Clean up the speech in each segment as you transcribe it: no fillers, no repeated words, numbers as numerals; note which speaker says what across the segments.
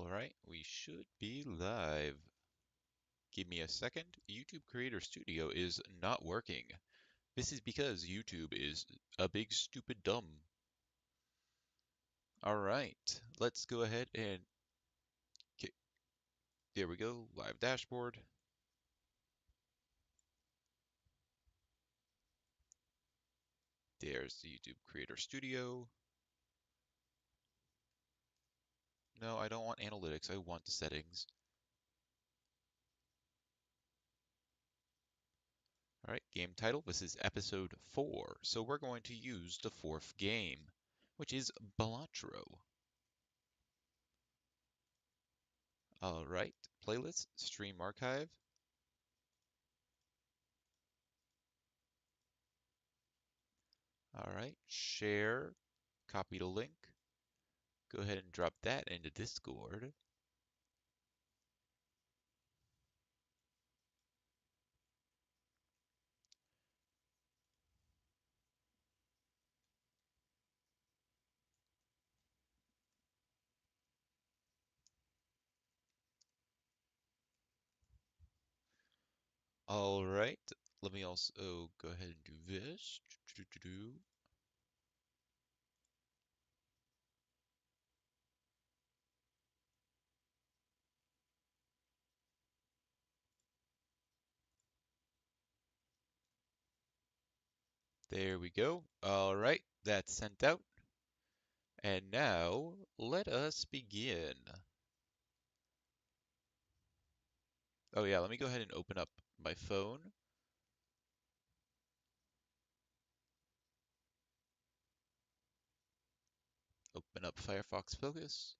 Speaker 1: Alright, we should be live. Give me a second. YouTube Creator Studio is not working. This is because YouTube is a big stupid dumb. Alright, let's go ahead and... Okay, there we go, live dashboard. There's the YouTube Creator Studio. No, I don't want analytics, I want the settings. Alright, game title, this is episode 4, so we're going to use the 4th game, which is Balatro. Alright, playlist, stream archive. Alright, share, copy the link. Go ahead and drop that into Discord. Alright, let me also go ahead and do this. There we go. Alright, that's sent out. And now, let us begin. Oh yeah, let me go ahead and open up my phone. Open up Firefox Focus.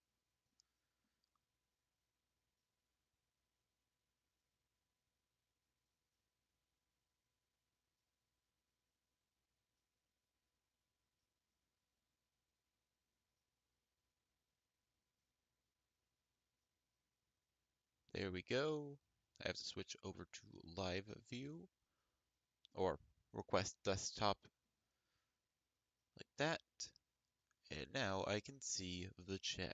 Speaker 1: There we go. I have to switch over to live view or request desktop like that. And now I can see the chat.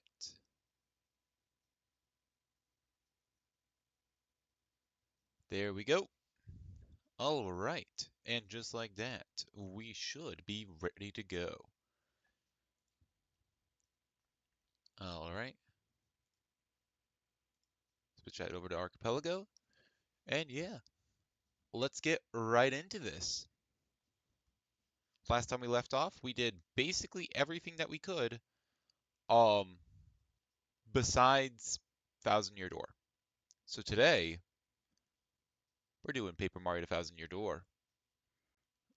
Speaker 1: There we go. All right, and just like that, we should be ready to go. All right. Switch that over to Archipelago. And yeah, let's get right into this. Last time we left off, we did basically everything that we could, besides Thousand Year Door. So today, we're doing Paper Mario the Thousand Year Door.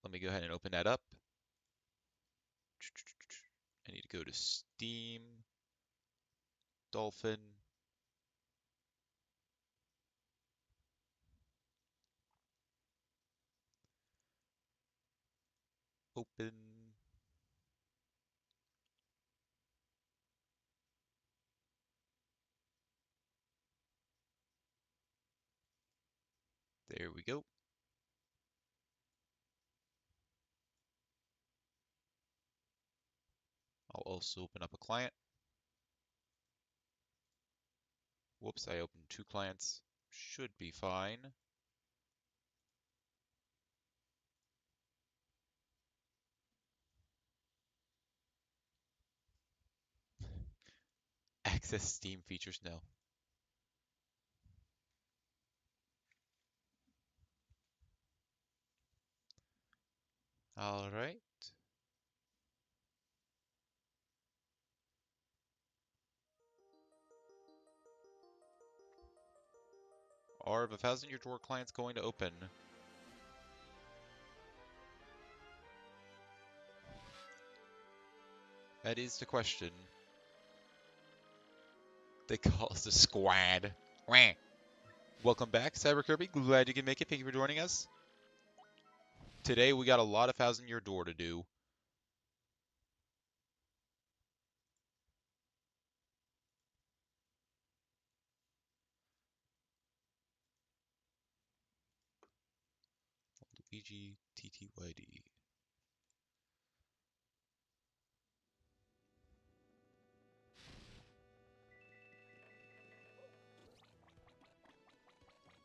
Speaker 1: Let me go ahead and open that up. I need to go to Steam, Dolphin. Open. There we go. I'll also open up a client. Whoops, I opened 2 clients. Should be fine. Access Steam features, no. All right. Are the Thousand Year Door clients going to open? That is the question. They call us the squad. Wah. Welcome back, Cyber Kirby. Glad you can make it. Thank you for joining us. Today we got a lot of Thousand Year Door to do. Luigi TTYD.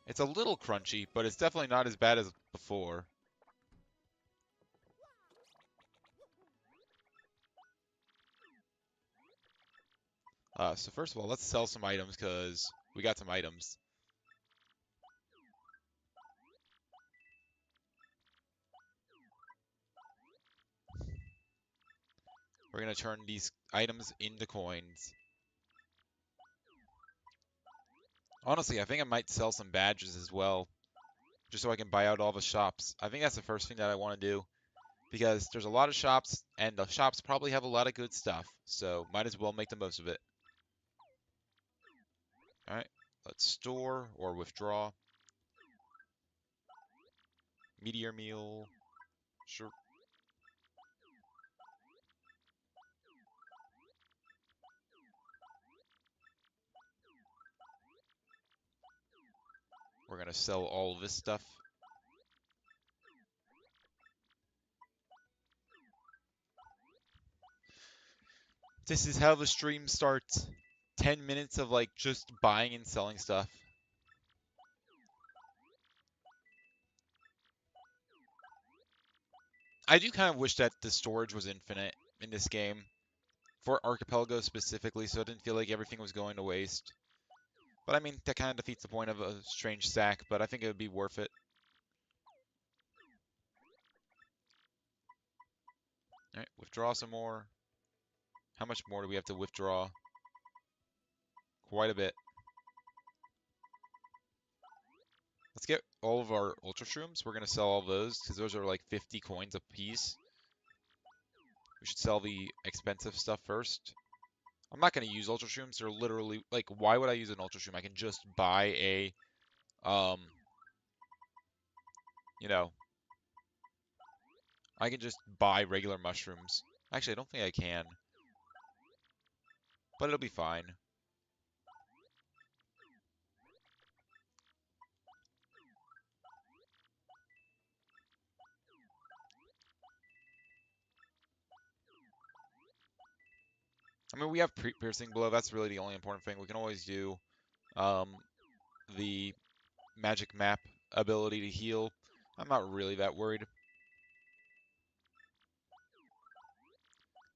Speaker 1: It's a little crunchy, but it's definitely not as bad as before. So first of all, let's sell some items because we got some items. We're gonna turn these items into coins. Honestly, I think I might sell some badges as well, just so I can buy out all the shops. I think that's the first thing that I want to do, because there's a lot of shops, and the shops probably have a lot of good stuff, so might as well make the most of it. Alright, let's store or withdraw. Meteor meal, sure. We're gonna sell all this stuff. This is how the stream starts. 10 minutes of like just buying and selling stuff. I do kind of wish that the storage was infinite in this game, for Archipelago specifically, so it didn't feel like everything was going to waste. But I mean, that kind of defeats the point of a strange sack, but I think it would be worth it. Alright, withdraw some more. How much more do we have to withdraw? Quite a bit. Let's get all of our Ultra Shrooms. We're going to sell all those, because those are like 50 coins a piece. We should sell the expensive stuff first. I'm not going to use Ultra Shrooms. They're literally, like, why would I use an Ultra Shroom? I can just buy a, you know, I can just buy regular mushrooms. Actually, I don't think I can, but it'll be fine. I mean, we have piercing blow. That's really the only important thing. We can always do um, the magic map ability to heal. I'm not really that worried.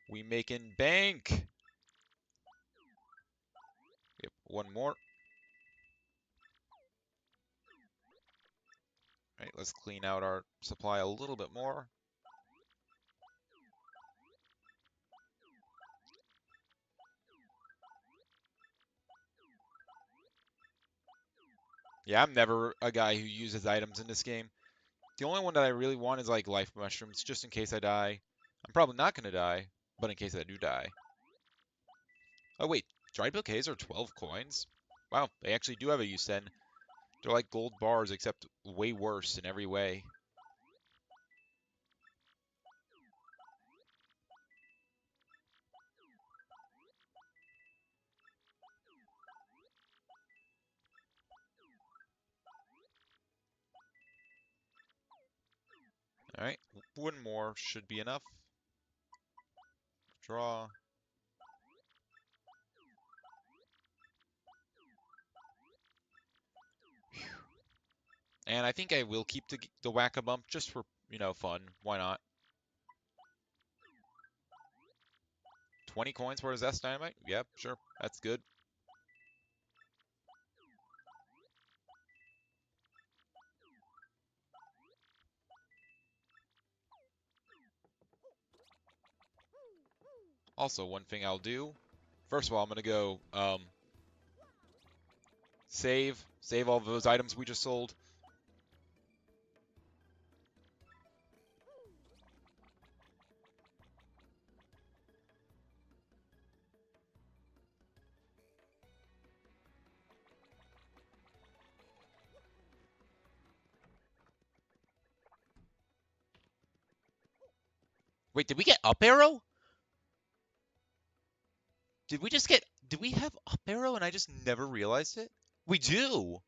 Speaker 1: We making bank. Yep, one more. All right, let's clean out our supply a little bit more. Yeah, I'm never a guy who uses items in this game. The only one that I really want is like life mushrooms, just in case I die. I'm probably not gonna die, but in case I do die. Oh wait, dried bouquets are 12 coins? Wow, they actually do have a use then. They're like gold bars, except way worse in every way. Alright, one more should be enough. Draw. And I think I will keep the whack-a-bump just for, fun. Why not? 20 coins for a Zest Dynamite? Yep, sure. That's good. Also, one thing I'll do. First of all, I'm going to go save all of those items we just sold. Wait, did we get up arrow? Did we have up arrow and I just never realized it? We do.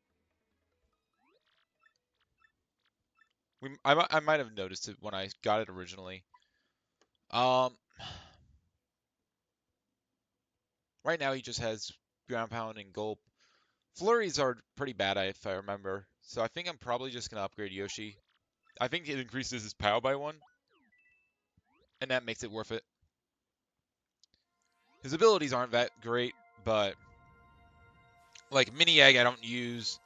Speaker 1: I might have noticed it when I got it originally. Um, right now he just has ground pound and gulp. Flurries are pretty bad, if I remember. So I think I'm probably just going to upgrade Yoshi. I think it increases his POW by 1, and that makes it worth it. His abilities aren't that great, but like Mini Egg I don't use.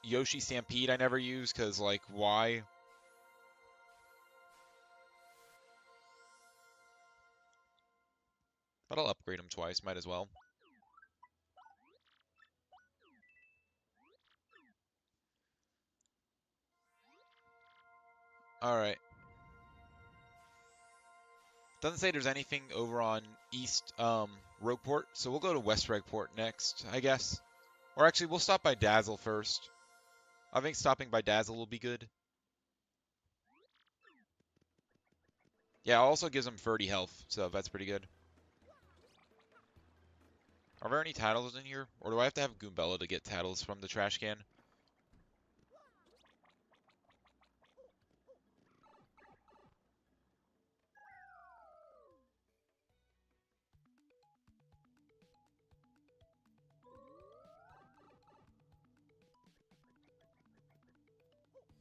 Speaker 1: Yoshi Stampede I never use because like why? But I'll upgrade him twice, might as well. Alright. Doesn't say there's anything over on East Rogueport, so we'll go to West Rogueport next, I guess. Or actually, we'll stop by Dazzle first. I think stopping by Dazzle will be good. Yeah, it also gives him 30 health, so that's pretty good. Are there any titles in here? Or do I have to have Goombella to get titles from the trash can?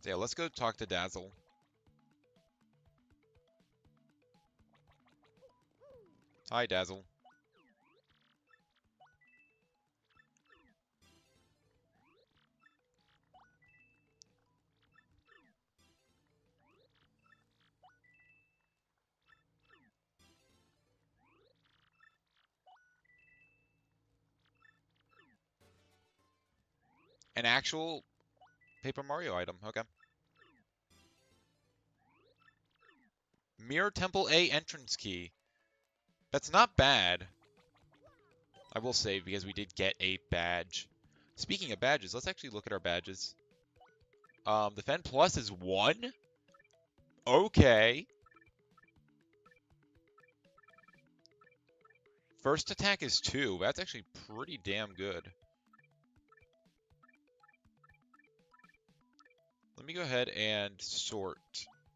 Speaker 1: So yeah, let's go talk to Dazzle. Hi, Dazzle. An actual Paper Mario item, okay. Mirror Temple A entrance key. That's not bad. I will say, because we did get a badge. Speaking of badges, let's actually look at our badges. The Fen Plus is 1? Okay. First attack is 2. That's actually pretty damn good. Let me go ahead and sort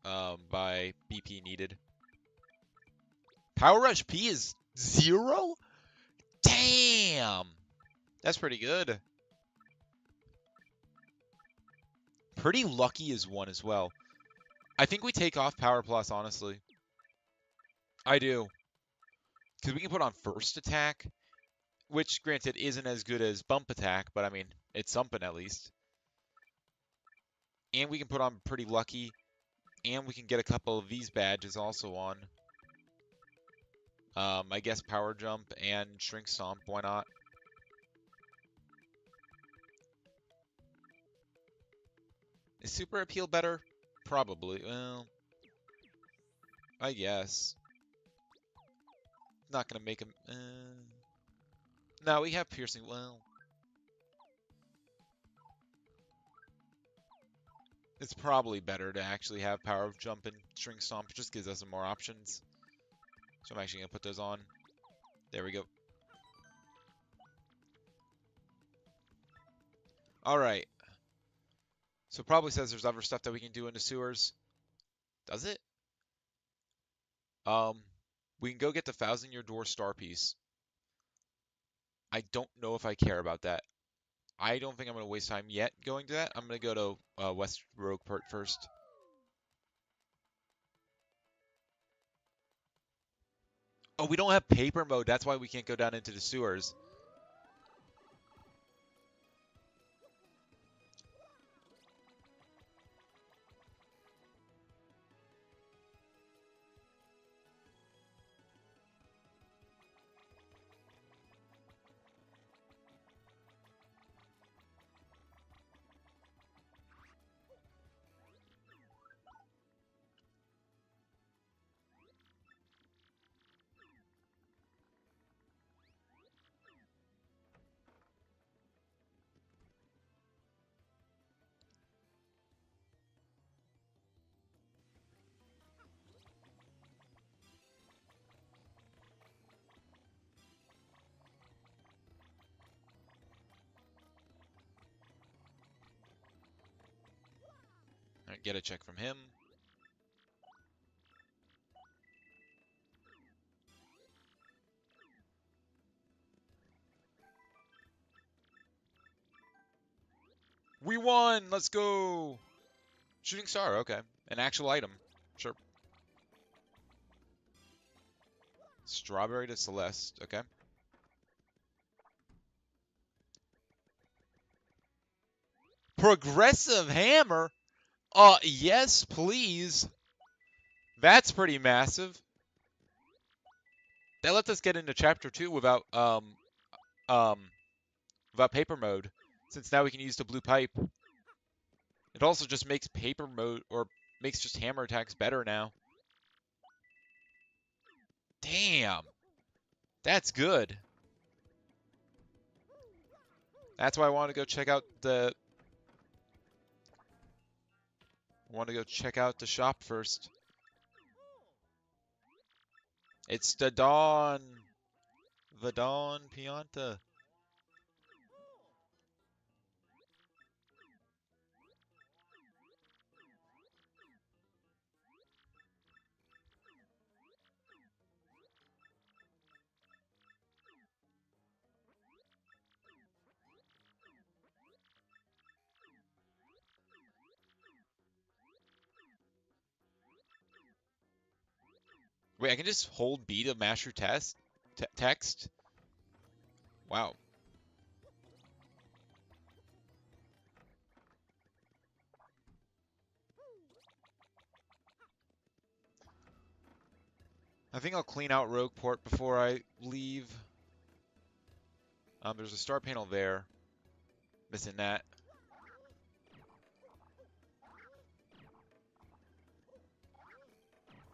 Speaker 1: by BP needed. Power Rush P is 0? Damn! That's pretty good. Pretty Lucky is 1 as well. I think we take off Power Plus, honestly. I do. Because we can put on First Attack, which, granted, isn't as good as Bump Attack, but I mean, it's something at least. And we can put on Pretty Lucky, and we can get a couple of these badges also on. I guess Power Jump and Shrink Stomp, why not? Is Super Appeal better? Probably. Well, I guess. Not gonna make him. No, we have Piercing. Well, it's probably better to actually have Power Jump and Shrink Stomp. It just gives us some more options. So I'm actually gonna put those on. There we go. All right. So it probably says there's other stuff that we can do in the sewers. Does it? We can go get the 1,000-Year Door Star Piece. I don't know if I care about that. I don't think I'm going to waste time yet going to that. I'm going to go to West Rogueport first. Oh, we don't have paper mode. That's why we can't go down into the sewers. All right, get a check from him. We won! Let's go! Shooting star, okay. An actual item. Sure. Strawberry to Celeste, okay. Progressive hammer? Yes, please. That's pretty massive. That lets us get into chapter 2 without paper mode, since now we can use the blue pipe. It also just makes paper mode, or makes just hammer attacks better now. Damn. That's good. That's why I want to go check out the shop first. It's the Dawn. The Dawn Pianta. Wait, I can just hold B to mash through text? Wow. I think I'll clean out Rogueport before I leave. There's a star panel there. Missing that.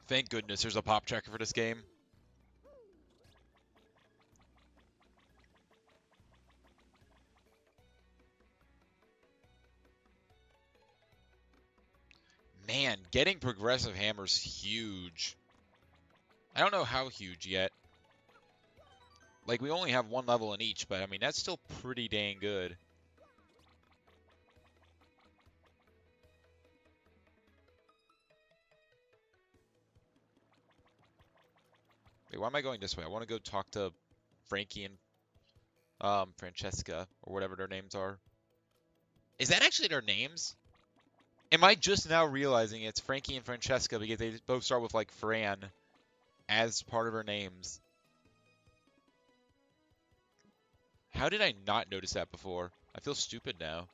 Speaker 1: Thank goodness there's a pop tracker for this game. Man, getting progressive hammer's huge. I don't know how huge yet. Like, we only have one level in each, but I mean, that's still pretty dang good. Wait, why am I going this way? I want to go talk to Frankie and Francesca, or whatever their names are. Is that actually their names? Am I just now realizing it's Frankie and Francesca because they both start with, like, Fran as part of her names? How did I not notice that before? I feel stupid now.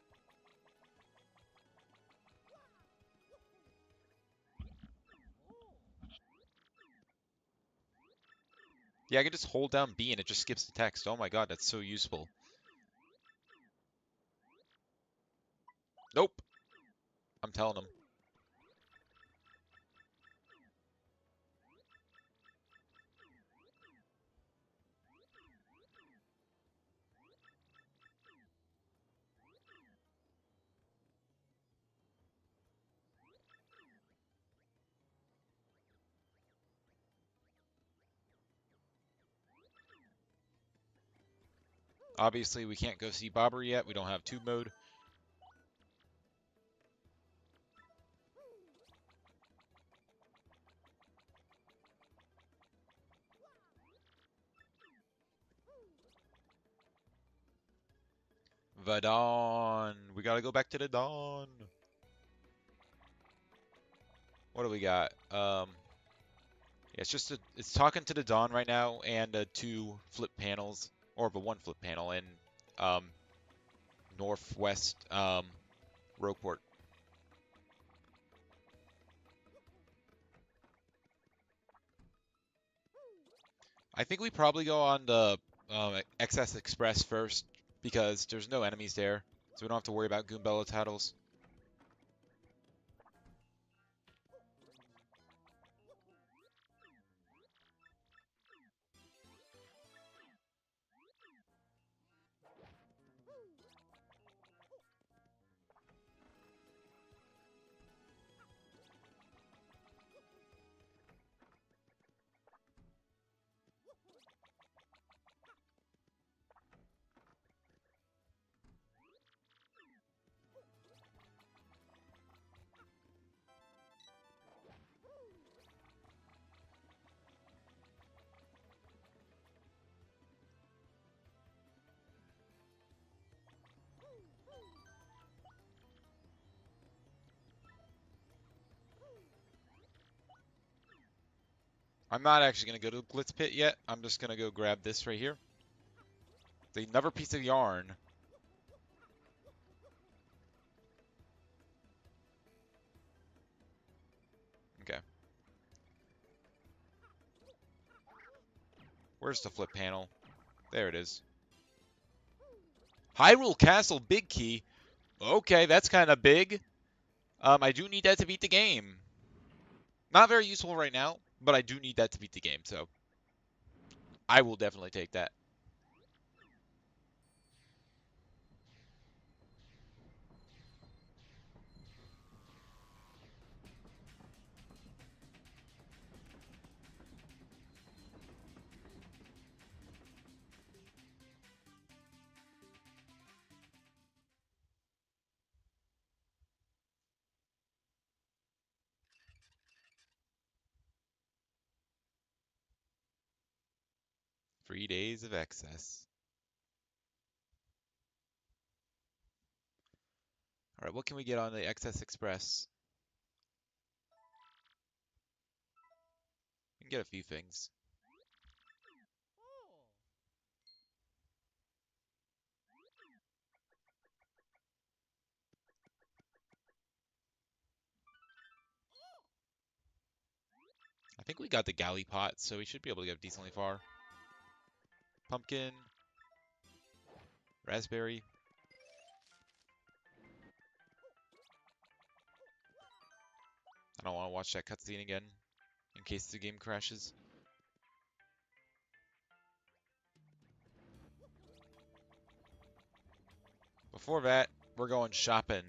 Speaker 1: Yeah, I can just hold down B and it just skips the text. Oh my god, that's so useful. Nope. I'm telling them. Obviously, we can't go see Bobber yet. We don't have tube mode. The Dawn. We gotta go back to the Dawn. What do we got? Yeah, it's talking to the Dawn right now and 2 flip panels, or the 1 flip panel in um, northwest Rogueport. I think we probably go on the XS Express first because there's no enemies there, so we don't have to worry about Goombella titles. I'm not actually going to go to the Glitz Pit yet. I'm just going to go grab this right here. Another piece of yarn. Okay. Where's the flip panel? There it is. Hyrule Castle Big Key. Okay, that's kind of big. I do need that to beat the game. Not very useful right now, but I do need that to beat the game, so I will definitely take that. Free days of excess. All right, what can we get on the Excess Express? We can get a few things. I think we got the galley pot, so we should be able to get decently far. Pumpkin. Raspberry. I don't want to watch that cutscene again, in case the game crashes. Before that, we're going shopping.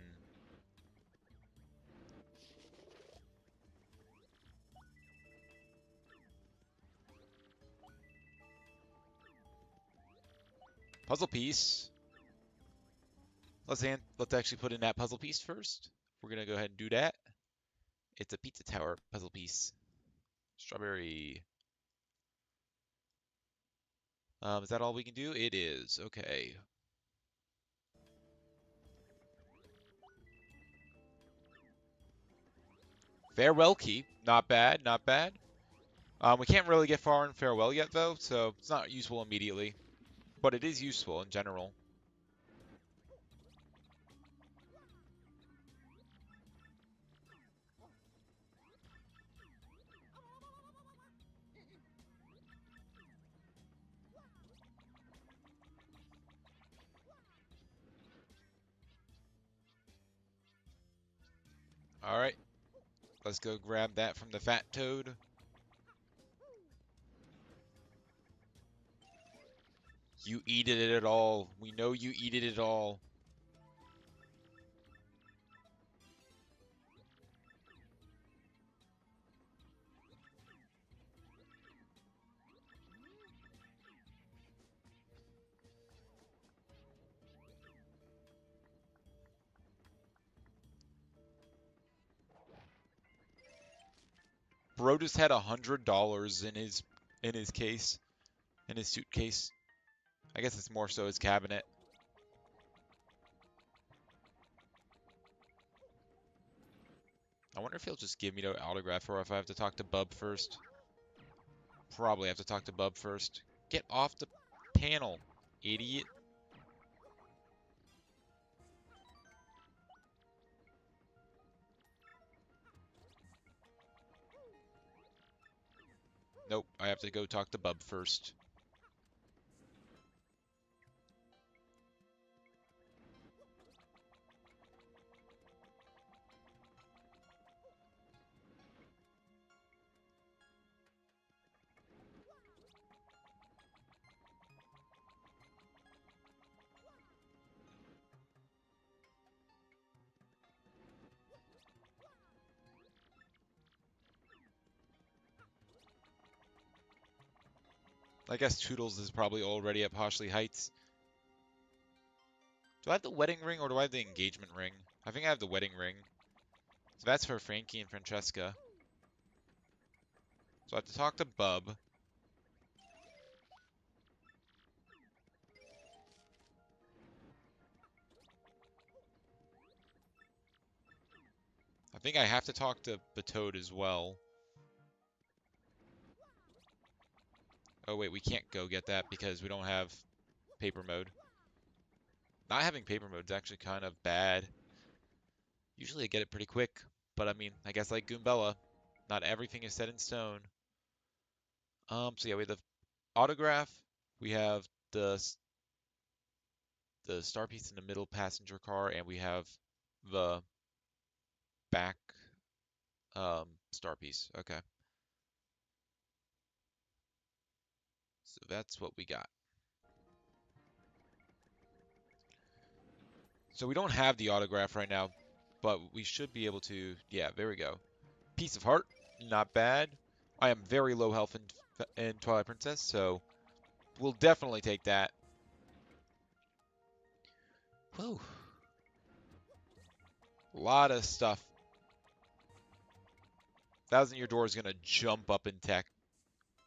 Speaker 1: Puzzle piece. Let's actually put in that puzzle piece first. We're gonna go ahead and do that. It's a pizza tower puzzle piece. Strawberry. Is that all we can do? It is. Okay. Farewell key. Not bad, not bad. We can't really get far in farewell yet though, so it's not useful immediately. But it is useful in general. Alright. Let's go grab that from the fat toad. You eated it all. We know you eated it all. Bro just had $100 in his case, in his suitcase. I guess it's more so his cabinet. I wonder if he'll just give me the autograph or if I have to talk to Bub first. Probably have to talk to Bub first. Get off the panel, idiot. Nope, I have to go talk to Bub first. I guess Toodles is probably already at Poshley Heights. Do I have the wedding ring or do I have the engagement ring? I think I have the wedding ring. So that's for Frankie and Francesca. So I have to talk to Bub. I think I have to talk to the Toad as well. Oh wait, we can't go get that because we don't have paper mode. Not having paper mode is actually kind of bad. Usually I get it pretty quick, but I mean, I guess like Goombella, not everything is set in stone. So yeah, we have the autograph. We have the star piece in the middle passenger car, and we have the back star piece. Okay, so that's what we got. So we don't have the autograph right now, but we should be able to. Yeah, there we go. Piece of heart, not bad. I am very low health in Twilight Princess, so we'll definitely take that. Whew. A lot of stuff. Thousand Year Door is gonna jump up in tech.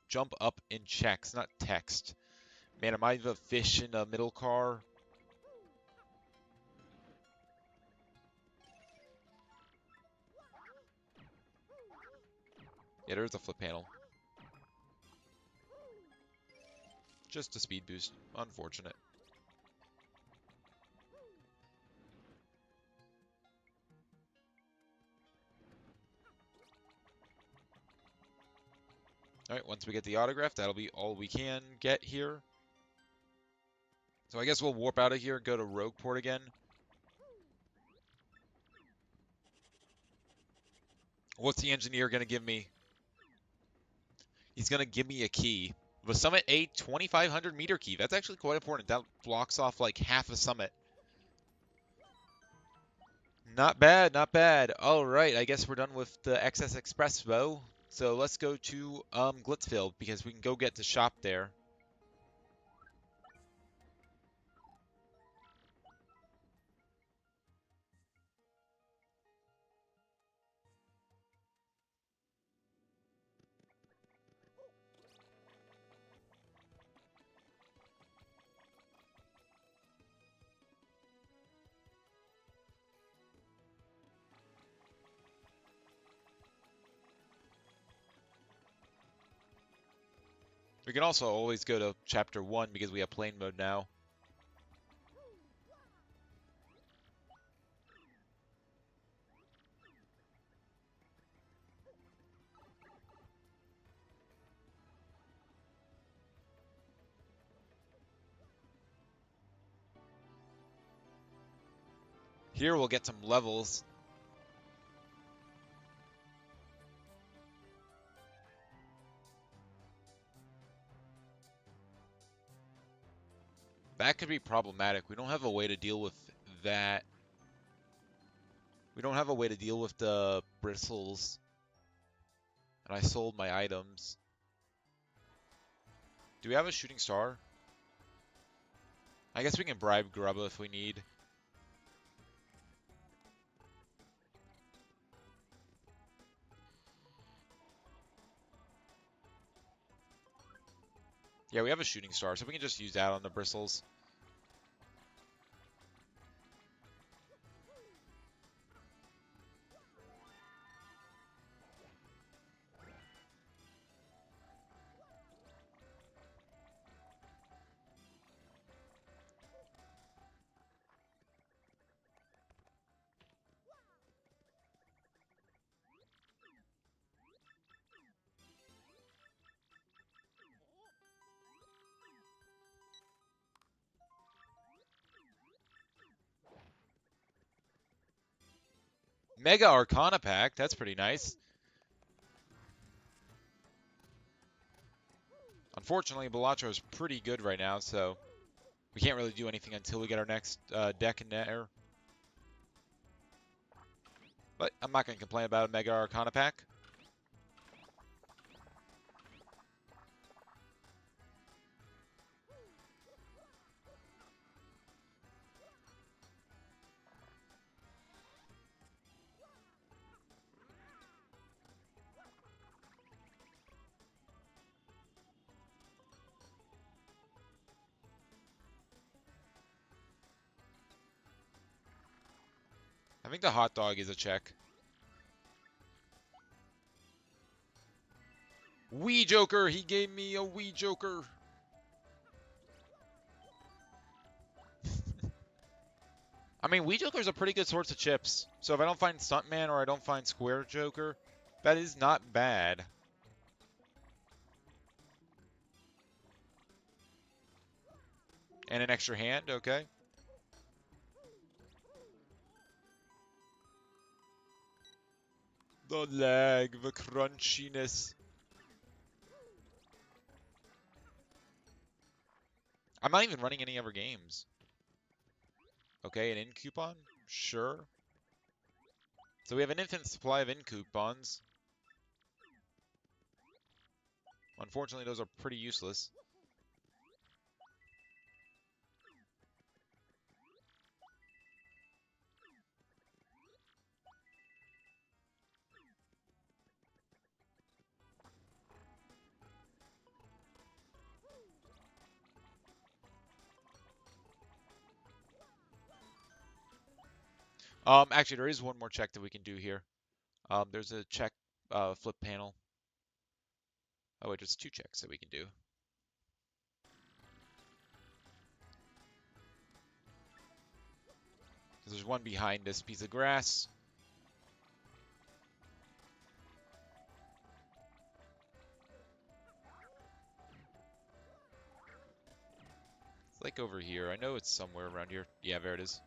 Speaker 1: Jump up in checks, not text. Man, am I the fish in a middle car? Yeah, there's a flip panel. Just a speed boost. Unfortunate. Alright, once we get the autograph, that'll be all we can get here. So I guess we'll warp out of here and go to Rogueport again. What's the engineer going to give me? He's going to give me a key. The Summit A 2,500 meter key. That's actually quite important. That blocks off like half a summit. Not bad, not bad. All right, I guess we're done with the XS Expressway. So let's go to Glitzfield because we can go get the shop there. We can also always go to Chapter 1 because we have plane mode now. Here we'll get some levels. That could be problematic. We don't have a way to deal with that. We don't have a way to deal with the bristles. And I sold my items. Do we have a shooting star? I guess we can bribe Grubba if we need. Yeah, we have a shooting star, so we can just use that on the bristles. Mega Arcana pack, that's pretty nice. Unfortunately, Balatro is pretty good right now, so we can't really do anything until we get our next deck in there. But I'm not going to complain about a Mega Arcana pack. I think the hot dog is a check. Wee Joker! He gave me a Wee Joker! I mean, Wee Joker's a pretty good source of chips. So if I don't find Stuntman or I don't find Square Joker, that is not bad. And an extra hand, okay. The lag, the crunchiness. I'm not even running any other games. Okay, an in coupon? Sure. So we have an infinite supply of in coupons. Unfortunately, those are pretty useless. Actually, there is one more check that we can do here. There's a check flip panel. Oh wait, there's two checks that we can do. There's one behind this piece of grass. It's like over here. I know it's somewhere around here. Yeah, there it is.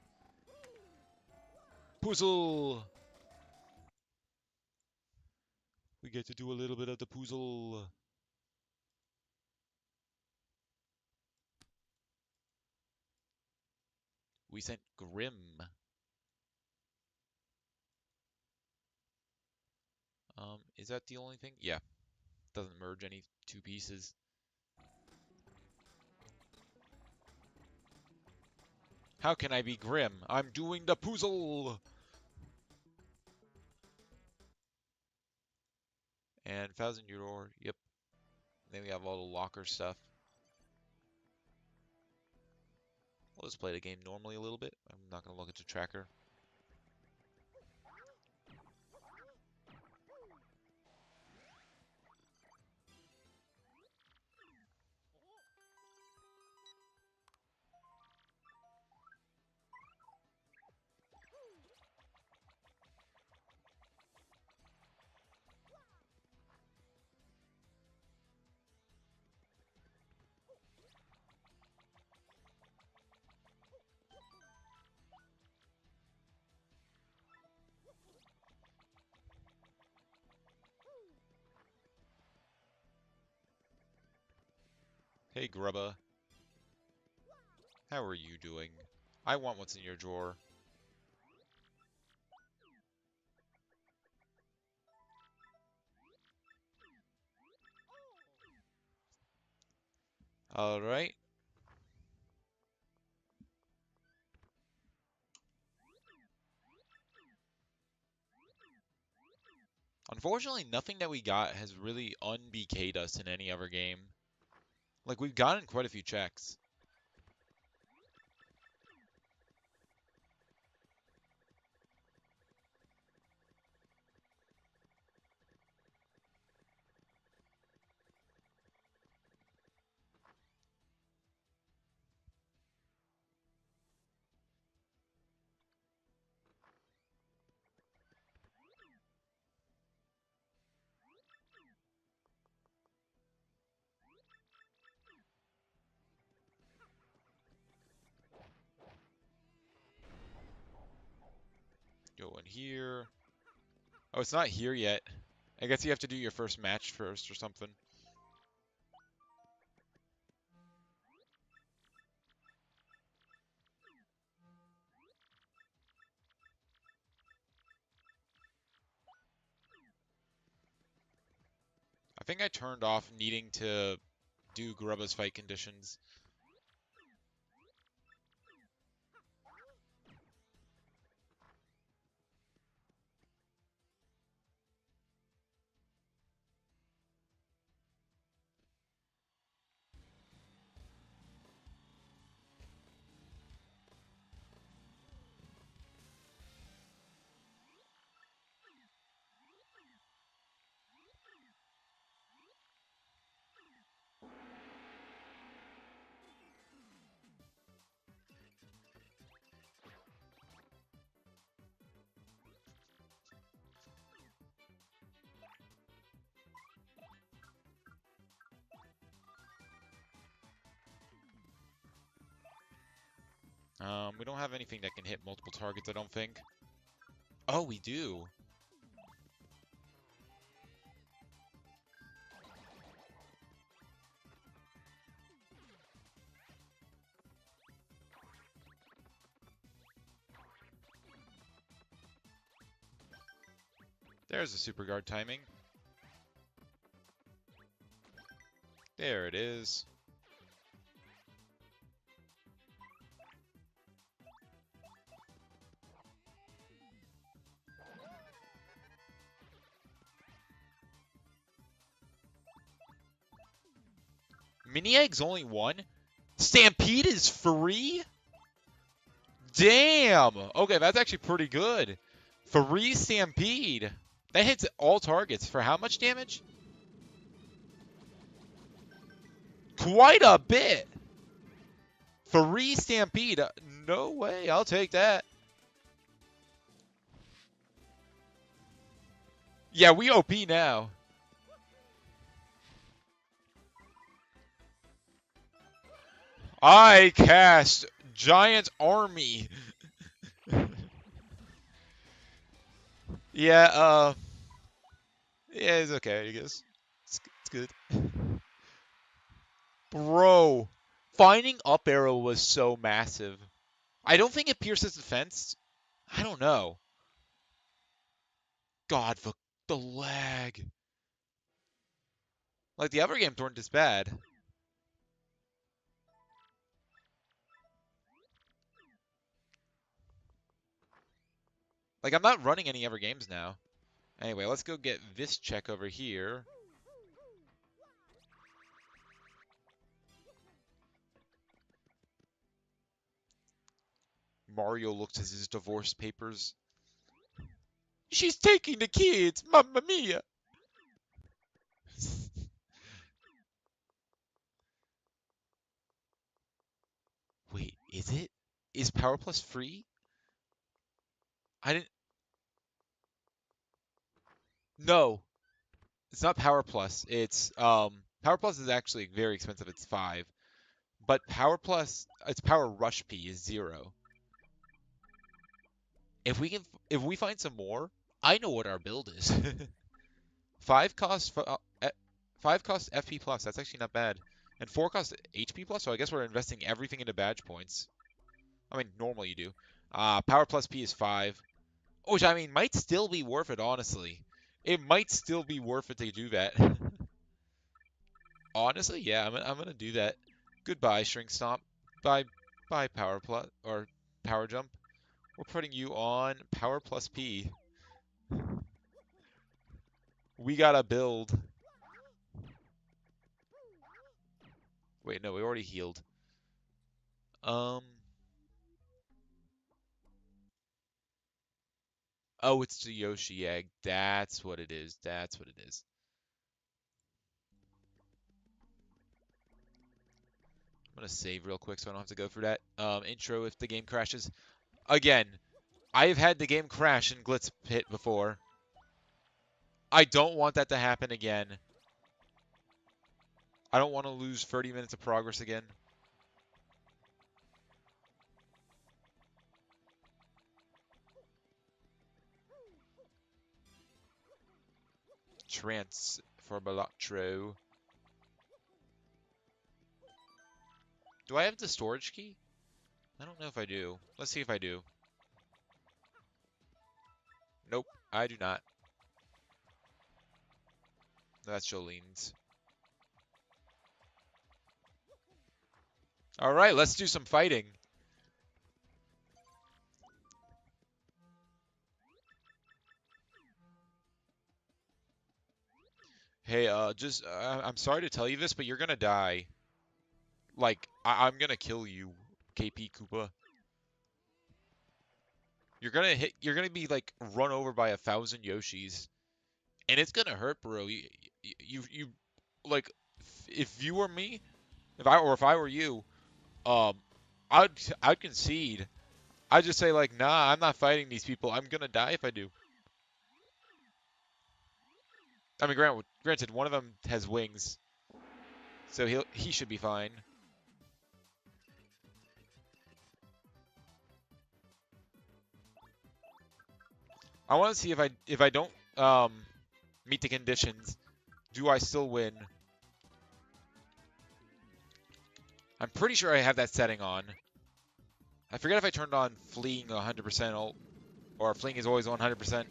Speaker 1: Puzzle! We get to do a little bit of the puzzle. We sent Grim. Is that the only thing? Yeah. Doesn't merge any two pieces. How can I be Grim? I'm doing the puzzle! And 1,000 Euro. Yep. Then we have all the locker stuff. I'll just play the game normally a little bit. I'm not going to look at the tracker. Hey, Grubba. How are you doing? I want what's in your drawer. Alright. Unfortunately, nothing that we got has really un-BK'd us in any other game. Like, we've gotten quite a few checks. Go in here. Oh, it's not here yet. I guess you have to do your first match first or something. I think I turned off needing to do Grubba's fight conditions. We don't have anything that can hit multiple targets, I don't think. Oh, we do. There's the super guard timing. There it is. Mini Egg's only one? Stampede is free? Damn! Okay, that's actually pretty good. Free Stampede. That hits all targets for how much damage? Quite a bit. Free Stampede. No way. I'll take that. Yeah, we OP now. I cast Giant Army. Yeah, yeah, it's okay, I guess. It's good. Bro, finding up arrow was so massive. I don't think it pierces the fence. I don't know. God, the lag. Like, the other games weren't this bad. Like, I'm not running any other games now. Anyway, let's go get this check over here. Mario looks at his divorce papers. She's taking the kids, Mamma Mia! Wait, is it? Is Power Plus free? I didn't... No, it's not Power Plus. It's, Power Plus is actually very expensive. It's 5. But Power Plus, its Power Rush P is 0. If we find some more, I know what our build is. 5 costs, 5 costs FP plus. That's actually not bad. And 4 costs HP plus, so I guess we're investing everything into badge points. I mean, normally you do. Power plus P is 5. Which, I mean, might still be worth it, honestly. It might still be worth it to do that. Honestly, yeah, I'm gonna do that. Goodbye, Shrink Stomp. Bye, Power Plus, or Power Jump. We're putting you on Power Plus P. We gotta build. Wait, no, we already healed. Um. Oh, it's the Yoshi egg. That's what it is. That's what it is. I'm gonna save real quick so I don't have to go through that intro if the game crashes. Again, I've had the game crash in Glitz Pit before. I don't want that to happen again. I don't want to lose 30 minutes of progress again. Trance for Balatro. Do I have the storage key? I don't know if I do. Let's see if I do. Nope, I do not. That's Jolene's. Alright, let's do some fighting. Hey, I'm sorry to tell you this, but you're gonna die. Like, I'm gonna kill you, KP Koopa. You're gonna be, like, run over by 1,000 Yoshis. And it's gonna hurt, bro. You like, if you were me, if I were you, um, I'd concede. I'd just say, like, nah, I'm not fighting these people. I'm gonna die if I do. I mean, granted, one of them has wings, so he should be fine. I want to see if I don't meet the conditions, do I still win? I'm pretty sure I have that setting on. I forget if I turned on fleeing 100% or fleeing is always 100%.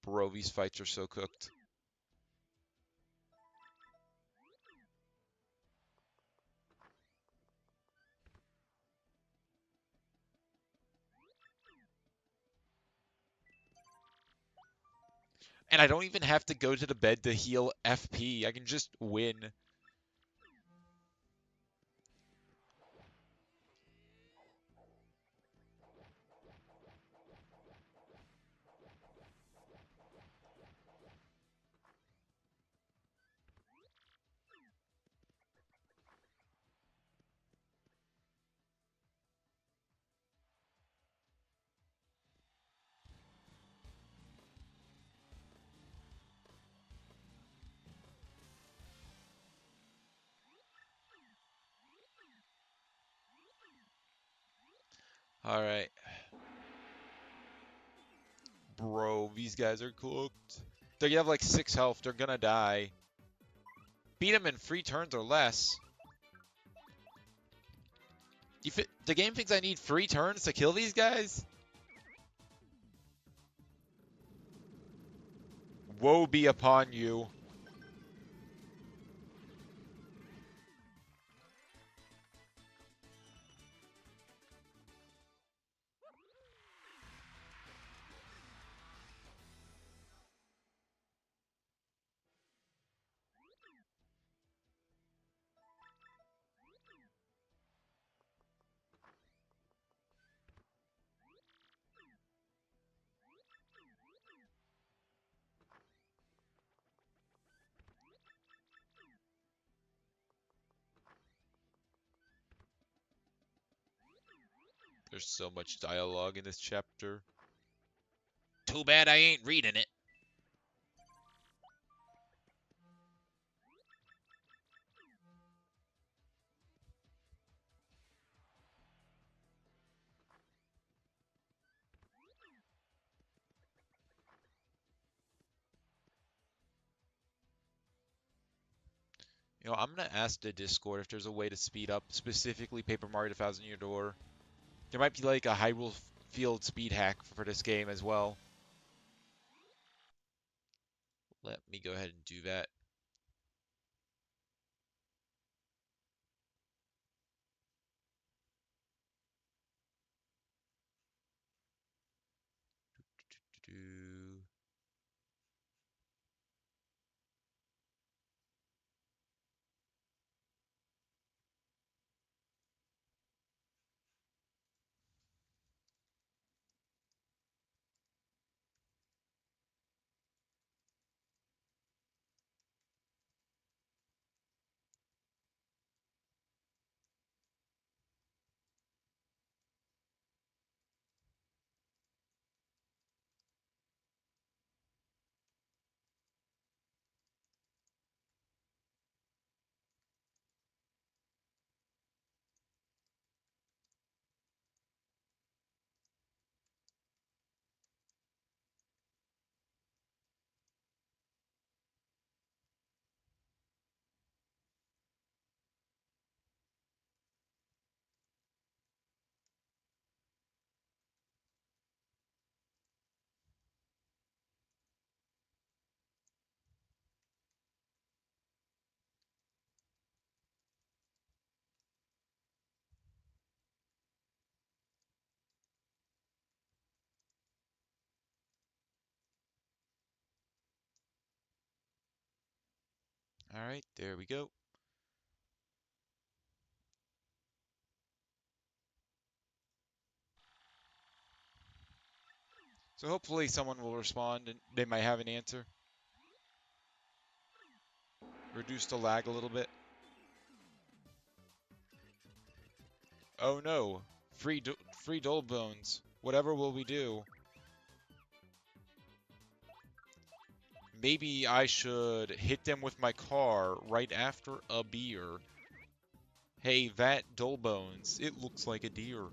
Speaker 1: Bro, these fights are so cooked. And I don't even have to go to the bed to heal FP. I can just win. Alright. Bro, these guys are cooked. They have like 6 health. They're gonna die. Beat them in 3 turns or less. The game thinks I need 3 turns to kill these guys? Woe be upon you. There's so much dialogue in this chapter. Too bad I ain't reading it. You know, I'm gonna ask the Discord if there's a way to speed up specifically Paper Mario: The Thousand Year Door. There might be like a Hyrule Field speed hack for this game as well. Let me go ahead and do that. Alright, there we go. So hopefully someone will respond and they might have an answer. Reduce the lag a little bit. Oh no, free Dole Bones. Whatever will we do? Maybe I should hit them with my car right after a beer. Hey, that dull bones, it looks like a deer.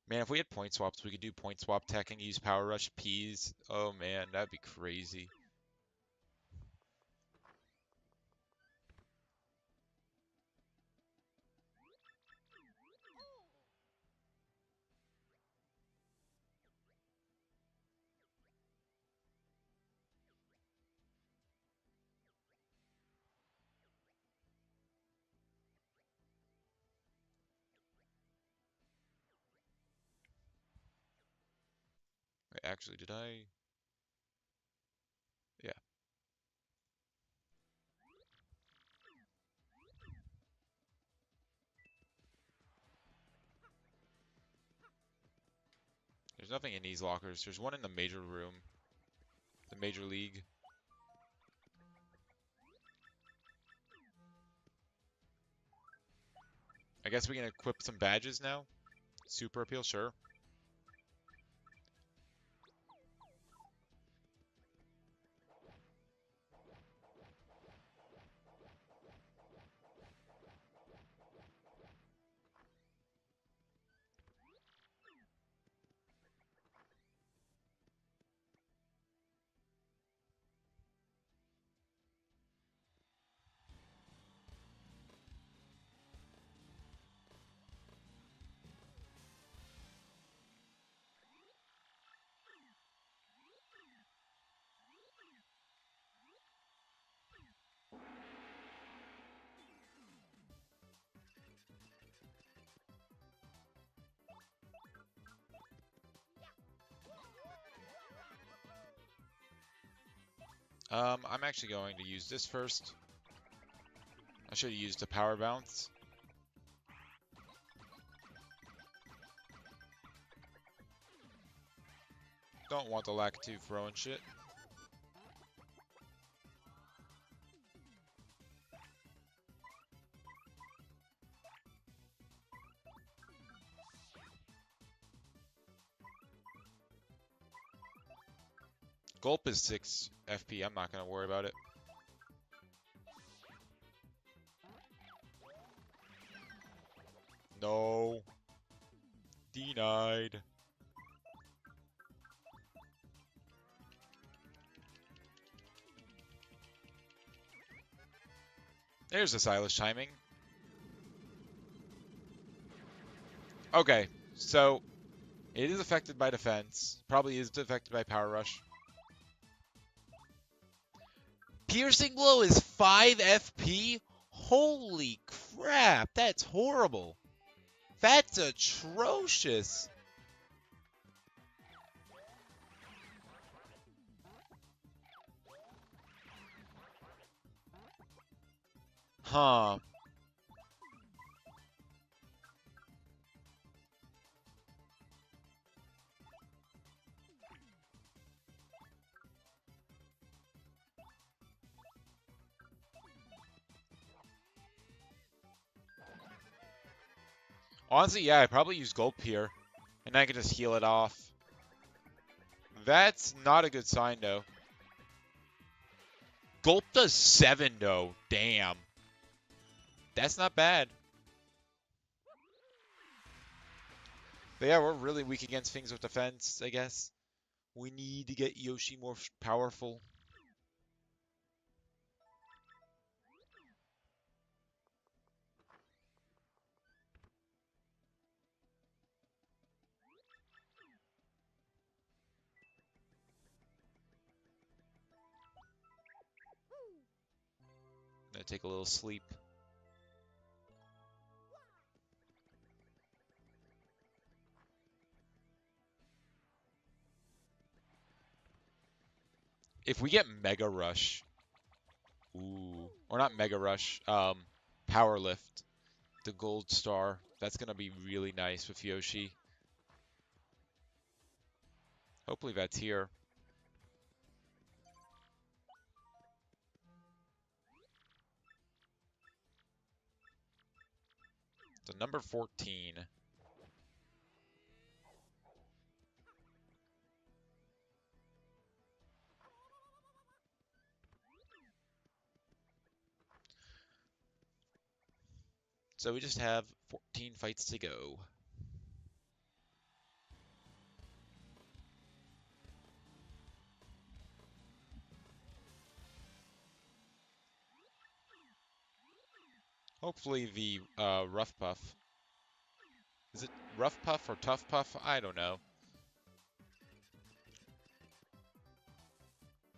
Speaker 1: Man, if we had point swaps, we could do point swap tech and use Power Rush P's. Oh man, that'd be crazy. Wait, actually, did I? Yeah. There's nothing in these lockers. There's one in the major room. The major league. I guess we can equip some badges now. Super appeal, sure. I'm actually going to use this first. I should have used a power bounce. Don't want the Lakitu throwing shit. Gulp is 6 FP. I'm not going to worry about it. No. Denied. There's the stylish timing. Okay, so it is affected by defense. Probably is affected by power rush. Piercing blow is 5 FP? Holy crap, that's horrible. That's atrocious. Huh. Honestly, yeah, I probably use Gulp here, and I can just heal it off. That's not a good sign, though. Gulp does 7, though. Damn. That's not bad. But yeah, we're really weak against things with defense, I guess. We need to get Yoshi more powerful. I'm gonna take a little sleep. If we get Mega Rush, ooh, or not Mega Rush, Power Lift, the gold star. That's gonna be really nice with Yoshi. Hopefully that's here. So number 14. So we just have 14 fights to go. Hopefully the Rough Puff. Is it Rough Puff or Tough Puff? I don't know.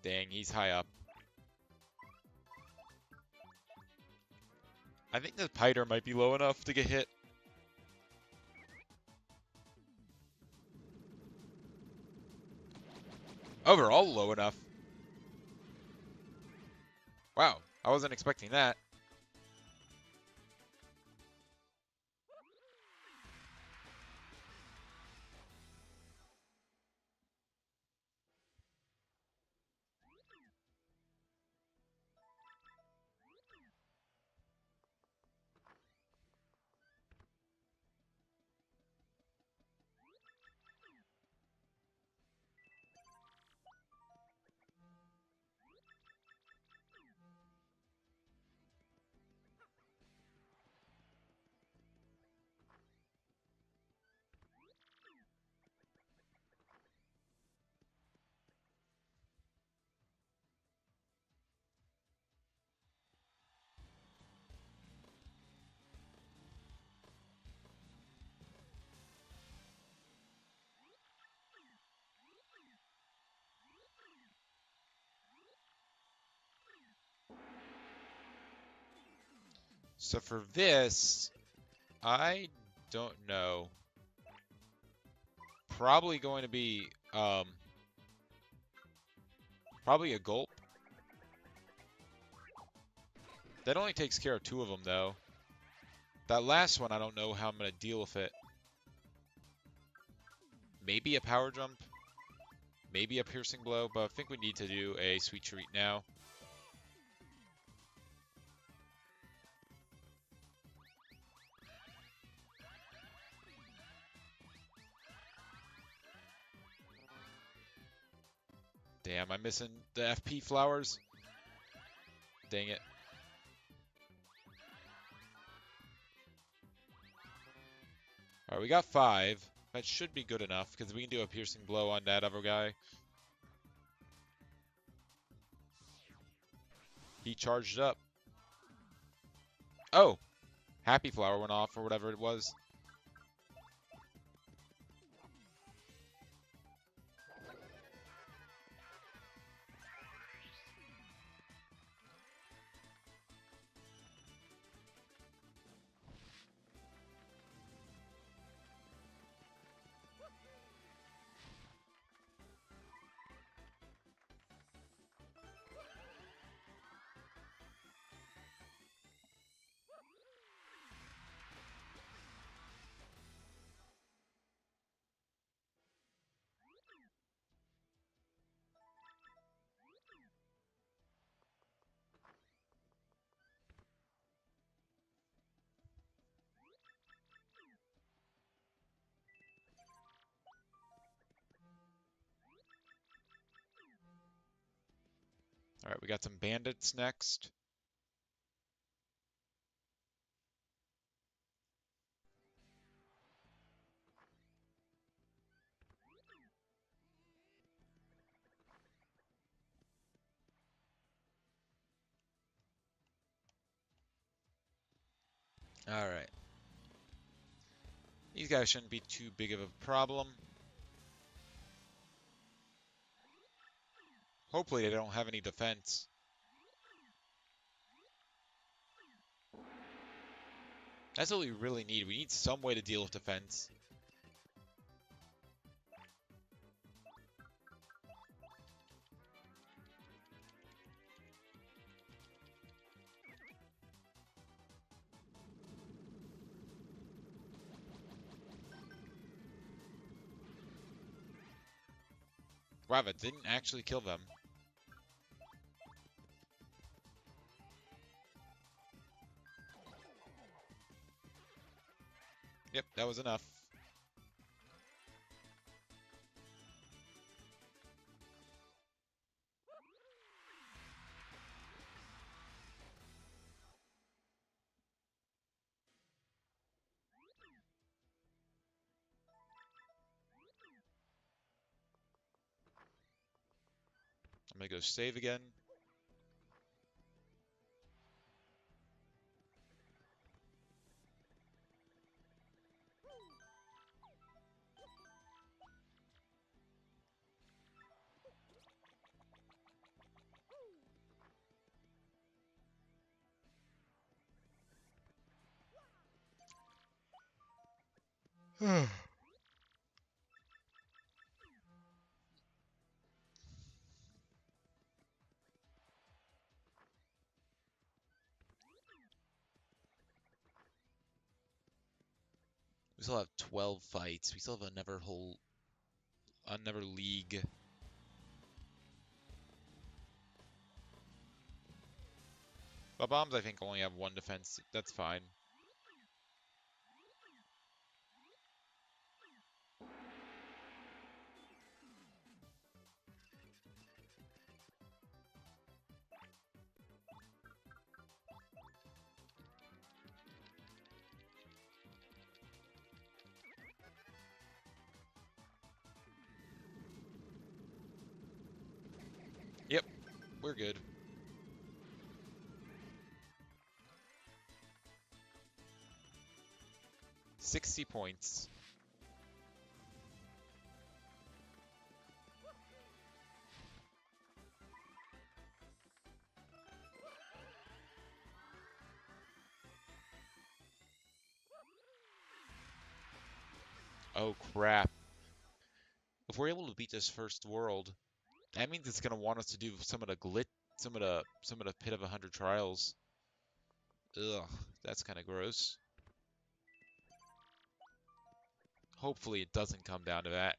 Speaker 1: Dang, he's high up. I think the Piter might be low enough to get hit. Overall low enough. Wow, I wasn't expecting that. So for this, I don't know. Probably going to be, probably a gulp. That only takes care of 2 of them, though. That last one, I don't know how I'm going to deal with it. Maybe a power jump. Maybe a piercing blow, but I think we need to do a sweet treat now. Damn, I'm missing the FP flowers. Dang it. Alright, we got 5. That should be good enough, because we can do a piercing blow on that other guy. He charged up. Oh! Happy flower went off, or whatever it was. Alright, we got some bandits next. Alright. These guys shouldn't be too big of a problem. Hopefully they don't have any defense. That's what we really need. We need some way to deal with defense. Wow, that didn't actually kill them. Yep, that was enough. I'm gonna go save again. We still have 12 fights. We still have another league. But bombs, I think, only have one defense. That's fine. Yep, we're good. 60 points. Oh crap. If we're able to beat this first world, that means it's gonna want us to do some of the Pit of 100 Trials. Ugh, that's kind of gross. Hopefully it doesn't come down to that.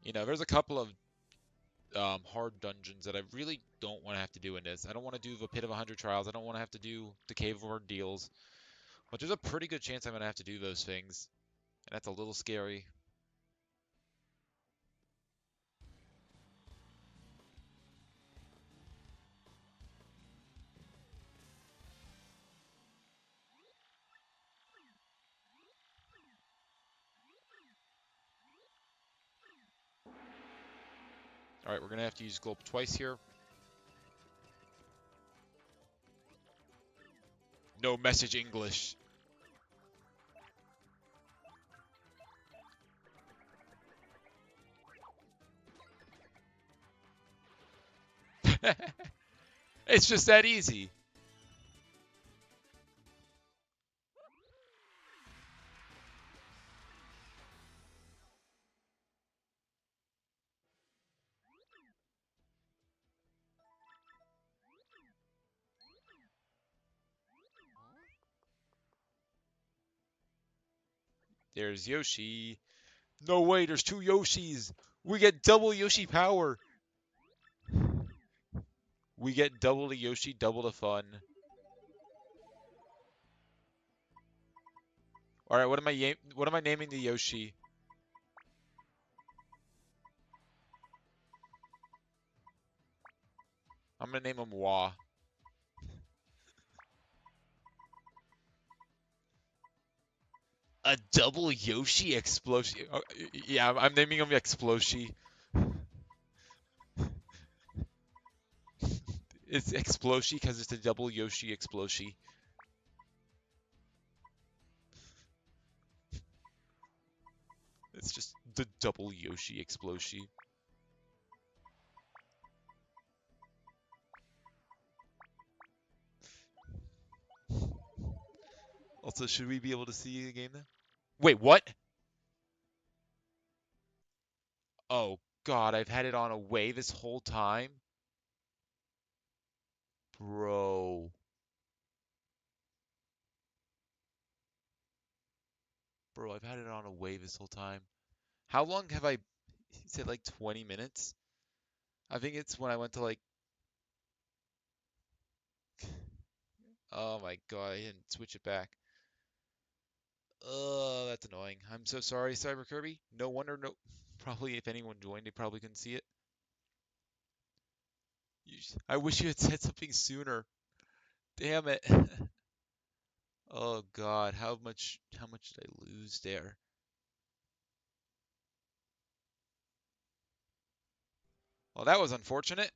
Speaker 1: You know, there's a couple of hard dungeons that I really don't want to have to do in this. I don't want to do the Pit of 100 Trials. I don't want to have to do the Cave of Ordeals. But there's a pretty good chance I'm going to have to do those things. And that's a little scary. Alright, we're going to have to use Gulp twice here. No message English. It's just that easy. There's Yoshi. No way, there's two Yoshis. We get double Yoshi power. We get double the Yoshi, double the fun. All right, what am I naming the Yoshi? I'm gonna name him Wah. A double Yoshi explosion. Oh, yeah, I'm naming him Exploshi. It's Exploshi because it's a double Yoshi Exploshi. It's just the double Yoshi Exploshi. Also, should we be able to see the game then? Wait, what? Oh God, I've had it on away this whole time? Bro. Bro, I've had it on away this whole time. How long have I... Is it like 20 minutes? I think it's when I went to like, oh my god, I didn't switch it back. That's annoying. I'm so sorry, Cyber Kirby. No wonder, no. Probably if anyone joined, they probably couldn't see it. I wish you had said something sooner. Damn it. Oh God, how much did I lose there? Well, that was unfortunate.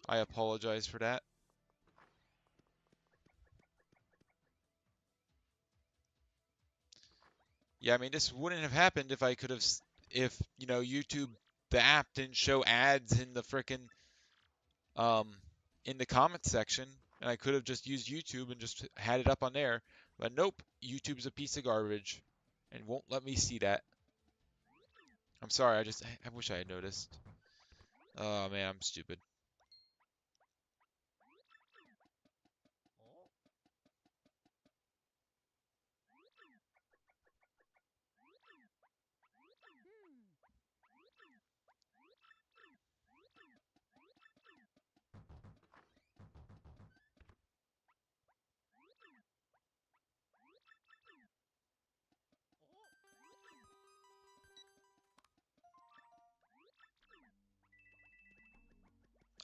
Speaker 1: I apologize for that. Yeah, I mean, this wouldn't have happened if I could have, if, YouTube, the app didn't show ads in the frickin', um, in the comments section, and I could have just used YouTube and just had it up on there. But nope, YouTube's a piece of garbage and won't let me see that. I'm sorry, I wish I had noticed. Oh man, I'm stupid.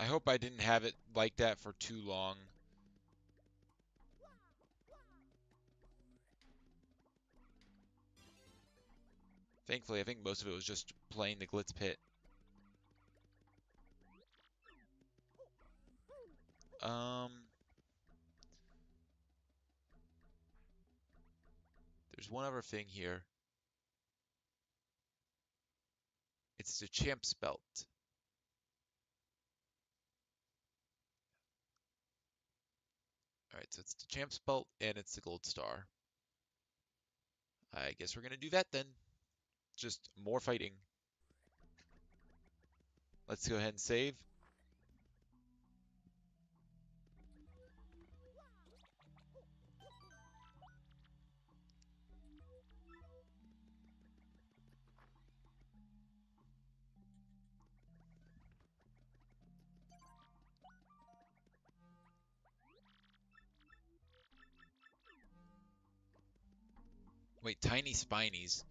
Speaker 1: I hope I didn't have it like that for too long. Thankfully, I think most of it was just playing the Glitz Pit. Um, there's one other thing here. It's the Champ's Belt. Alright, so it's the Champ's Belt and it's the Gold Star. I guess we're gonna do that then. Just more fighting. Let's go ahead and save. Wait, tiny spinies.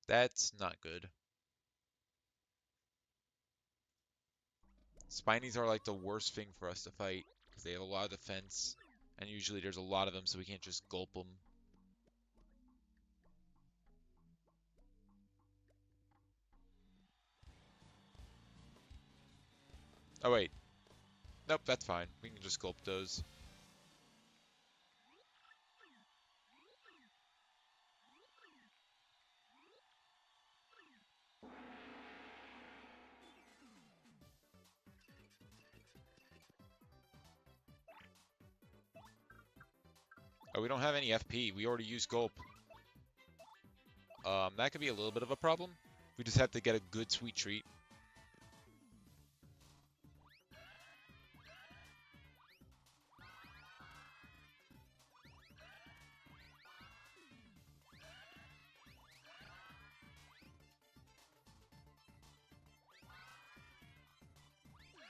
Speaker 1: That's not good. Spinies are like the worst thing for us to fight because they have a lot of defense, and usually there's a lot of them, so we can't just gulp them. Oh wait, nope, that's fine. We can just gulp those. Oh, we don't have any FP. We already used gulp. That could be a little bit of a problem. We just have to get a good sweet treat.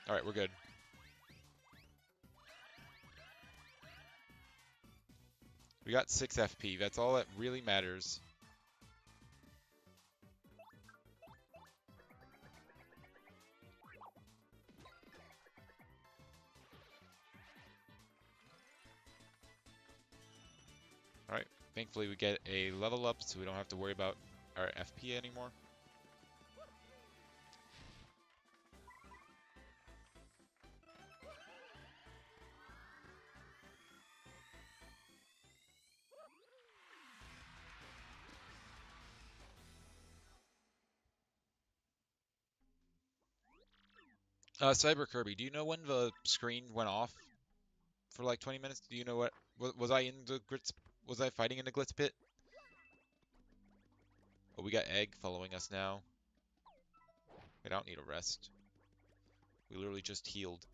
Speaker 1: All right, we're good. We got 6 FP. That's all that really matters. All right. Thankfully, we get a level up, so we don't have to worry about our FP anymore. Cyber Kirby, do you know when the screen went off for like 20 minutes? Do you know what? Was I in the glitz? Was I fighting in the glitz pit? Oh, we got Egg following us now. I don't need a rest. We literally just healed.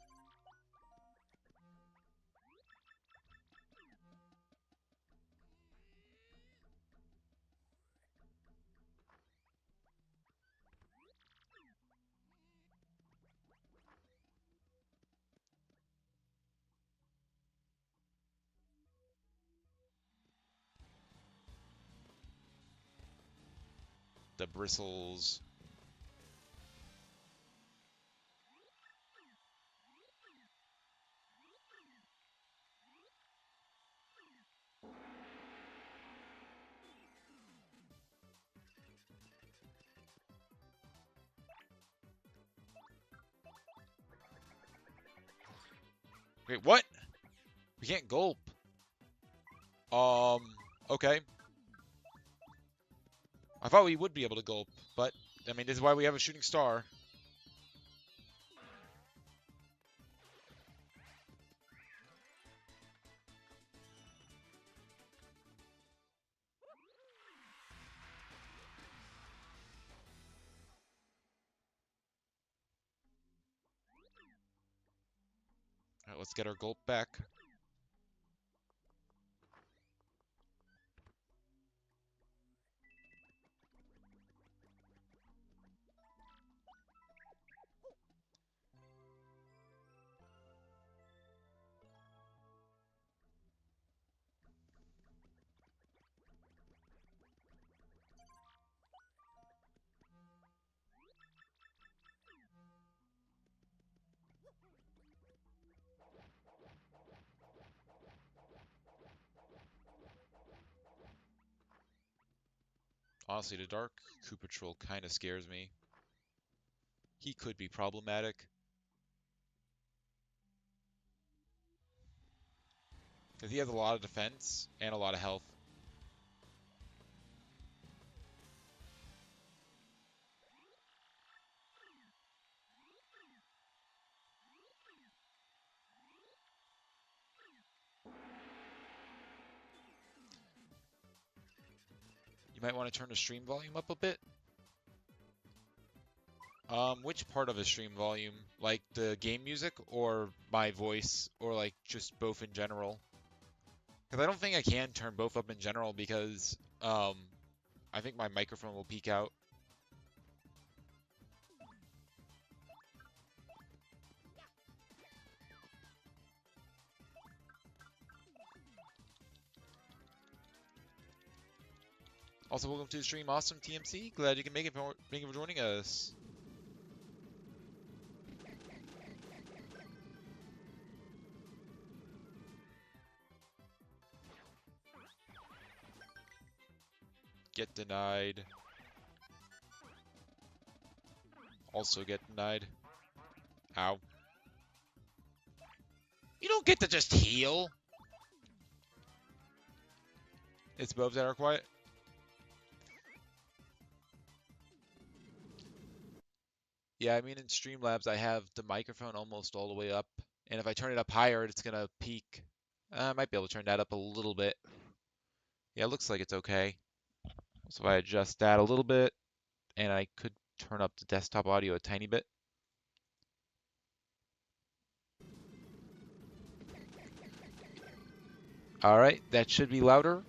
Speaker 1: the bristles. Wait, what? We can't gulp. Okay. I thought we would be able to gulp, but, I mean, this is why we have a shooting star. Alright, let's get our gulp back. Honestly, the Dark Koopa Troll kind of scares me. He could be problematic. Because he has a lot of defense and a lot of health. You might want to turn the stream volume up a bit. Which part of the stream volume? Like the game music or my voice or like just both in general? Because I don't think I can turn both up in general because I think my microphone will peak out. Also, welcome to the stream, Awesome TMC. Glad you can make it. Thank you for joining us. Get denied. Also get denied. Ow. You don't get to just heal. It's both that are quiet. Yeah, I mean in Streamlabs I have the microphone almost all the way up, and if I turn it up higher, it's gonna peak. I might be able to turn that up a little bit. Yeah, it looks like it's okay. So if I adjust that a little bit, and I could turn up the desktop audio a tiny bit. All right, that should be louder.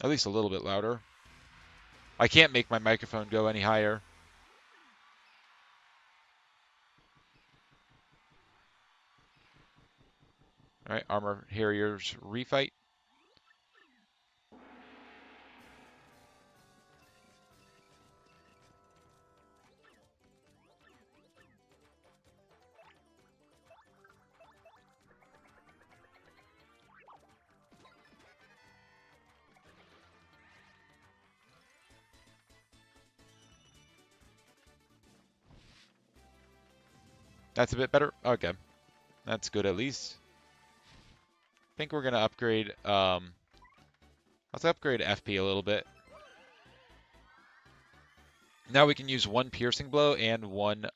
Speaker 1: At least a little bit louder. I can't make my microphone go any higher. All right, Armor Harriers refight. That's a bit better. Okay, that's good at least. I think we're gonna upgrade. Let's upgrade FP a little bit. Now we can use one piercing blow and one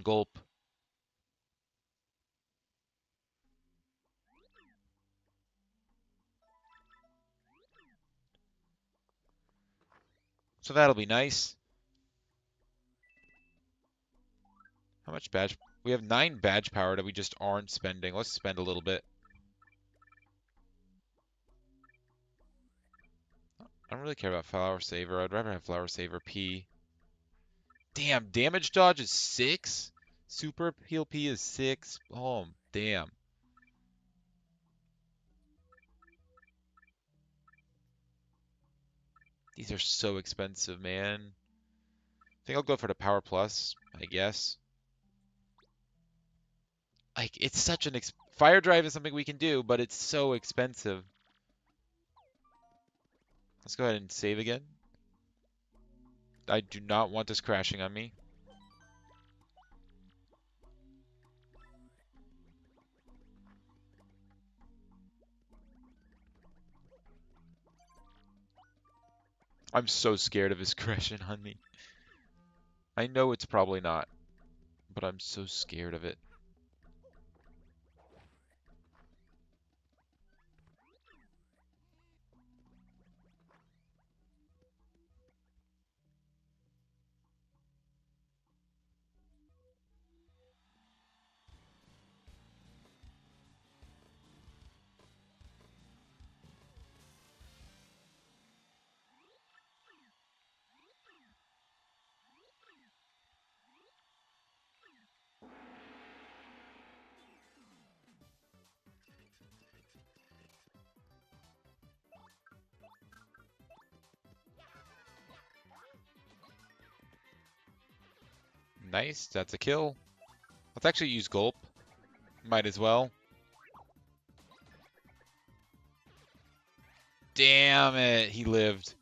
Speaker 1: gulp. So that'll be nice. How much badge? We have 9 badge power that we just aren't spending. Let's spend a little bit. I don't really care about Flower Saver. I'd rather have Flower Saver P. Damn, damage dodge is 6? Super PLP is 6. Oh, damn. These are so expensive, man. I think I'll go for the Power Plus, I guess. Like, it's such an Fire Drive is something we can do, but it's so expensive. Let's go ahead and save again. I do not want this crashing on me. I'm so scared of his crashing on me. I know it's probably not, but I'm so scared of it. Nice, that's a kill. Let's actually use Gulp. Might as well. Damn it, he lived.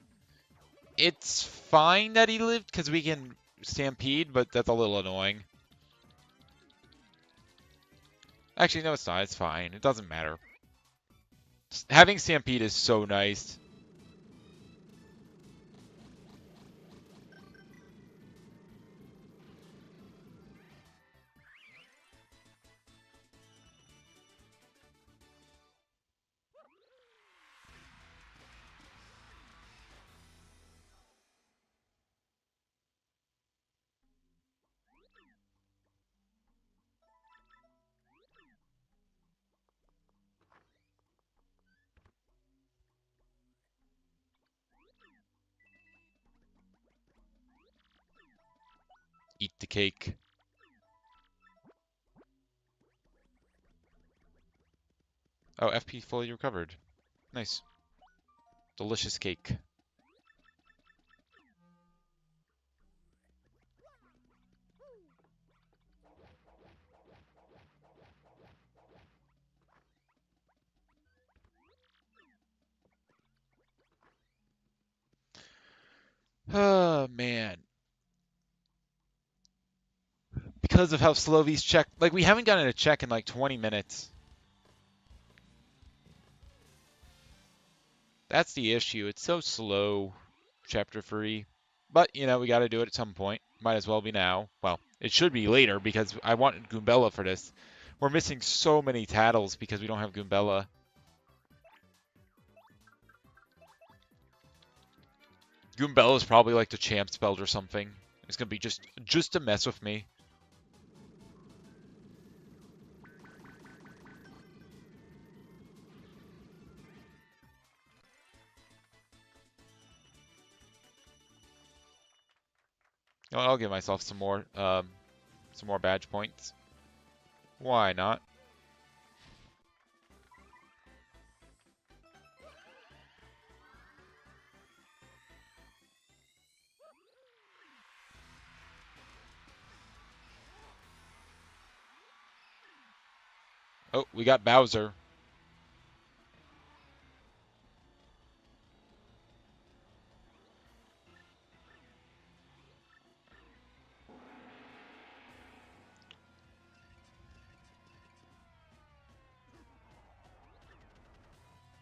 Speaker 1: It's fine that he lived because we can Stampede, but that's a little annoying. Actually, no, it's not. It's fine. It doesn't matter. Having Stampede is so nice. Eat the cake. Oh, FP fully recovered. Nice. Delicious cake. Oh, man. Because of how slow these check... Like, we haven't gotten a check in like 20 minutes. That's the issue. It's so slow, Chapter 3. But, you know, we gotta do it at some point. Might as well be now. Well, it should be later because I wanted Goombella for this. We're missing so many tattles because we don't have Goombella. Goombella is probably like the champ's belt or something. It's gonna be just to mess with me. You know what, I'll give myself some more badge points. Why not? Oh, we got Bowser.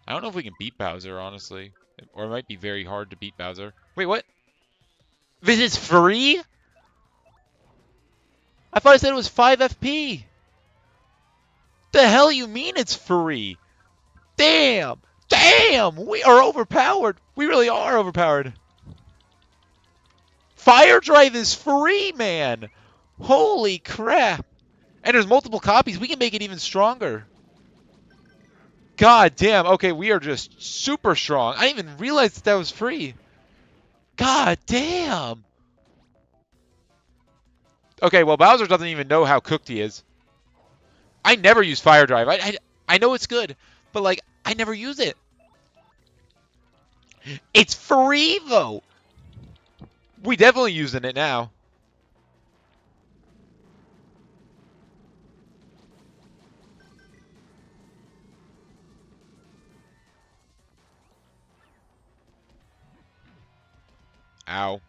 Speaker 1: I don't know if we can beat Bowser, honestly. Or it might be very hard to beat Bowser. Wait, what? This is free? I thought I said it was 5 FP. The hell you mean it's free? Damn! Damn! We are overpowered. We really are overpowered. Fire Drive is free, man. Holy crap. And there's multiple copies. We can make it even stronger. God damn. Okay, we are just super strong. I didn't even realize that was free. God damn.
Speaker 2: Okay, well, Bowser doesn't even know how cooked he is. I never use Fire Drive. I know it's good, but, like, I never use it. It's free, though. We definitely using it now. Ow.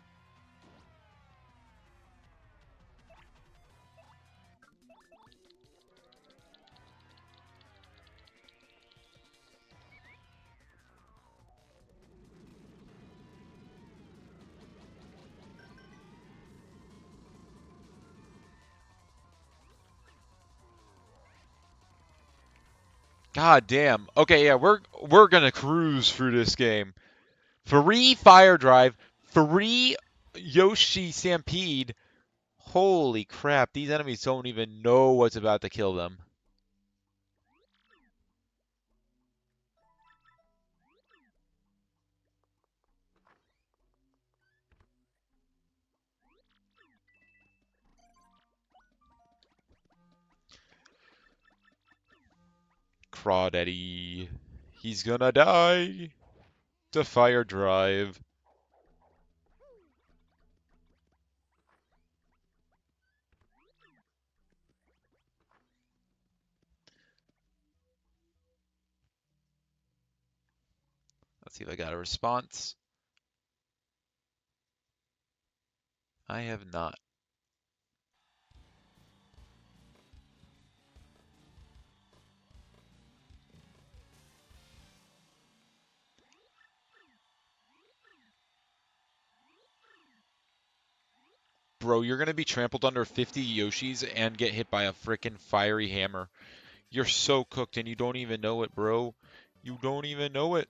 Speaker 2: God damn. Okay, yeah, we're gonna cruise through this game. Free Fire Drive, free Yoshi Stampede. Holy crap, these enemies don't even know what's about to kill them. Crawdaddy. He's gonna die. To Fire Drive. Let's see if I got a response. I have not. Bro, you're gonna be trampled under 50 Yoshis and get hit by a frickin' fiery hammer. You're so cooked and you don't even know it, bro. You don't even know it.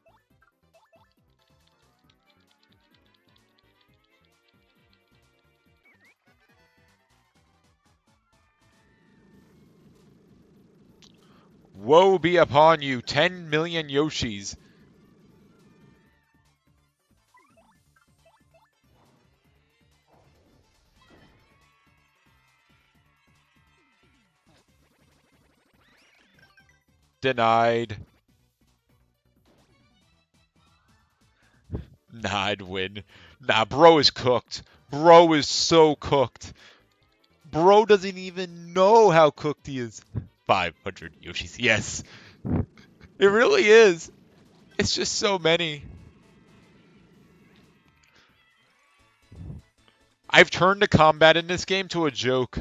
Speaker 2: Woe be upon you, 10 million Yoshis. Denied. Nah, I'd win. Nah, bro is cooked. Bro is so cooked. Bro doesn't even know how cooked he is. 500 Yoshis. Yes. It really is. It's just so many. I've turned the combat in this game to a joke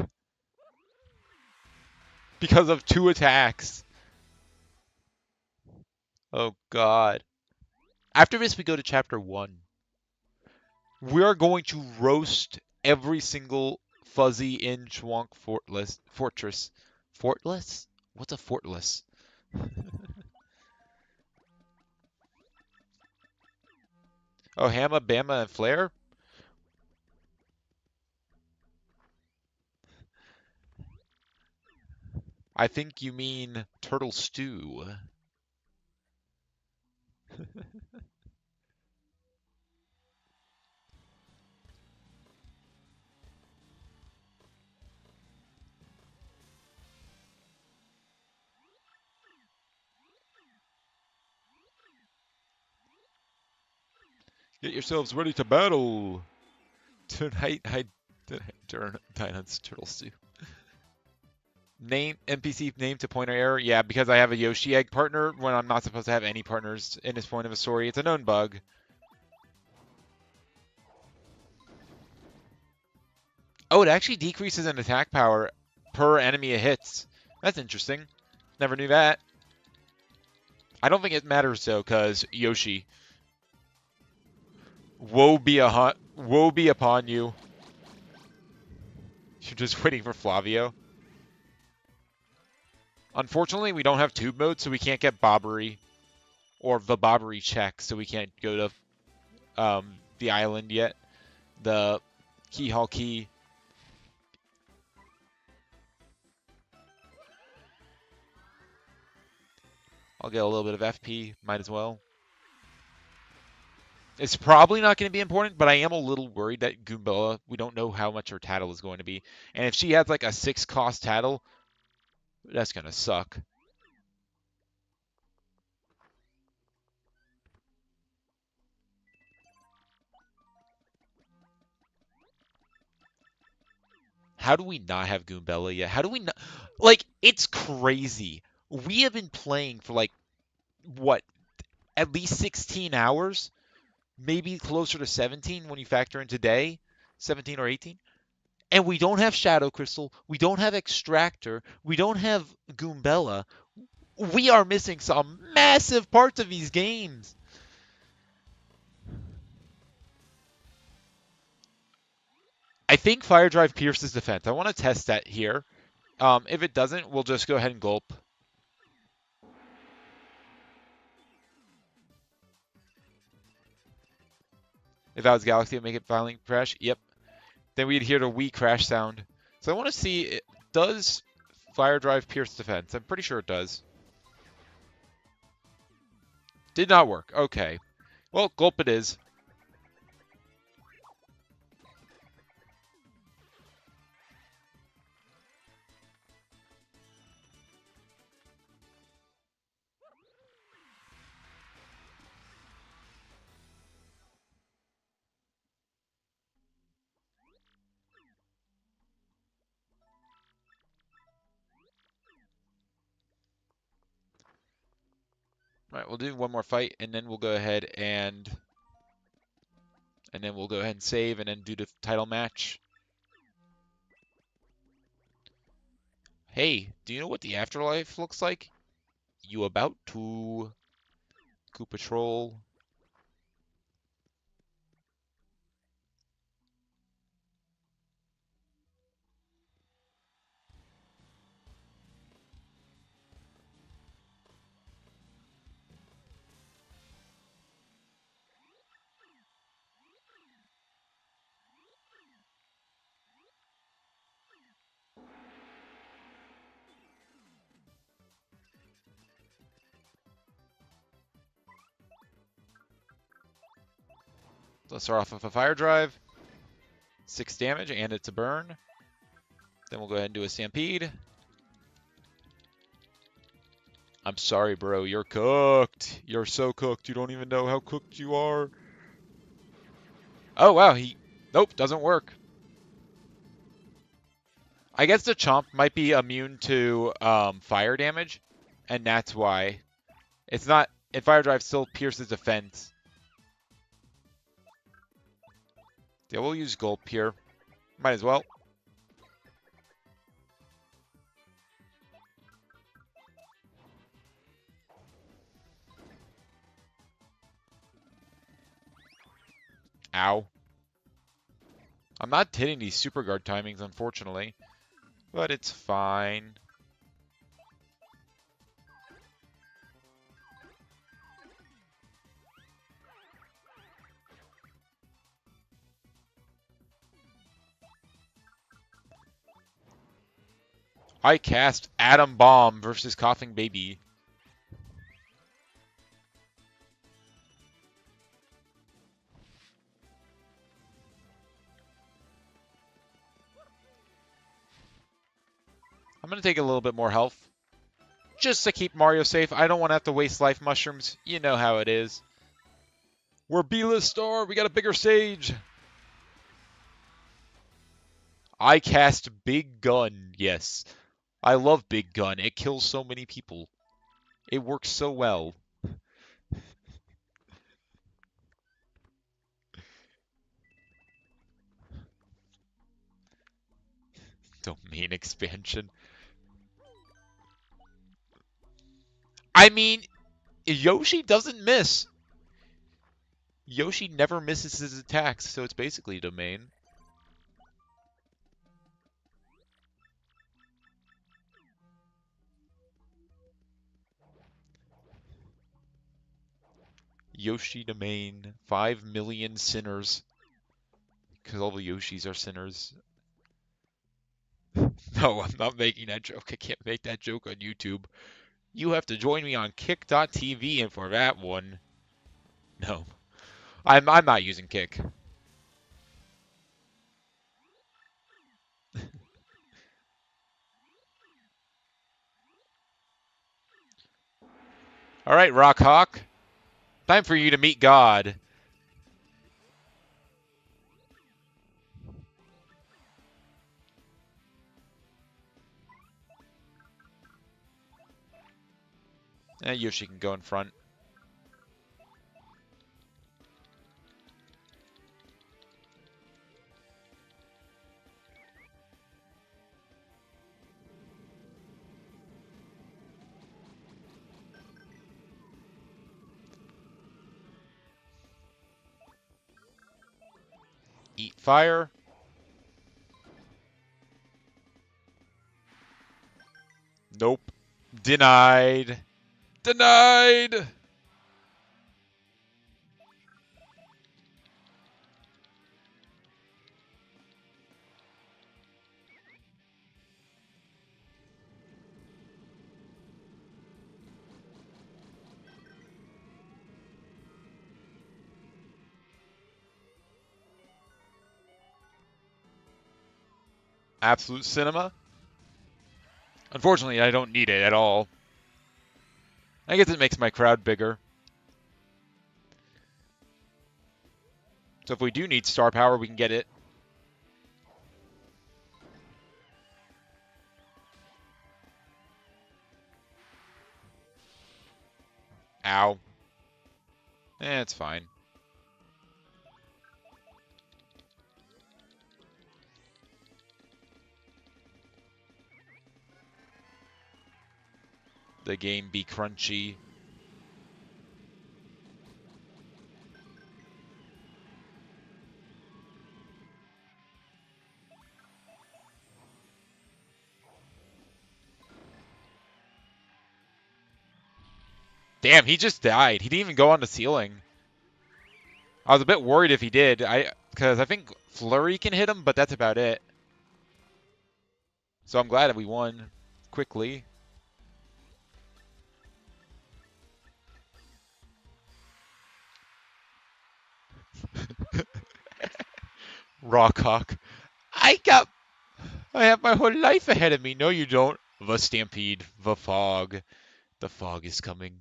Speaker 2: because of 2 attacks. Oh god. After this we go to chapter 1. We are going to roast every single fuzzy in Chwonk fortress. Fortless? What's a fortless? Oh, Hamma, Bama, and Flare? I think you mean turtle stew. Get yourselves ready to battle. Tonight I turn Dinah's turtle stew. Name NPC name to pointer error. Yeah, because I have a Yoshi egg partner when I'm not supposed to have any partners in this point of a story. It's a known bug. Oh, it actually decreases in attack power per enemy it hits. That's interesting. Never knew that. I don't think it matters though, cause Yoshi. Woe be upon you. You're just waiting for Flavio. Unfortunately, we don't have tube mode, so we can't get Bobbery or the Bobbery check, so we can't go to the island yet. The Key Hall Key. I'll get a little bit of FP, might as well. It's probably not going to be important, but I am a little worried that Goombella, we don't know how much her tattle is going to be. And if she has like a 6 cost tattle, that's going to suck. How do we not have Goombella yet? How do we not? Like, it's crazy. We have been playing for like, what, at least 16 hours? Maybe closer to 17 when you factor in today, 17 or 18. And we don't have Shadow Crystal. We don't have Extractor. We don't have Goombella. We are missing some massive parts of these games. I think Fire Drive pierces defense. I want to test that here. If it doesn't, we'll just go ahead and gulp. If that was Galaxy, it'd make it violent crash. Yep. Then we'd hear the wee crash sound. So I want to see, does Fire Drive pierce defense? I'm pretty sure it does. Did not work. Okay. Well, gulp it is. All right, we'll do one more fight, and then we'll go ahead and then we'll go ahead and save, and then do the title match. Hey, do you know what the afterlife looks like? You about to Coup Patrol? Let's start off with a Fire Drive. 6 damage, and it's a burn. Then we'll go ahead and do a Stampede. I'm sorry, bro. You're cooked. You're so cooked. You don't even know how cooked you are. Oh, wow. Nope, doesn't work. I guess the Chomp might be immune to fire damage, and that's why. It's not. And Fire Drive still pierces defense. Yeah, we'll use Gulp here. Might as well. Ow. I'm not hitting these Super Guard timings, unfortunately. But it's fine. I cast Atom Bomb versus Coughing Baby. I'm going to take a little bit more health. Just to keep Mario safe. I don't want to have to waste life mushrooms. You know how it is. We're B-list star. We got a bigger stage. I cast Big Gun. Yes. I love Big Gun. It kills so many people. It works so well. Domain expansion. I mean, Yoshi doesn't miss. Yoshi never misses his attacks, so it's basically domain. Yoshi domain. 5 million sinners. Because all the Yoshis are sinners. No, I'm not making that joke. I can't make that joke on YouTube. You have to join me on kick.tv and for that one. No. I'm not using kick. All right, Rock Hawk. Time for you to meet God. Yoshi can go in front. Eat fire. Nope. Denied. Denied! Absolute cinema. Unfortunately, I don't need it at all. I guess it makes my crowd bigger. So if we do need star power, we can get it. Ow. It's fine. The game be crunchy. Damn, he just died. He didn't even go on the ceiling. I was a bit worried if he did. Because I think Flurry can hit him, but that's about it. So I'm glad that we won quickly. Rockhawk. I have my whole life ahead of me. No, you don't. The stampede. The fog. The fog is coming.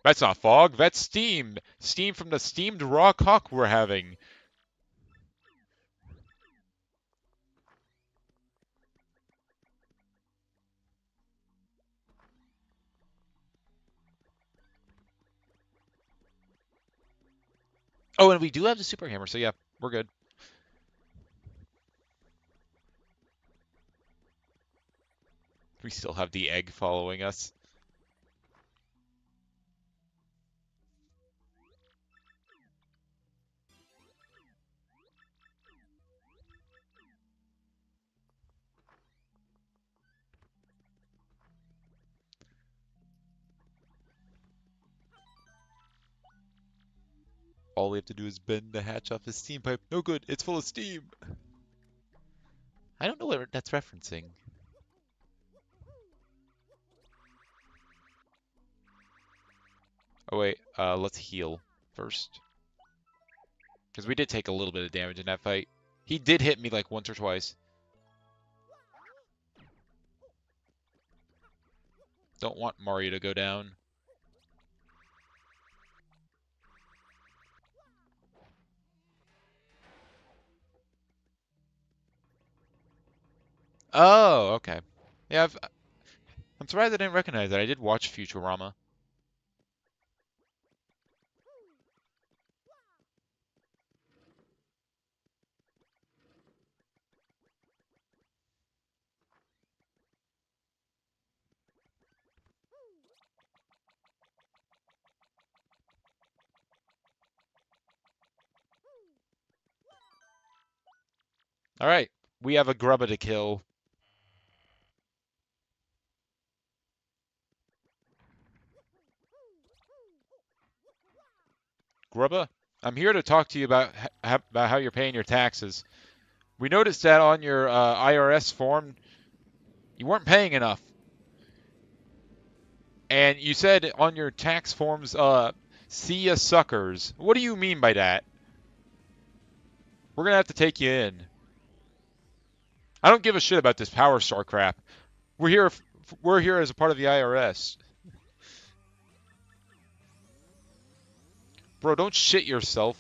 Speaker 2: That's not fog. That's steam. Steam from the steamed Rockhawk we're having. Oh, and we do have the super hammer, so yeah, we're good. We still have the egg following us. All we have to do is bend the hatch off his steam pipe. No good, it's full of steam. I don't know what that's referencing. Oh wait, let's heal first. Because we did take a little bit of damage in that fight. He did hit me like once or twice. Don't want Mario to go down. Oh, okay. Yeah, I'm surprised I didn't recognize that. I did watch Futurama. Alright, we have a grubba to kill. Grubba, I'm here to talk to you about how you're paying your taxes. We noticed that on your IRS form, you weren't paying enough. And you said on your tax forms, See ya, suckers. What do you mean by that? We're gonna have to take you in. I don't give a shit about this Power Star crap. We're here. We're here as a part of the IRS. Bro, don't shit yourself.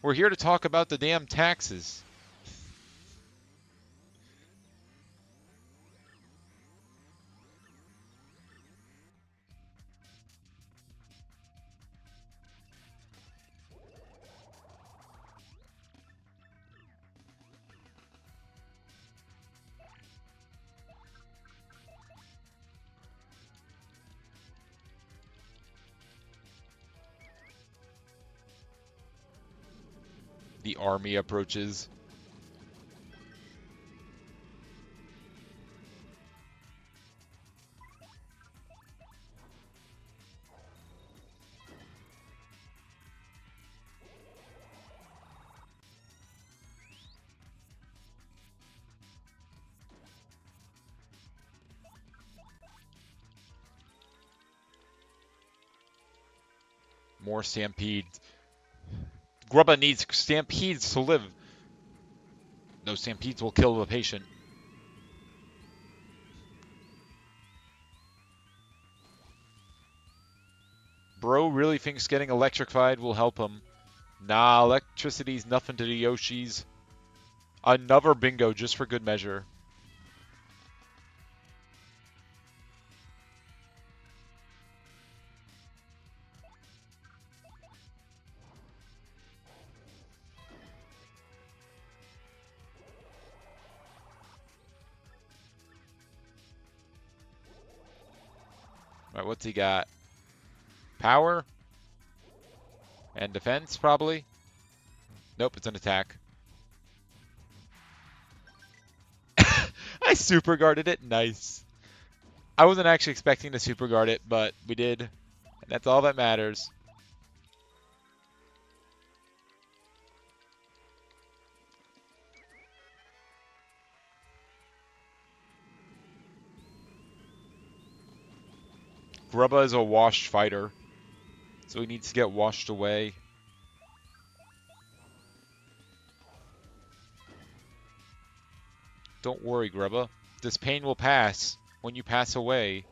Speaker 2: We're here to talk about the damn taxes. The army approaches. More stampedes. Grubba needs stampedes to live. No stampedes will kill the patient. Bro really thinks getting electrified will help him. Nah, electricity's nothing to the Yoshis. Another bingo just for good measure. Alright, what's he got? Power? And defense, probably? Nope, it's an attack. I super guarded it. Nice. I wasn't actually expecting to super guard it, but we did. And that's all that matters. Grubba is a washed fighter, so he needs to get washed away. Don't worry, Grubba. This pain will pass when you pass away.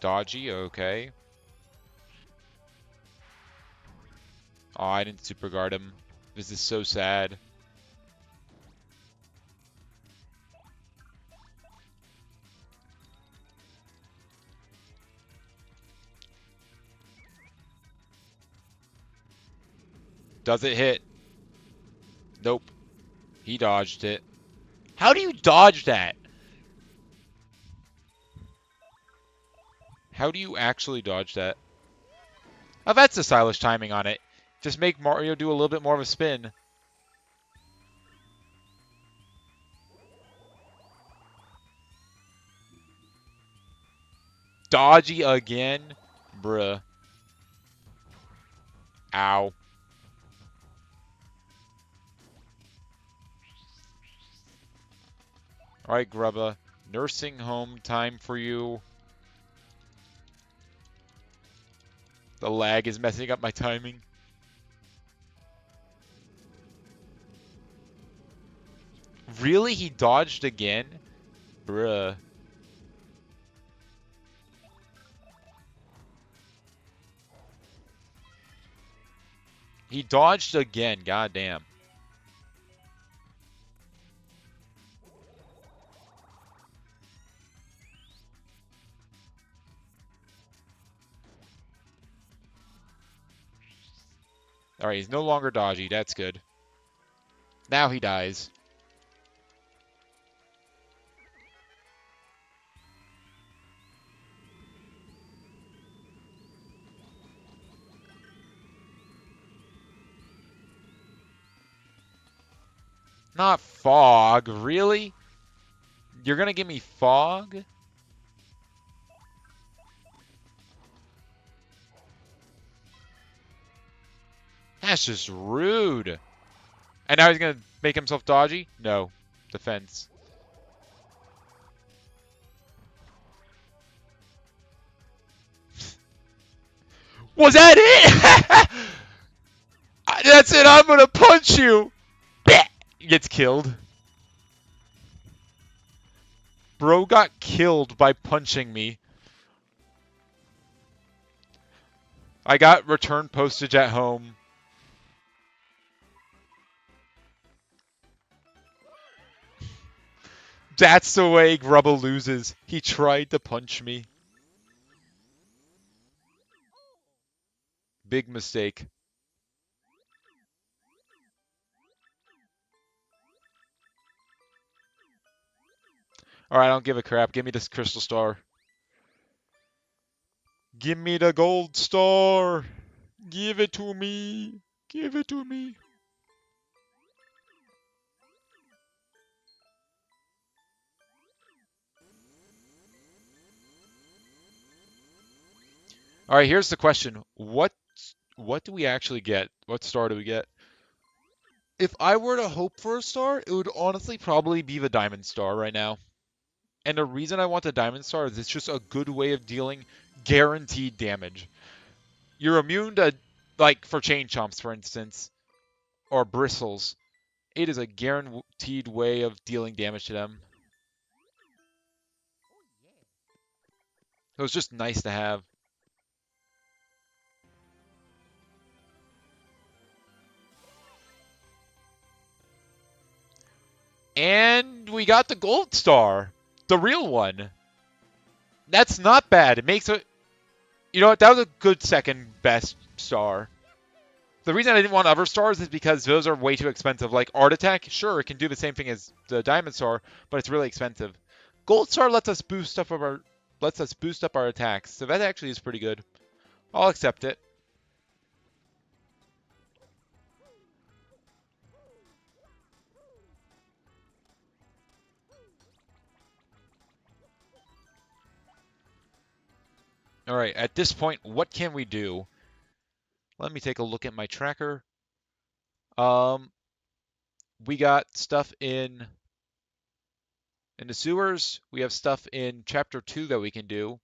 Speaker 2: Dodgy, okay. Oh, I didn't super guard him. This is so sad. Does it hit? Nope. He dodged it. How do you dodge that? How do you actually dodge that? Oh, that's the stylish timing on it. Just make Mario do a little bit more of a spin. Dodgy again? Bruh. Ow. Alright, Grubba. Nursing home time for you. The lag is messing up my timing. Really? He dodged again? Bruh. He dodged again, goddamn. Alright, he's no longer dodgy, that's good. Now he dies. Not fog, really? You're gonna give me fog? That's just rude. And now he's gonna make himself dodgy? No. Defense. Was that it? That's it, I'm gonna punch you! Gets killed. Bro got killed by punching me. I got return postage at home. That's the way Grubba loses. He tried to punch me. Big mistake. Alright, I don't give a crap. Give me this crystal star. Give me the gold star. Give it to me. Give it to me. Alright, here's the question. What do we actually get? What star do we get? If I were to hope for a star, it would honestly probably be the diamond star right now. And the reason I want the diamond star is it's just a good way of dealing guaranteed damage. You're immune to, like, for chain chomps, for instance, or bristles. It is a guaranteed way of dealing damage to them. So it's just nice to have. And we got the gold star. The real one. That's not bad. It makes it... You know what? That was a good second best star. The reason I didn't want other stars is because those are way too expensive. Like Art Attack, sure, it can do the same thing as the Diamond Star, but it's really expensive. Gold Star lets us boost up our attacks, so that actually is pretty good. I'll accept it. All right, at this point, what can we do? Let me take a look at my tracker. We got stuff in the sewers. We have stuff in Chapter 2 that we can do.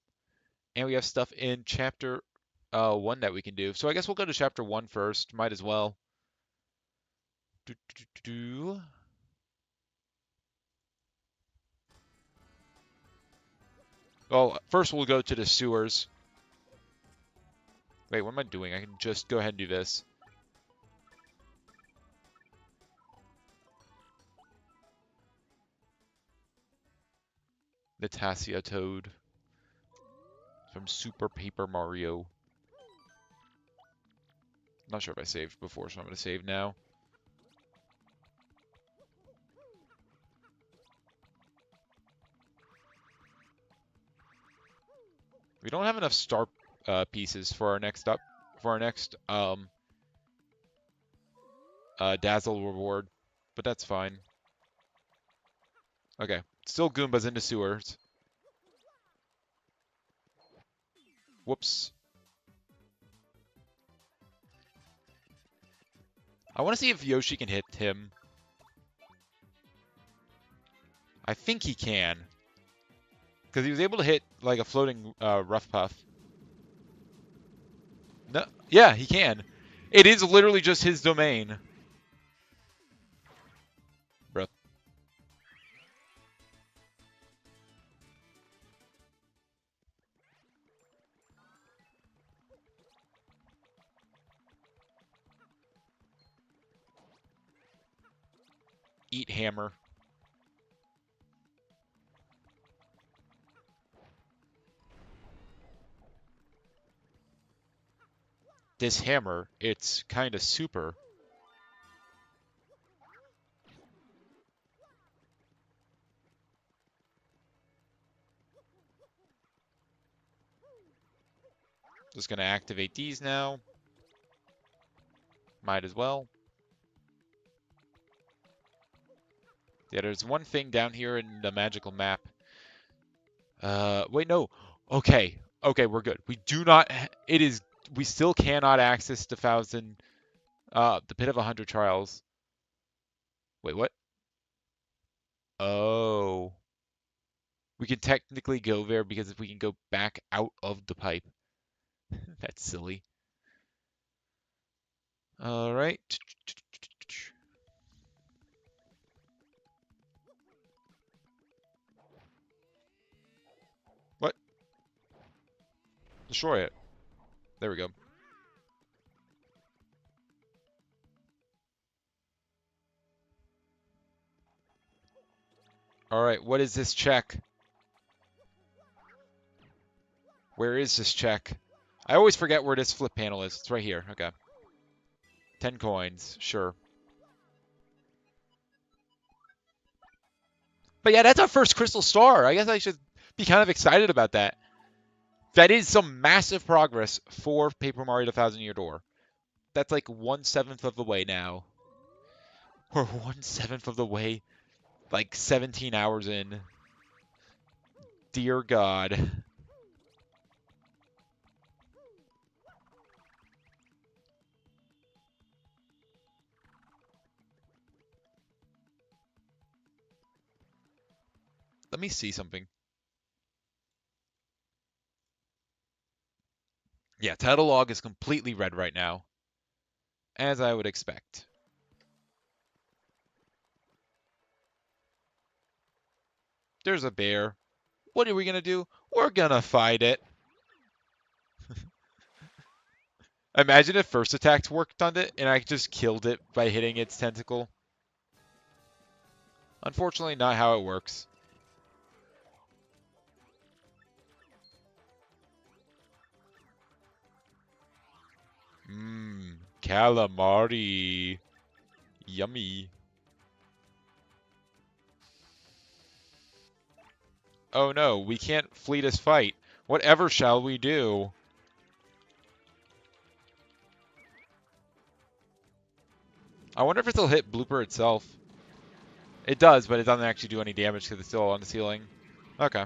Speaker 2: And we have stuff in Chapter 1 that we can do. So I guess we'll go to Chapter 1 first. Might as well. Well, first we'll go to the sewers. Wait, what am I doing? I can just go ahead and do this. Natasha Toad from Super Paper Mario. Not sure if I saved before, so I'm going to save now. We don't have enough star pieces for our next dazzle reward, but that's fine. Okay, still Goombas in the sewers. Whoops. I want to see if Yoshi can hit him. I think he can. Because he was able to hit like a floating rough puff. No, yeah, he can. It is literally just his domain. Bruh. Eat hammer. This hammer, it's kind of super. Just gonna activate these now. Might as well. Yeah, there's one thing down here in the magical map. Wait, no. Okay. Okay, we're good. We do not... We still cannot access the Pit of 100 Trials. Wait, what? Oh. We can technically go there because if we can go back out of the pipe. That's silly. All right. What? Destroy it. There we go. All right, what is this check? Where is this check? I always forget where this flip panel is. It's right here. Okay. 10 coins. Sure. But yeah, that's our first crystal star. I guess I should be kind of excited about that. That is some massive progress for Paper Mario: The Thousand Year Door. That's like 1/7 of the way now. We're 1/7 of the way. Like 17 hours in. Dear God. Let me see something. Yeah, title log is completely red right now. As I would expect. There's a bear. What are we gonna do? We're gonna fight it. Imagine if first attacks worked on it and I just killed it by hitting its tentacle. Unfortunately, not how it works. Mmm, calamari. Yummy. Oh no, we can't flee this fight. Whatever shall we do? I wonder if it'll hit Blooper itself. It does, but it doesn't actually do any damage because it's still on the ceiling. Okay.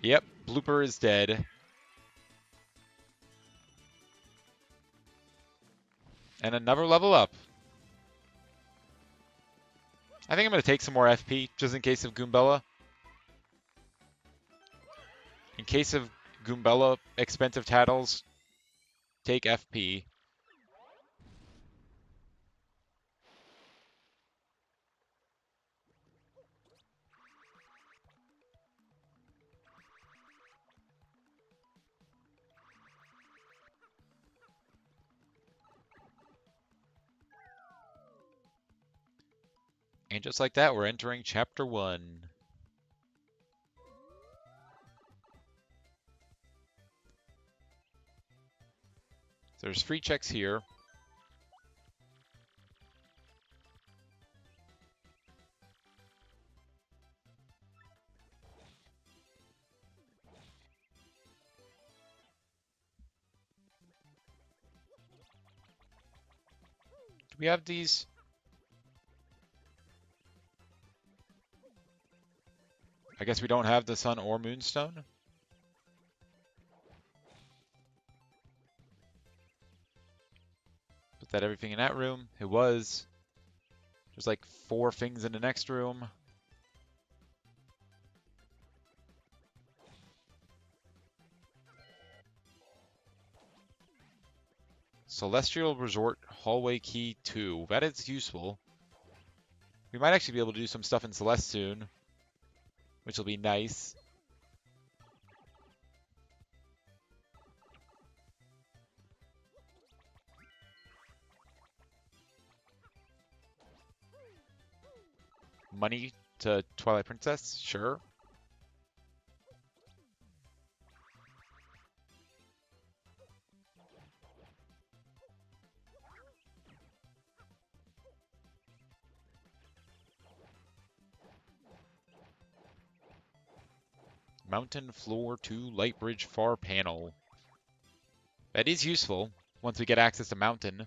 Speaker 2: Yep, Blooper is dead. And another level up. I think I'm going to take some more FP, just in case of Goombella. In case of Goombella expensive tattles, take FP. And just like that, we're entering Chapter 1. So there's free checks here. Do we have these? I guess we don't have the Sun or Moonstone. Was that everything in that room? It was. There's like 4 things in the next room. Celestial Resort Hallway Key 2. That is useful. We might actually be able to do some stuff in Celeste soon, which will be nice. Money to Twilight Princess? Sure. Mountain floor to light bridge far panel. That is useful once we get access to mountain.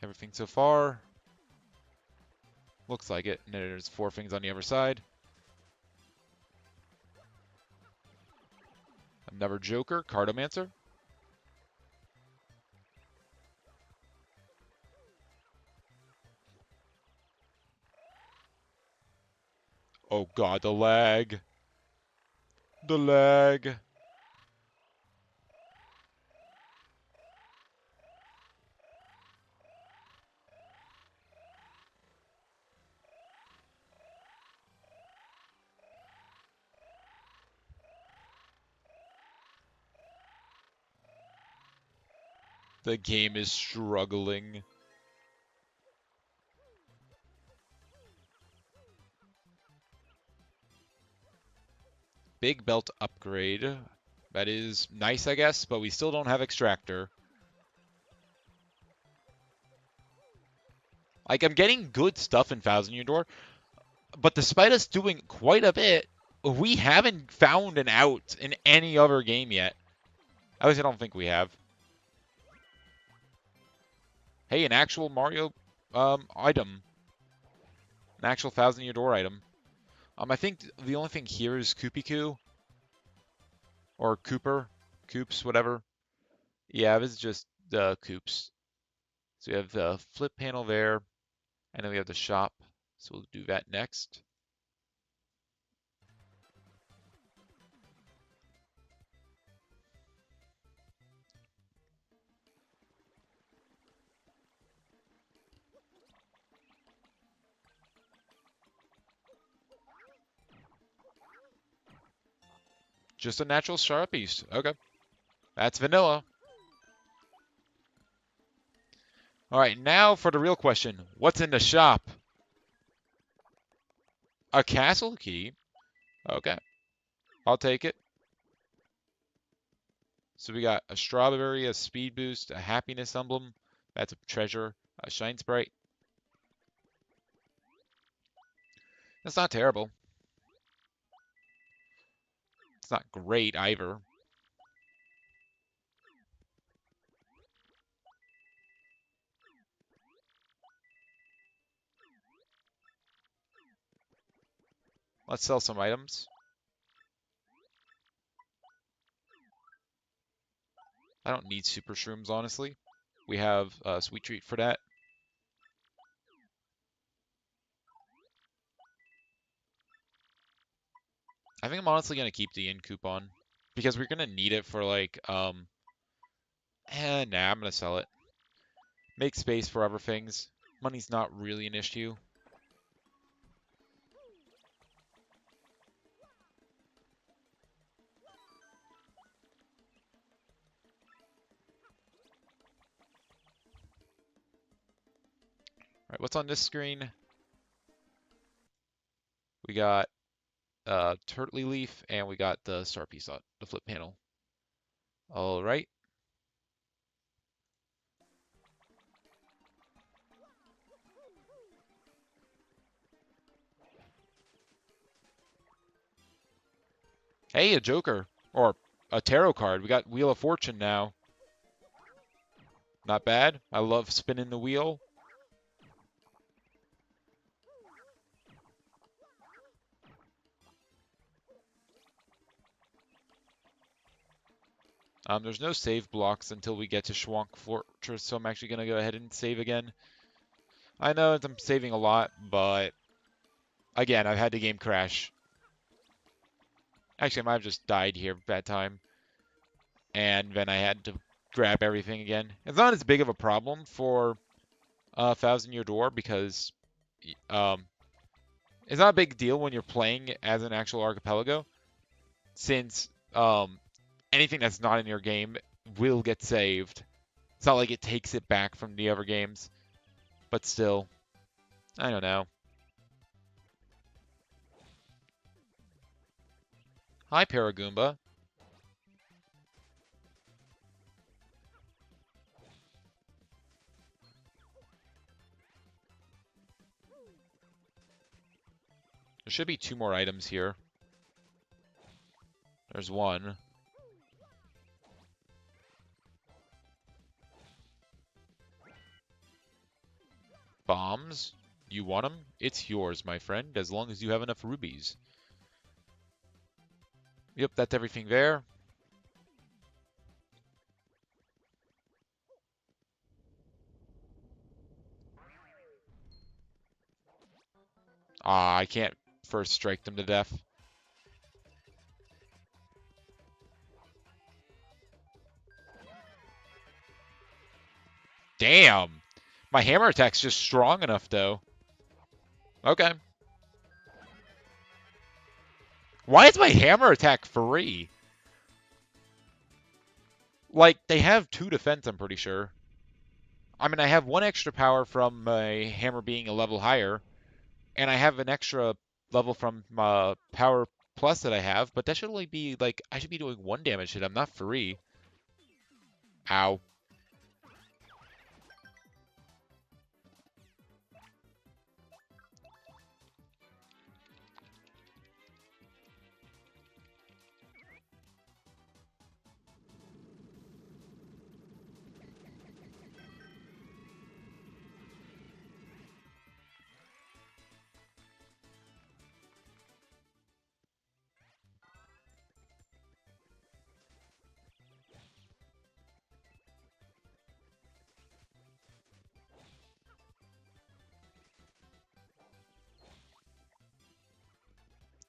Speaker 2: Everything so far looks like it. And there's 4 things on the other side. Another Joker, Cartomancer. Oh god, the lag. The lag. The game is struggling. Big belt upgrade. That is nice, I guess, but we still don't have extractor. Like, I'm getting good stuff in Thousand Year Door, but despite us doing quite a bit, we haven't found an out in any other game yet. At least I don't think we have. Hey, an actual Mario item. An actual Thousand Year Door item. I think the only thing here is Koopiku. Or Cooper. Coops, whatever. Yeah, this is just the Coops. So we have the flip panel there. And then we have the shop. So we'll do that next. Just a natural Sharpies. Okay. That's vanilla. Alright, now for the real question. What's in the shop? A castle key? Okay. I'll take it. So we got a strawberry, a speed boost, a happiness emblem. That's a treasure. A shine sprite. That's not terrible. It's not great either. Let's sell some items. I don't need super shrooms, honestly. We have a sweet treat for that. I think I'm honestly going to keep the in coupon because we're going to need it for like, nah, I'm going to sell it. Make space for other things. Money's not really an issue. All right, what's on this screen? We got Turtley Leaf, and we got the star piece on the flip panel. All right. Hey, a Joker. Or a tarot card. We got Wheel of Fortune now. Not bad. I love spinning the wheel. There's no save blocks until we get to Schwank Fortress, so I'm actually going to go ahead and save again. I know I'm saving a lot, but again, I've had the game crash. Actually, I might have just died here that time. And then I had to grab everything again. It's not as big of a problem for Thousand Year Door because it's not a big deal when you're playing as an actual archipelago, since anything that's not in your game will get saved. It's not like it takes it back from the other games, but still, I don't know. Hi, Paragoomba. There should be 2 more items here. There's one. Bombs? You want them? It's yours, my friend, as long as you have enough rubies. Yep, that's everything there. Ah, I can't first strike them to death. Damn! My hammer attack's just strong enough, though. Okay. Why is my hammer attack free? Like, they have 2 defense, I'm pretty sure. I mean, I have 1 extra power from my hammer being a level higher, and I have an extra level from power plus that I have, but that should only be, like, I should be doing 1 damage hit. I'm not free. Ow.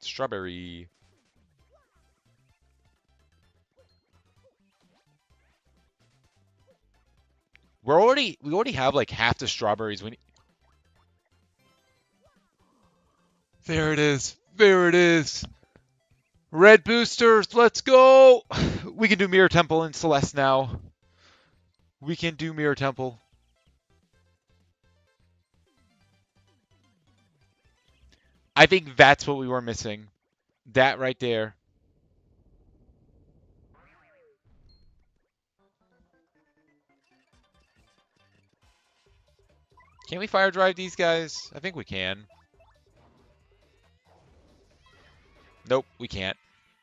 Speaker 2: Strawberry. We already have, like, half the strawberries we need. There it is. There it is. Red boosters, let's go! We can do Mirror Temple in Celeste now. We can do Mirror Temple. I think that's what we were missing. That right there. Can we fire drive these guys? I think we can. Nope, we can't.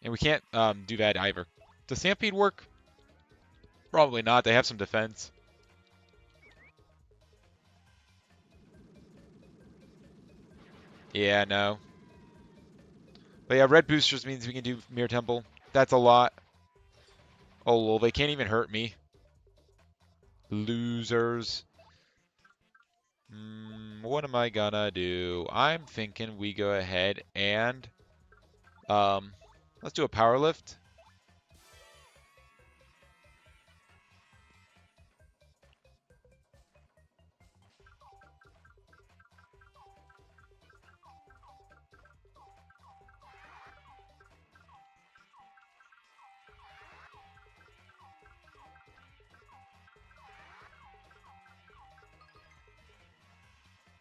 Speaker 2: And we can't do that either. Does Stampede work? Probably not. They have some defense. Yeah, no. But yeah, red boosters means we can do Mirror Temple. That's a lot. Oh, well, they can't even hurt me. Losers. What am I gonna do? I'm thinking we go ahead and um, let's do a power lift.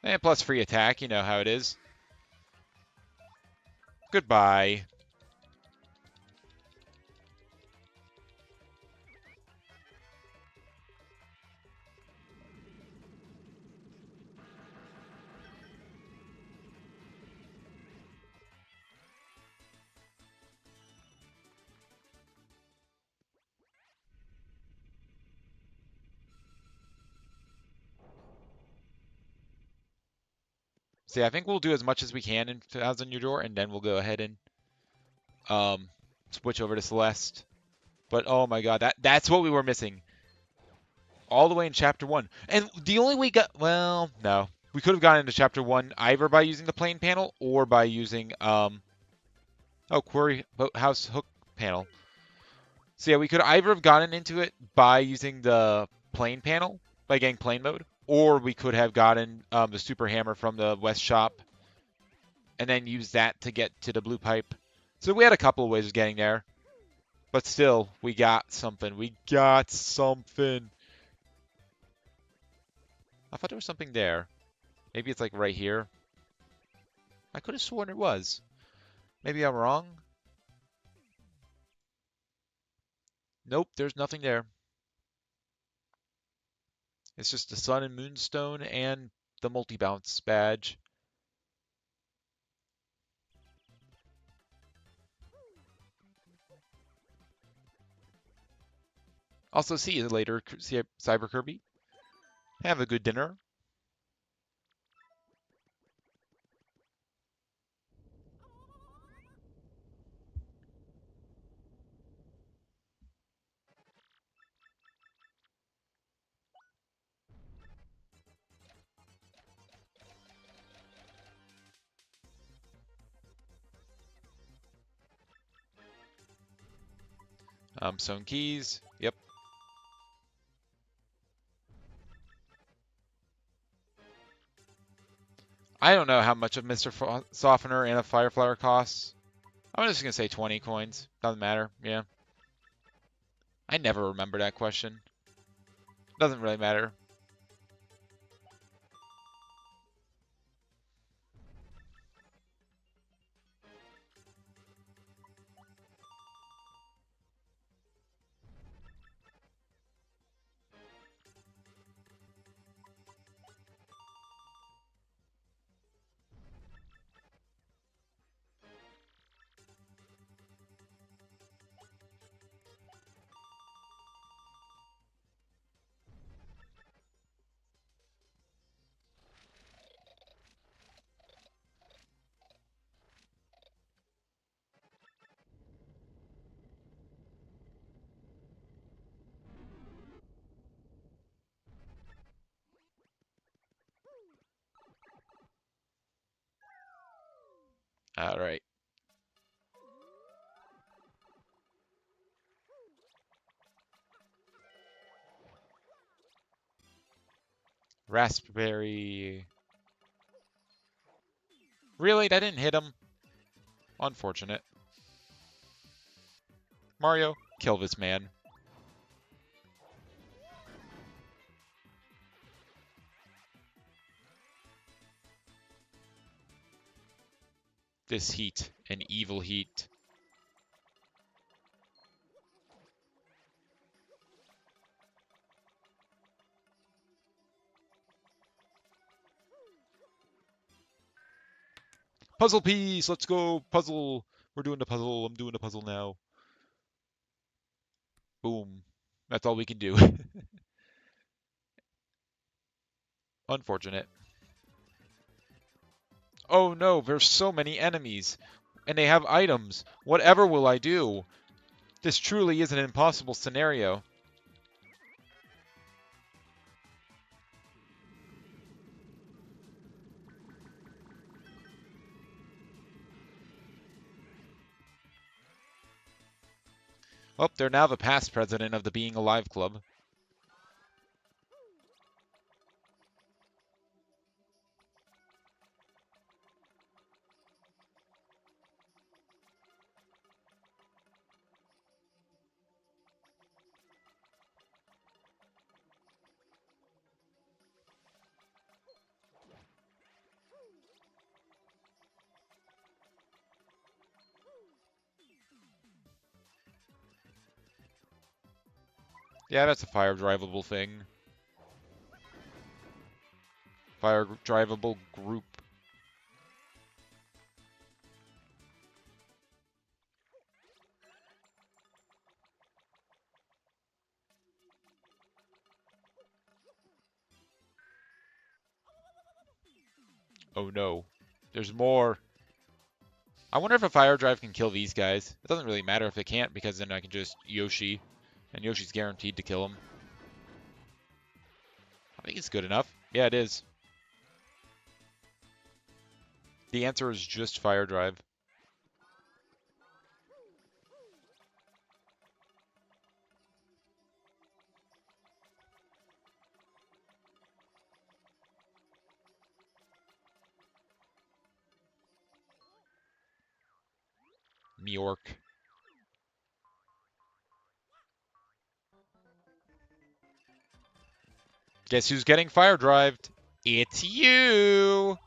Speaker 2: And plus free attack, you know how it is. Goodbye. See, I think we'll do as much as we can in Thousand Year Door, and then we'll go ahead and um, switch over to Celeste. But oh my god, that's what we were missing. All the way in Chapter 1. And the only way well, no. We could have gotten into Chapter 1 either by using the plane panel or by using, Quarry Boathouse Hook panel. So yeah, we could either have gotten into it by using the plane panel, by getting plane mode, or we could have gotten the super hammer from the West Shop and then use that to get to the blue pipe. So we had a couple of ways of getting there. But still, we got something. We got something. I thought there was something there. Maybe it's like right here. I could have sworn it was. Maybe I'm wrong. Nope, there's nothing there. It's just the sun and moonstone and the multi-bounce badge. Also, see you later, Cyber Kirby. Have a good dinner. Stone keys. Yep. I don't know how much a Mr. Softener and a Fire Flower costs. I'm just gonna say 20 coins. Doesn't matter. Yeah. I never remember that question. Doesn't really matter. All right. Raspberry. Really? That didn't hit him? Unfortunate. Mario, kill this man. This heat. An evil heat. Puzzle piece! Let's go! Puzzle! We're doing the puzzle. I'm doing the puzzle now. Boom. That's all we can do. Unfortunate. Oh no, there's so many enemies. And they have items. Whatever will I do? This truly is an impossible scenario. Oh, they're now the past president of the Being Alive Club. Yeah, that's a fire drivable thing. Fire drivable group. Oh no. There's more. I wonder if a fire drive can kill these guys. It doesn't really matter if it can't, because then I can just Yoshi. And Yoshi's guaranteed to kill him. I think it's good enough. Yeah, it is. The answer is just fire drive. Myork. Guess who's getting fire drived? It's you!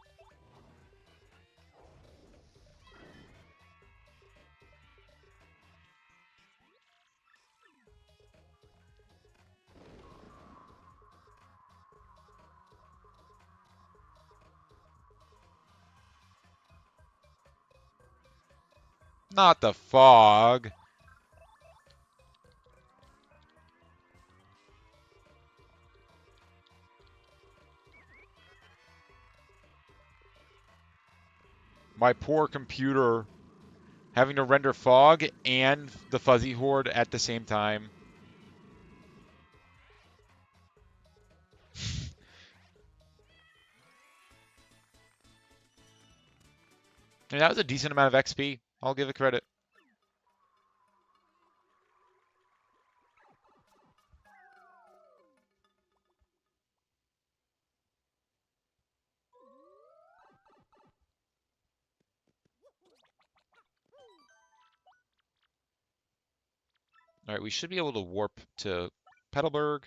Speaker 2: Not the fog. My poor computer having to render fog and the fuzzy horde at the same time. And that was a decent amount of XP. I'll give it credit. All right, we should be able to warp to Petalburg.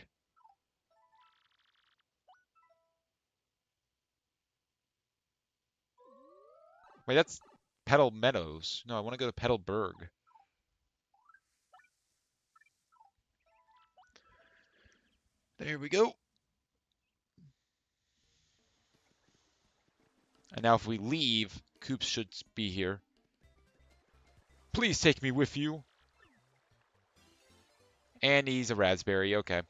Speaker 2: Wait, that's Petal Meadows. No, I want to go to Petalburg. There we go. And now if we leave, Coops should be here. Please take me with you. And he's a raspberry. Okay.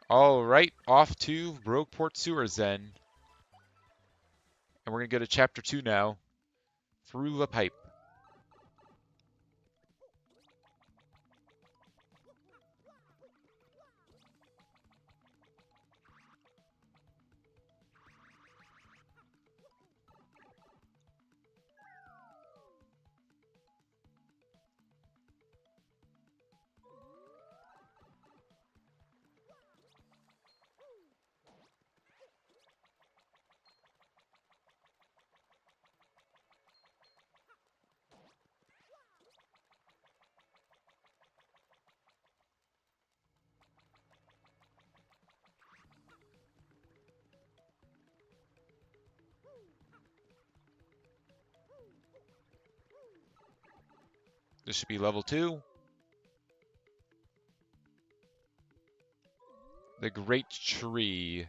Speaker 2: All right, off to Rogueport Sewers then. And we're going to go to Chapter 2 now. Through the pipe. This should be level 2. The Great Tree.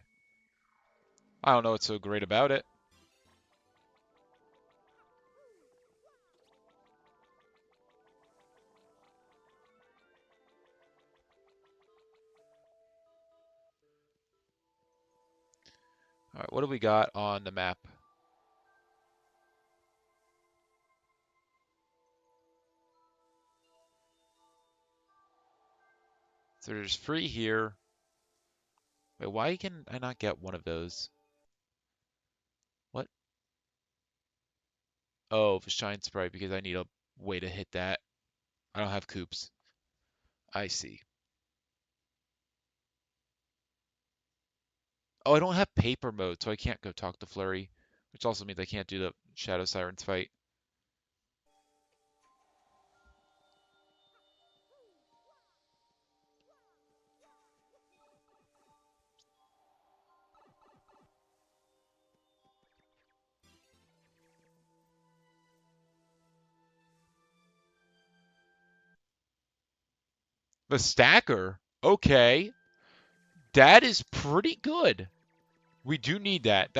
Speaker 2: I don't know what's so great about it. All right, what do we got on the map? So there's free here. Wait, why can I not get one of those? What? Oh, the Shine Sprite, because I need a way to hit that. I don't have Coops. I see. Oh, I don't have paper mode, so I can't go talk to Flurry, which also means I can't do the Shadow Sirens fight. The Stacker? Okay. That is pretty good. We do need that.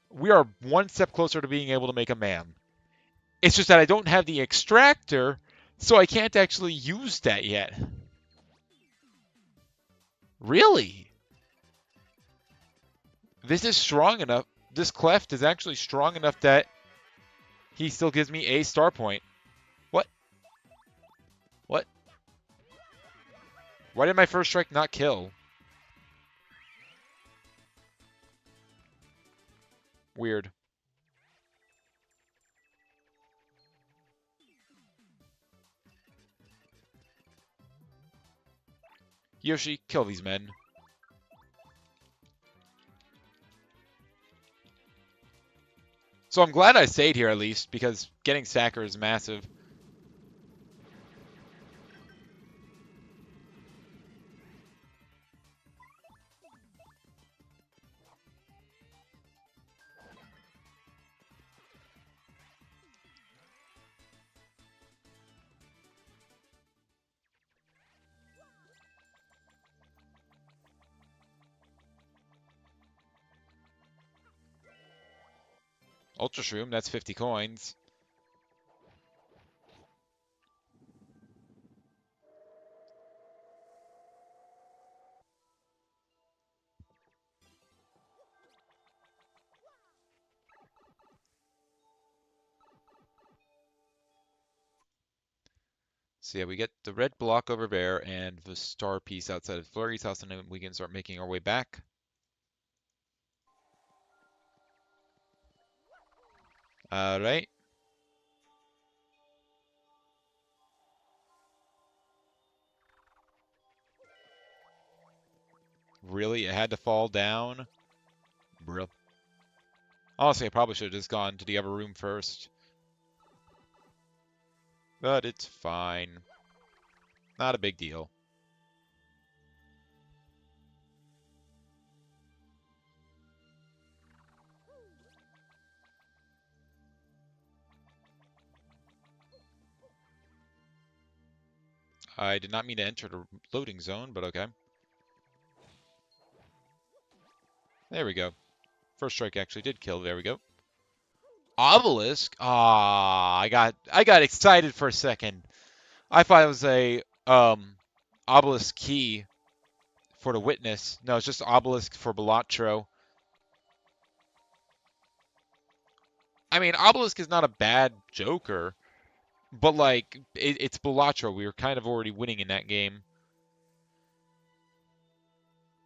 Speaker 2: We are one step closer to being able to make a man. It's just that I don't have the extractor, so I can't actually use that yet. Really? This is strong enough. This cleft is actually strong enough that he still gives me a star point. What? What? Why did my first strike not kill? Weird. Yoshi, kill these men. So I'm glad I stayed here at least, because getting Sacker is massive. Ultra Shroom, that's 50 coins. So yeah, we get the red block over there and the star piece outside of Flurry's house, and then we can start making our way back. All right. Really, it had to fall down? Bro. Honestly, I probably should have just gone to the other room first. But it's fine. Not a big deal. I did not mean to enter the loading zone, but okay. There we go. First strike actually did kill. There we go. Obelisk? Ah, I got excited for a second. I thought it was a obelisk key for the witness. No, it's just obelisk for Balatro. I mean, obelisk is not a bad Joker, but like it's Balatro. We were kind of already winning in that game.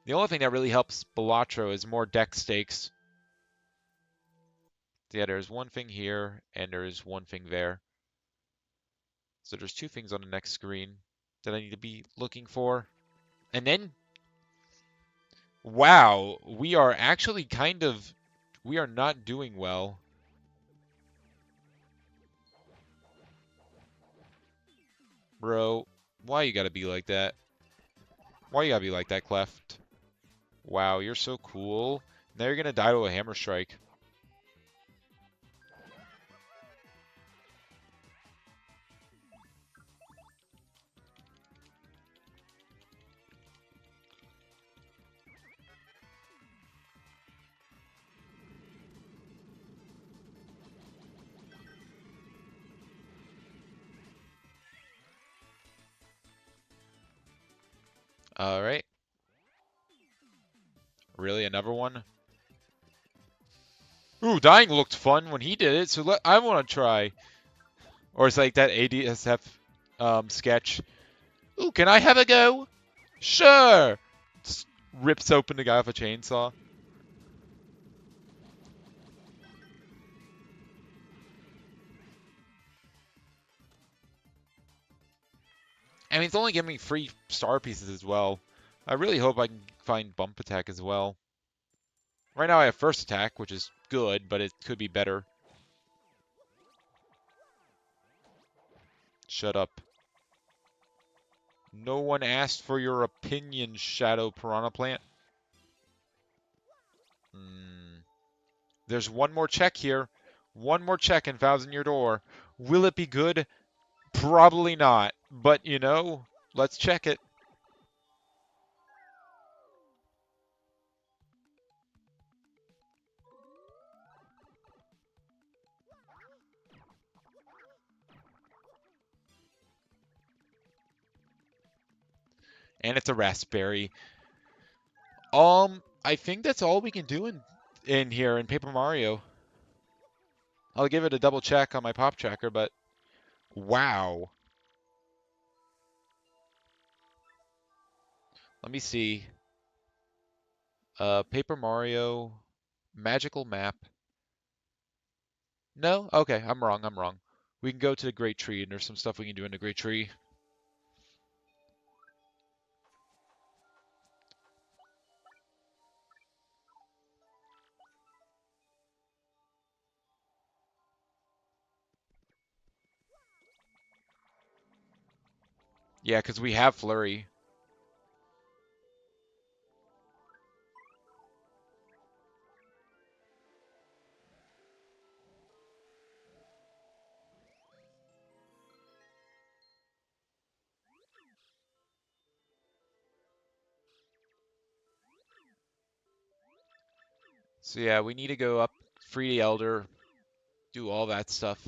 Speaker 2: The only thing that really helps Balatro is more deck stakes. Yeah, there's one thing here, and there's one thing there. So there's two things on the next screen that I need to be looking for. And then, wow, we are actually we are not doing well. Bro, why you gotta be like that? Why you gotta be like that, Cleft? Wow, you're so cool. Now you're gonna die to a hammer strike. Alright. Really, another one? Ooh, dying looked fun when he did it, so I want to try. Or it's like that ADSF sketch. Ooh, can I have a go? Sure! Just rips open the guy with a chainsaw. I mean, it's only giving me free star pieces as well. I really hope I can find bump attack as well. Right now I have first attack, which is good, but it could be better. Shut up. No one asked for your opinion, Shadow Piranha Plant. There's one more check here. One more check and Thousand Year Door. Will it be good? Probably not. But, you know, let's check it. And it's a raspberry. I think that's all we can do in here in Paper Mario. I'll give it a double check on my pop tracker, but wow. Let me see. Paper Mario, magical map. No? Okay, I'm wrong. I'm wrong. We can go to the Great Tree, and there's some stuff we can do in the Great Tree. Yeah, because we have Flurry. So yeah, we need to go up, free the Elder, do all that stuff.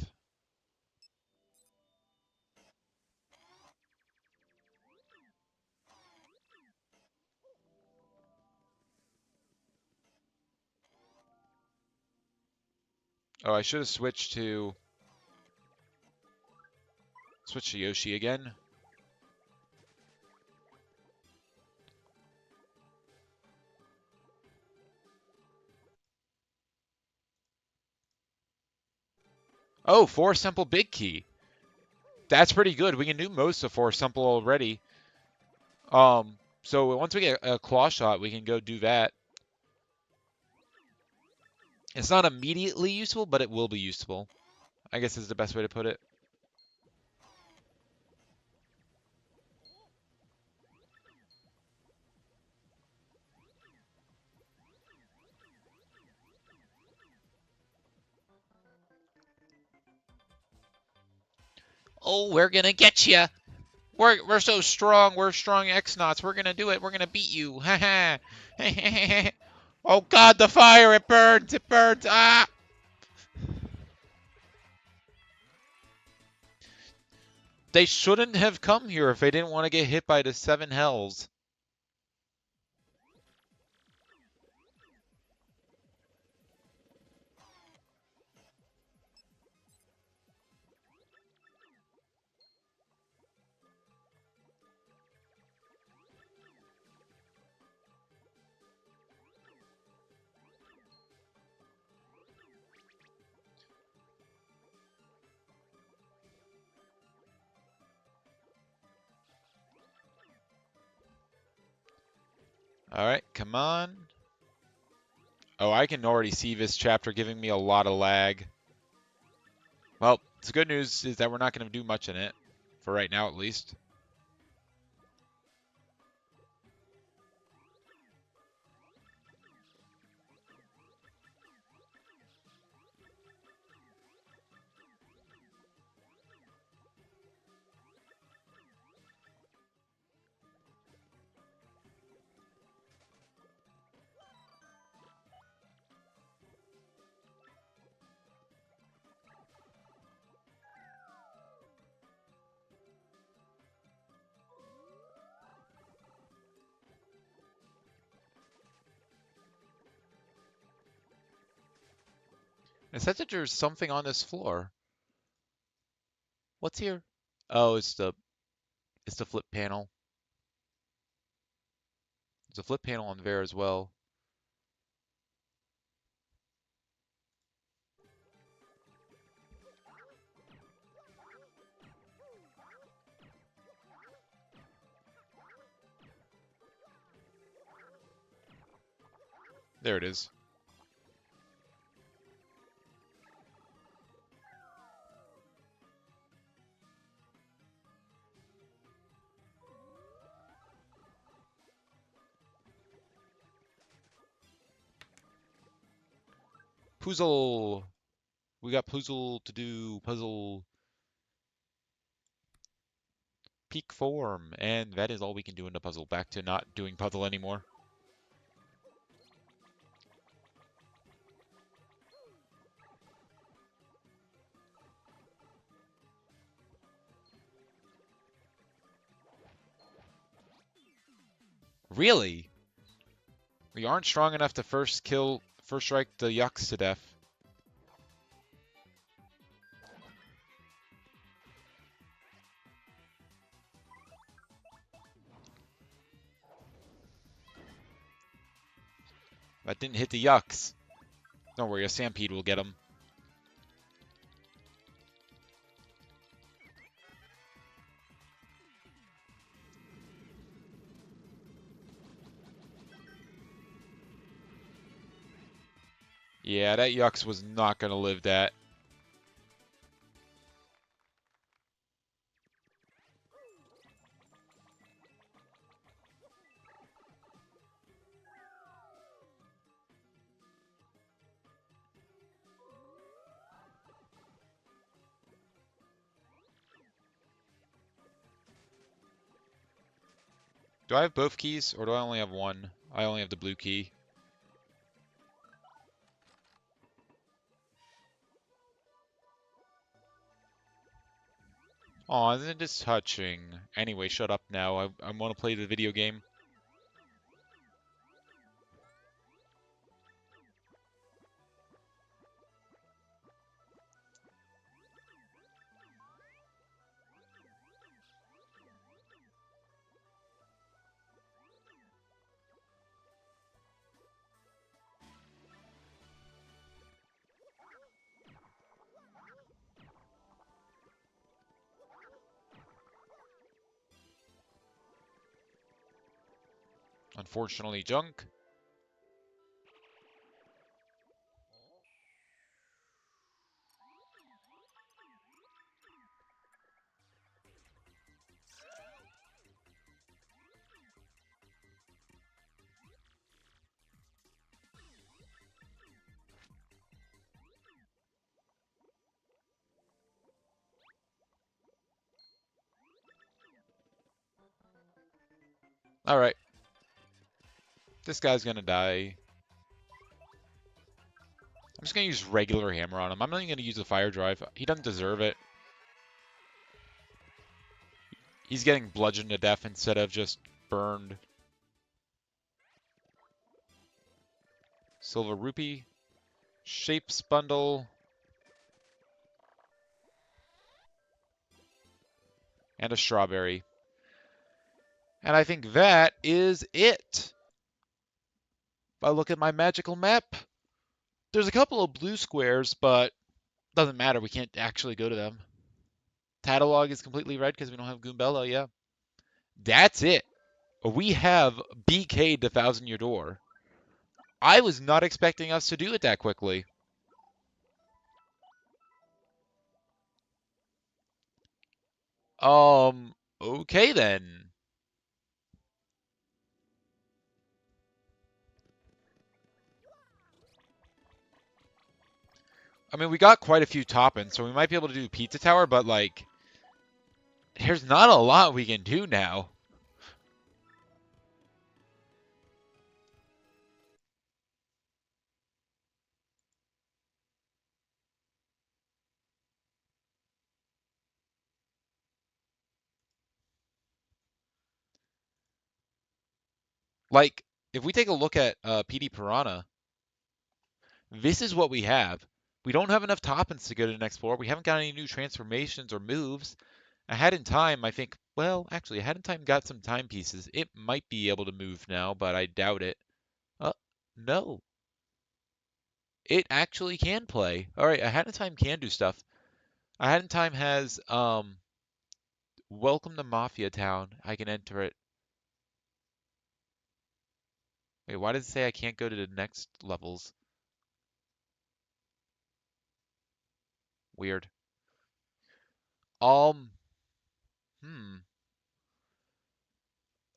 Speaker 2: Oh, I should have switched to Yoshi again. Oh, 4 simple big key. That's pretty good. We can do most of 4 simple already. So once we get a claw shot, we can go do that. It's not immediately useful, but it will be useful, I guess is the best way to put it.
Speaker 1: Oh, we're gonna get you. We're so strong. We're strong X-Nauts. We're gonna do it. We're gonna beat you. Ha ha. Oh God, the fire! It burns. It burns. Ah!
Speaker 2: They shouldn't have come here if they didn't want to get hit by the 7 hells. Alright, come on. Oh, I can already see this chapter giving me a lot of lag. Well, the good news is that we're not going to do much in it. For right now, at least. It said that there's something on this floor. What's here? Oh, it's the flip panel. There's a flip panel on there as well. There it is. Puzzle! We got puzzle to do. Puzzle peak form. And that is all we can do in the puzzle. Back to not doing puzzle anymore. Really? We aren't strong enough to first strike the yucks to death. That didn't hit the yucks. Don't worry, a stampede will get him. Yeah, that yucks was not going to live that. Do I have both keys, or do I only have one? I only have the blue key. Aw, isn't it touching? Anyway, shut up now. I want to play the video game. Unfortunately, junk. All right, this guy's gonna die. I'm just gonna use regular hammer on him. I'm not even gonna use the fire drive. He doesn't deserve it. He's getting bludgeoned to death instead of just burned. Silver rupee, shapes bundle, and a strawberry. And I think that is it. If I look at my magical map, there's a couple of blue squares, but doesn't matter. We can't actually go to them. Catalog is completely red because we don't have Goombella, yeah. That's it. We have BK'd the Thousand Year Door. I was not expecting us to do it that quickly. Okay then. I mean, we got quite a few toppins, so we might be able to do Pizza Tower, but like, there's not a lot we can do now. Like, if we take a look at PD Piranha, this is what we have. We don't have enough toppins to go to the next floor. We haven't got any new transformations or moves. Ahead in Time, I think, well, actually, Ahead in Time got some timepieces. It might be able to move now, but I doubt it. Uh, no. It actually can play. All right, Ahead in Time can do stuff. Ahead in Time has Welcome to Mafia Town. I can enter it. Wait, why does it say I can't go to the next levels? Weird. Um, hmm.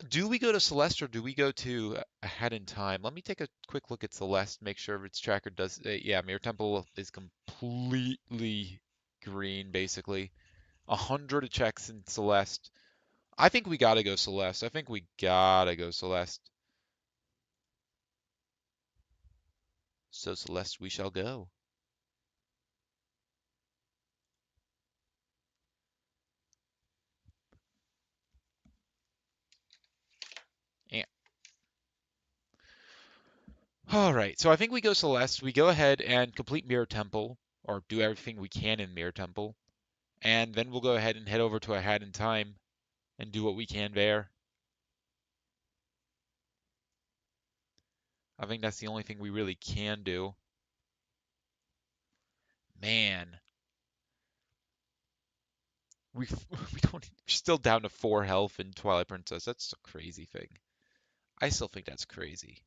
Speaker 2: Do we go to Celeste or do we go to Ahead in Time? Let me take a quick look at Celeste, make sure its tracker does. Yeah, Mirror Temple is completely green, basically. 100 checks in Celeste. I think we gotta go Celeste. I think we gotta go Celeste. So Celeste, we shall go. Yeah. All right, so I think we go Celeste. We go ahead and complete Mirror Temple, or do everything we can in Mirror Temple, and then we'll go ahead and head over to Ahead in Time and do what we can there. I think that's the only thing we really can do. Man, we we don't. We're still down to 4 health in Twilight Princess. That's a crazy thing. I still think that's crazy.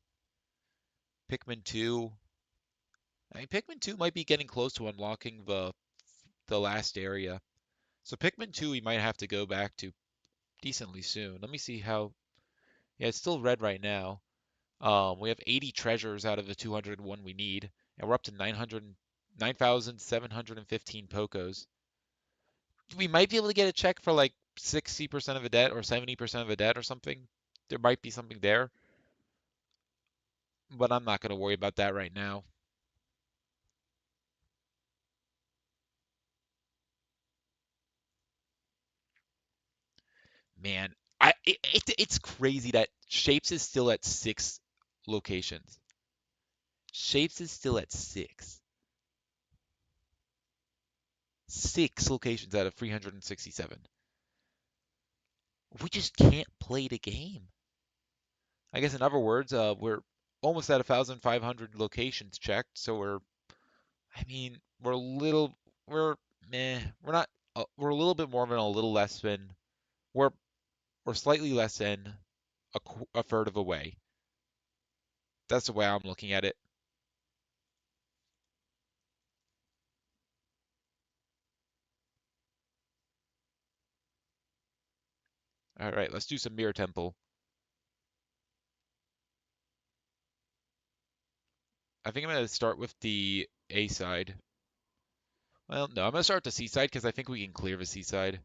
Speaker 2: Pikmin 2. I mean, Pikmin 2 might be getting close to unlocking the last area. So Pikmin 2 we might have to go back to decently soon. Let me see how. Yeah, it's still red right now. We have 80 treasures out of the 201 we need, and we're up to 9,715 Pocos. We might be able to get a check for like 60% of a debt or 70% of a debt or something. There might be something there, but I'm not going to worry about that right now. Man, it's crazy that Shapes is still at 6 locations. Shapes is still at 6. 6 locations out of 367. We just can't play the game. I guess in other words, we're almost at 1,500 locations checked, so I mean, we're meh, we're not, we're a little bit more than a little less than, we're, we're slightly less than a third of a way. That's the way I'm looking at it. All right, let's do some Mirror Temple. I think I'm going to start with the A side. Well, no, I'm going to start with the C side because I think we can clear the C side.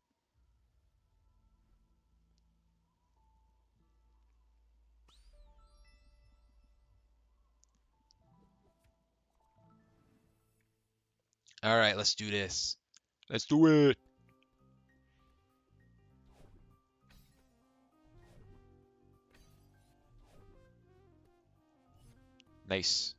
Speaker 2: All right, let's do this. Let's do it. Nice.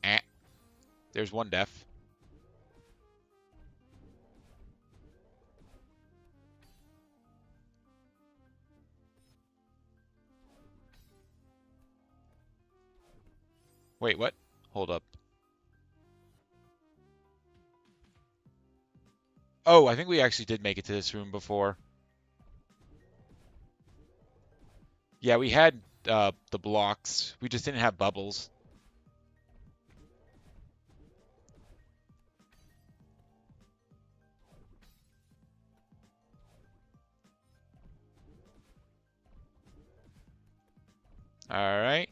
Speaker 2: Eh. There's one death. Wait, what? Hold up. Oh, I think we actually did make it to this room before. Yeah, we had the blocks. We just didn't have bubbles. All right.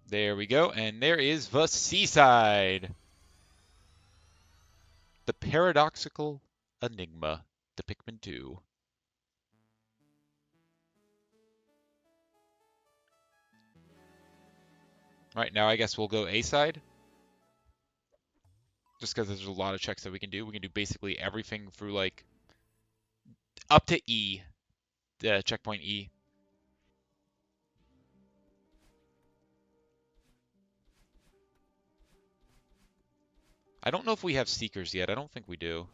Speaker 2: There we go. And there is the seaside. The paradoxical enigma. The Pikmin 2. All right, now I guess we'll go A side. Just because there's a lot of checks that we can do. We can do basically everything through like up to E. The checkpoint E. I don't know if we have Seekers yet. I don't think we do.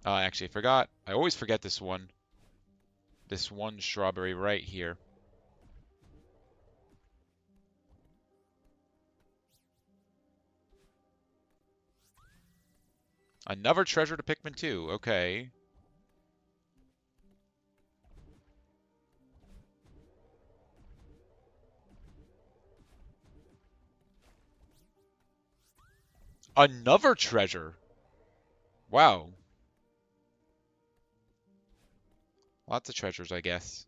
Speaker 2: Actually, I forgot. I always forget this one. This one strawberry right here. Another treasure to Pikmin 2. Okay. Another treasure. Wow. Lots of treasures, I guess.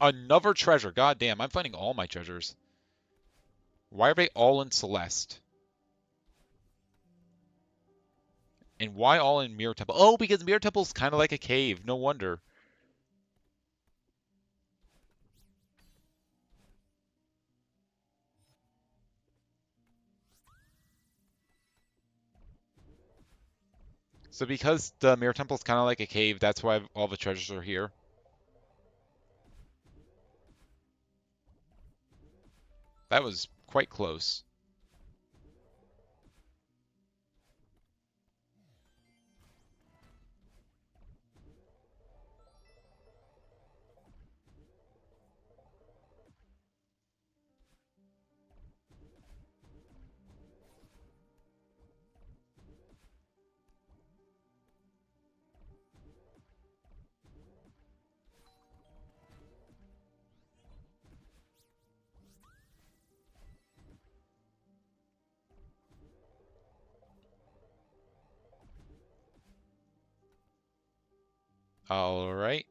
Speaker 2: Another treasure. God damn, I'm finding all my treasures. Why are they all in Celeste? And why all in Mirror Temple? Oh, because Mirror Temple's kind of like a cave. No wonder. So because the Mirror Temple's kind of like a cave, that's why all the treasures are here. That was quite close. All right.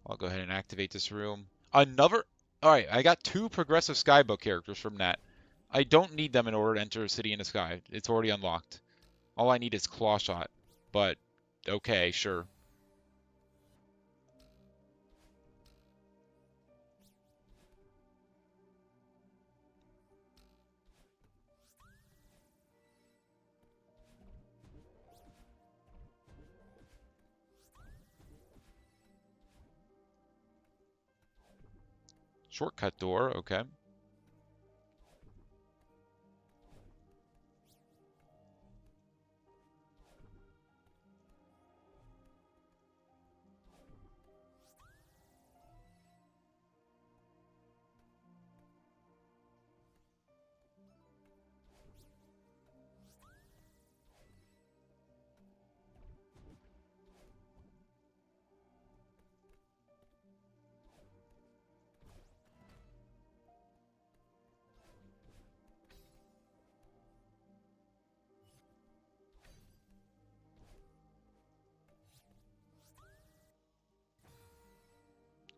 Speaker 2: I'll go ahead and activate this room. Another... Alright, I got 2 progressive Skybook characters from that. I don't need them in order to enter a city in the sky. It's already unlocked. All I need is Claw Shot. But, okay, sure. Shortcut door, okay.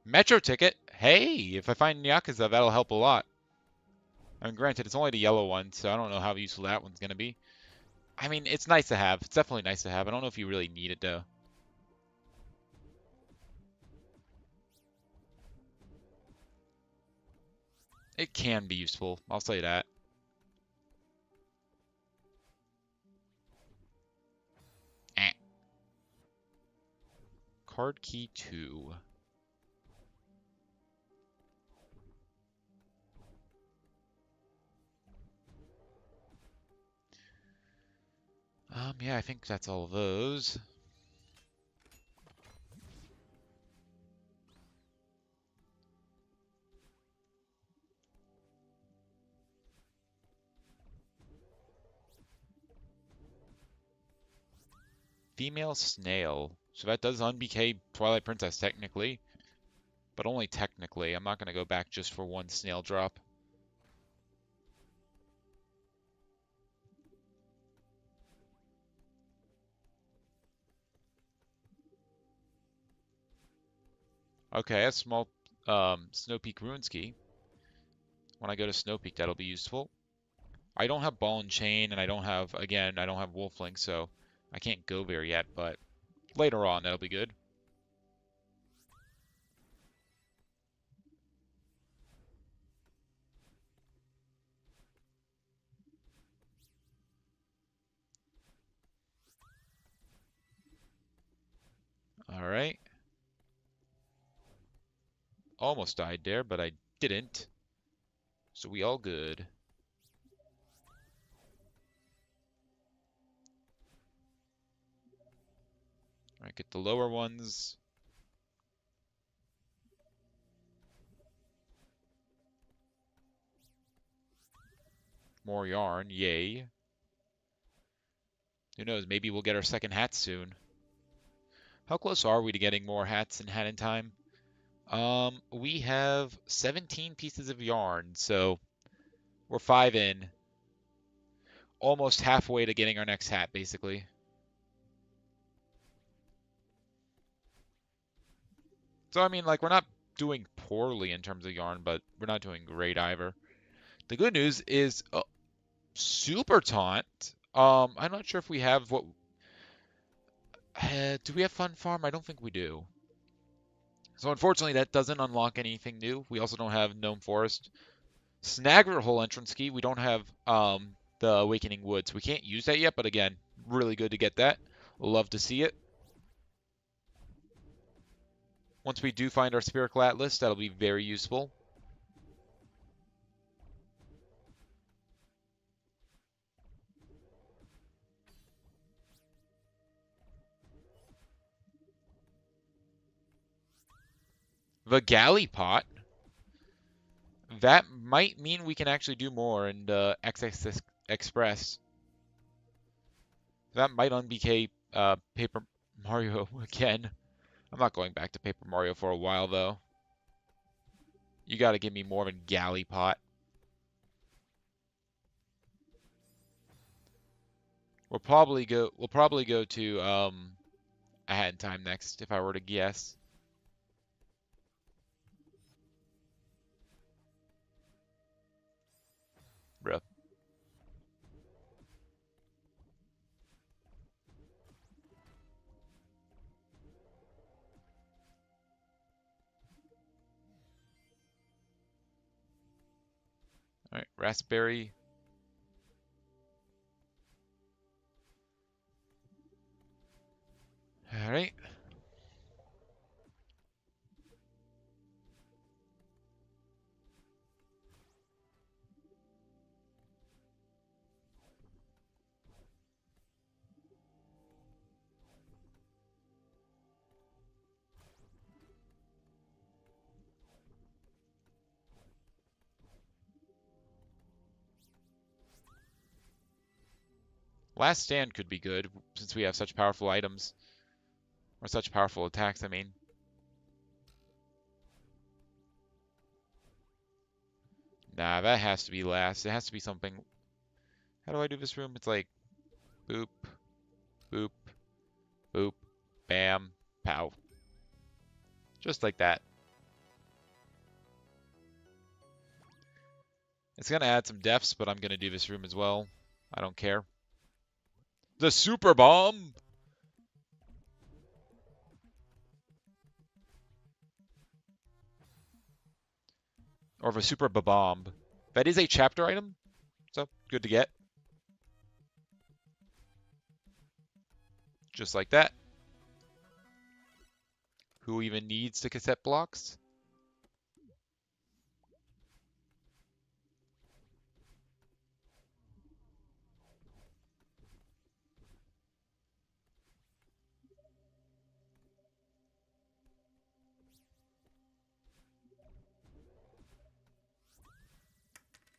Speaker 2: Metro ticket? Hey, if I find Yakuza, that'll help a lot. I mean, granted, it's only the yellow one, so I don't know how useful that one's gonna be. I mean, it's nice to have. It's definitely nice to have. I don't know if you really need it, though. It can be useful. I'll say that. Eh. Card key 2. Yeah, I think that's all of those. Female snail. So that does un-BK Twilight Princess, technically. But only technically. I'm not going to go back just for one snail drop. Okay, a small Snow Peak Ruins key. When I go to Snow Peak, that'll be useful. I don't have Ball and Chain, and I don't have, again, I don't have Wolfling, so I can't go there yet, but later on, that'll be good. Alright. Almost died there, but I didn't. So we all good. Alright, get the lower ones. More yarn, yay. Who knows, maybe we'll get our second hat soon. How close are we to getting more hats in Hat in Time? We have 17 pieces of yarn, so we're 5 in. Almost halfway to getting our next hat, basically. So, I mean, like, we're not doing poorly in terms of yarn, but we're not doing great either. The good news is Super Taunt. I'm not sure if we have what... do we have Fun Farm? I don't think we do. So unfortunately, that doesn't unlock anything new. We also don't have Gnome Forest. Snagger Hole Entrance Key. We don't have the Awakening Woods. We can't use that yet, but again, really good to get that. Love to see it. Once we do find our Spherical Atlas, that'll be very useful. The Galley Pot. That might mean we can actually do more in XX Express. That might un-BK Paper Mario again. I'm not going back to Paper Mario for a while, though. You gotta give me more of a Galley Pot. We'll probably go to A Hat in Time next, if I were to guess. Bruh. Alright, Raspberry. Alright. Last Stand could be good, since we have such powerful items. Or such powerful attacks, I mean. Nah, that has to be last. It has to be something... How do I do this room? It's like... Boop. Boop. Boop. Bam. Pow. Just like that. It's going to add some depths, but I'm going to do this room as well. I don't care. The Super Bomb! Or the Super Bomb. That is a chapter item, so good to get. Just like that. Who even needs the cassette blocks?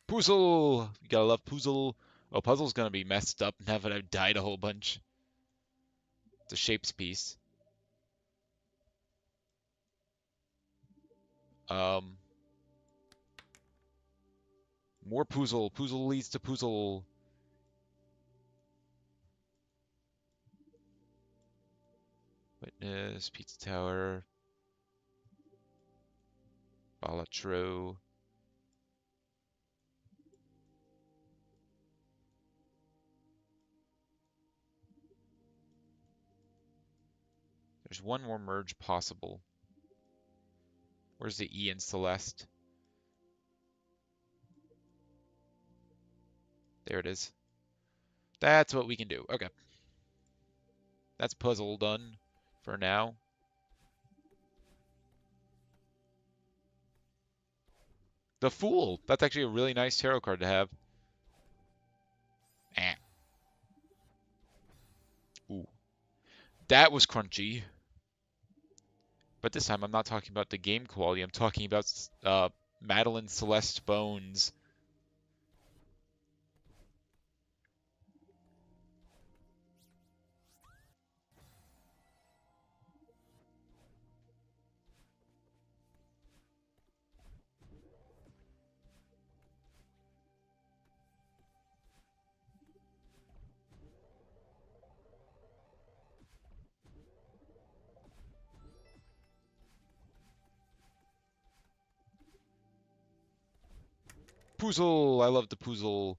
Speaker 2: Puzzle! You gotta love Puzzle. Oh, Puzzle's gonna be messed up now that I've died a whole bunch. It's a Shapes piece. Um, More Puzzle. Puzzle leads to Puzzle. Witness, Pizza Tower, Balatro. There's one more merge possible. Where's the E in Celeste? There it is. That's what we can do. Okay. That's puzzle done for now. The Fool. That's actually a really nice tarot card to have. Eh. Ooh. That was crunchy. But this time I'm not talking about the game quality. I'm talking about Madeline Celeste Bones. Puzzle! I love the Puzzle.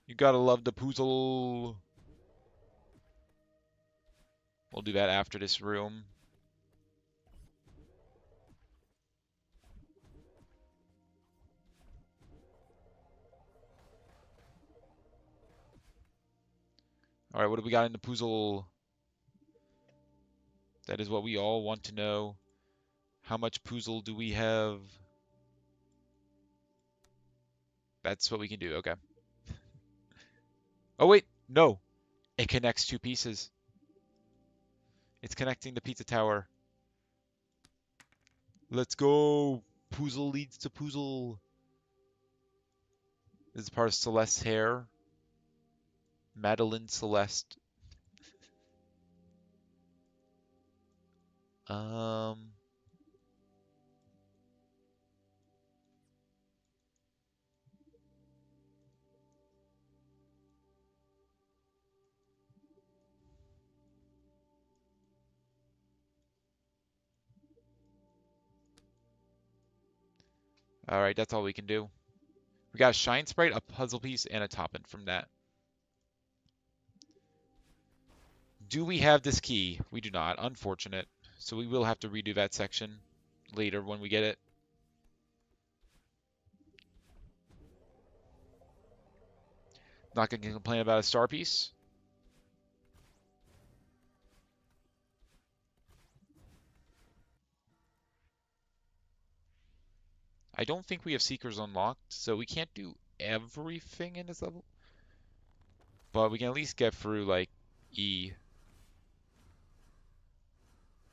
Speaker 2: You gotta love the Puzzle. We'll do that after this room. Alright, what do we got in the Puzzle? That is what we all want to know. How much Puzzle do we have? That's what we can do, okay. Oh wait, no. It connects two pieces. It's connecting the pizza tower. Let's go. Puzzle leads to Puzzle. This is part of Celeste's hair. Madeline Celeste. Um. Alright, that's all we can do. We got a Shine Sprite, a puzzle piece, and a Toppin from that. Do we have this key? We do not. Unfortunate. So we will have to redo that section later when we get it. Not going to complain about a star piece. I don't think we have Seekers unlocked, so we can't do everything in this level. But we can at least get through, like, E.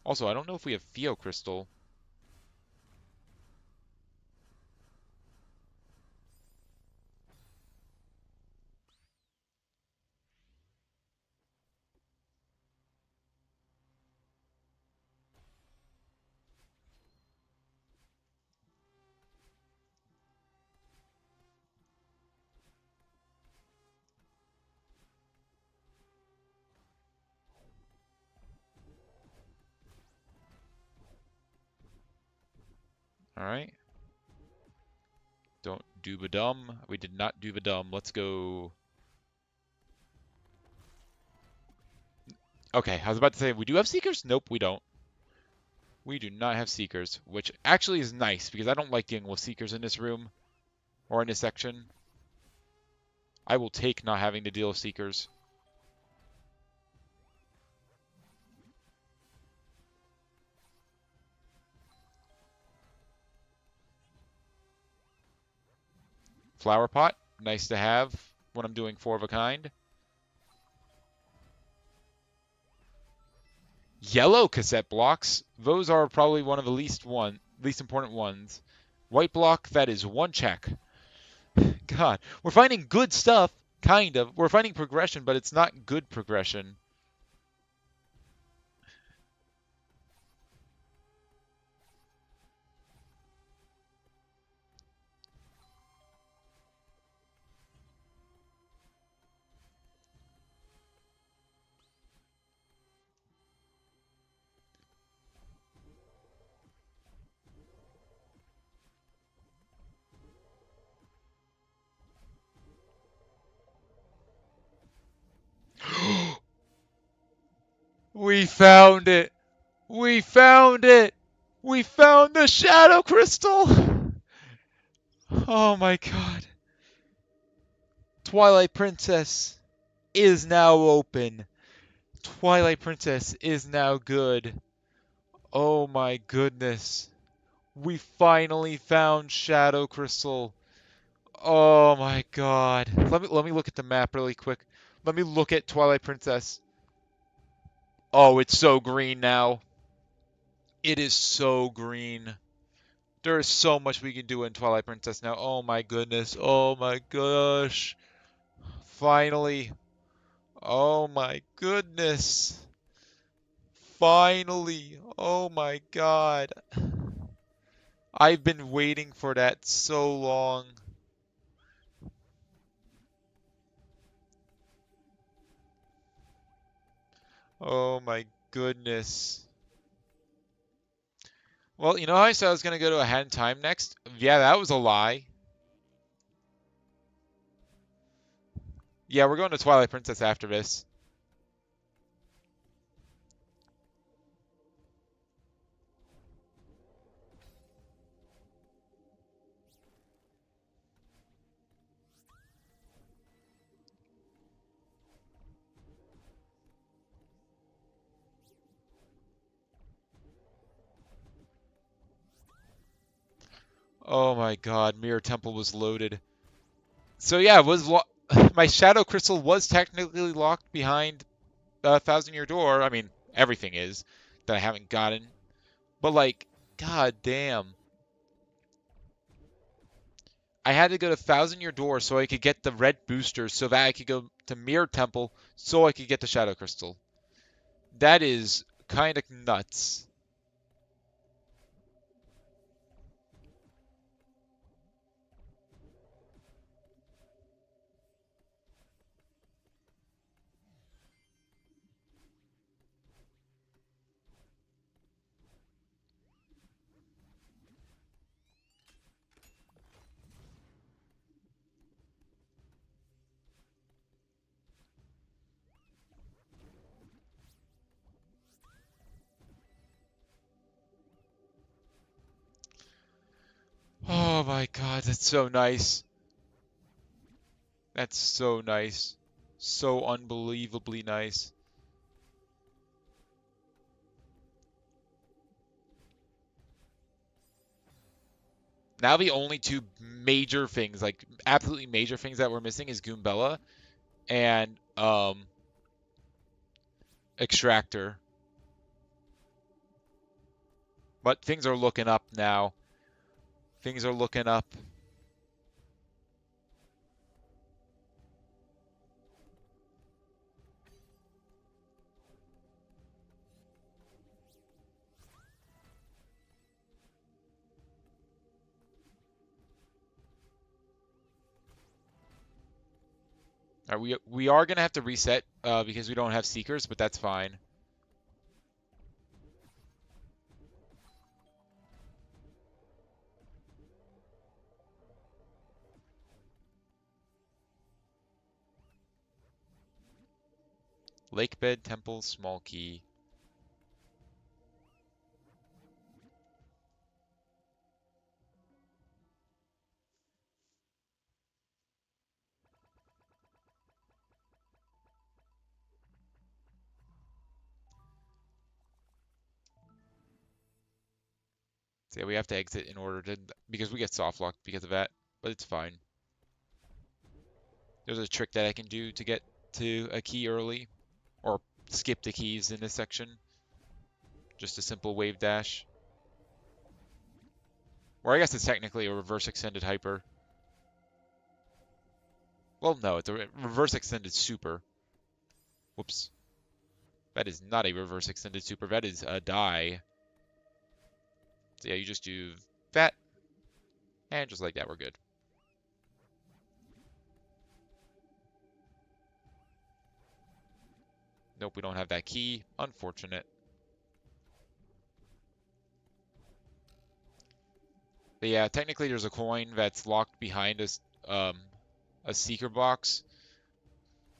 Speaker 2: Also, I don't know if we have Theo Crystal. Alright. Don't dooba-dum. We did not dooba-dum. Let's go. Okay, I was about to say, we do have Seekers? Nope, we don't. We do not have Seekers, which actually is nice, because I don't like dealing with Seekers in this room, or in this section. I will take not having to deal with Seekers. Flower pot, nice to have when I'm doing 4 of a kind. Yellow cassette blocks, those are probably one of the least important ones. White block, that is 1 check. God, we're finding good stuff, kind of. We're finding progression, but it's not good progression. We found it! We found it! We found the Shadow Crystal! Oh my god. Twilight Princess is now open. Twilight Princess is now good. Oh my goodness. We finally found Shadow Crystal. Oh my god. Let me look at the map really quick. Let me look at Twilight Princess. Oh, it's so green now. It is so green. There is so much we can do in Twilight Princess now. Oh my goodness. Oh my gosh. Finally. Oh my goodness. Finally. Oh my god. I've been waiting for that so long. Oh my goodness. Well, you know how I said I was going to go to a Hat in Time next? Yeah, that was a lie. Yeah, we're going to Twilight Princess after this. Oh my god, Mirror Temple was loaded. So yeah, my Shadow Crystal was technically locked behind a Thousand Year Door. I mean, everything is that I haven't gotten. But like, god damn. I had to go to Thousand Year Door so I could get the red boosters so that I could go to Mirror Temple so I could get the Shadow Crystal. That is kind of nuts. Oh my god, that's so nice. That's so nice. So unbelievably nice. Now the only 2 major things, like absolutely major things that we're missing is Goombella and Extractor. But things are looking up now. Things are looking up. We are gonna have to reset because we don't have Seekers, but that's fine. Lake bed, temple, small key. So yeah, we have to exit in order to, because we get soft locked because of that, but it's fine. There's a trick that I can do to get to a key early, or skip the keys in this section. Just a simple wave dash. Or I guess it's technically a reverse extended hyper. Well, no, it's a reverse extended super. Whoops. That is not a reverse extended super. That is a die. So yeah, you just do that. And just like that, we're good. Nope, we don't have that key. Unfortunate. But yeah, technically there's a coin that's locked behind a seeker box.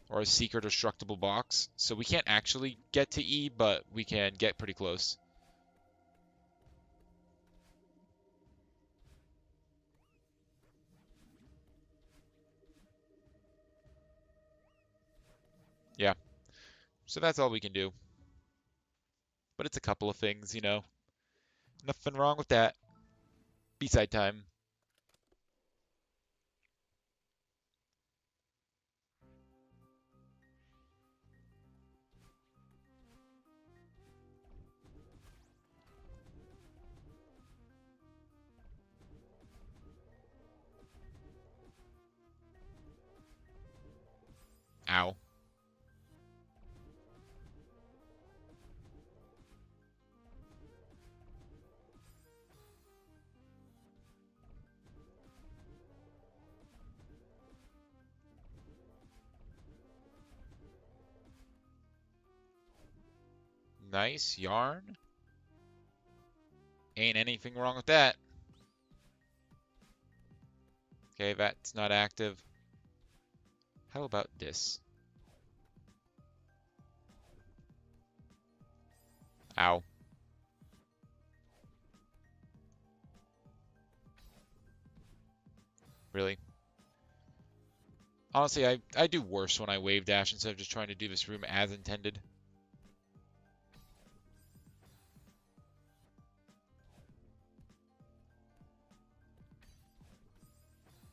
Speaker 2: Or a seeker destructible box. So we can't actually get to E, but we can get pretty close. Yeah, so that's all we can do. But it's a couple of things, you know. Nothing wrong with that. B-side time. Ow. Nice yarn. Ain't anything wrong with that. Okay, that's not active. How about this? Ow. Really? Honestly, I do worse when I wave dash instead of just trying to do this room as intended.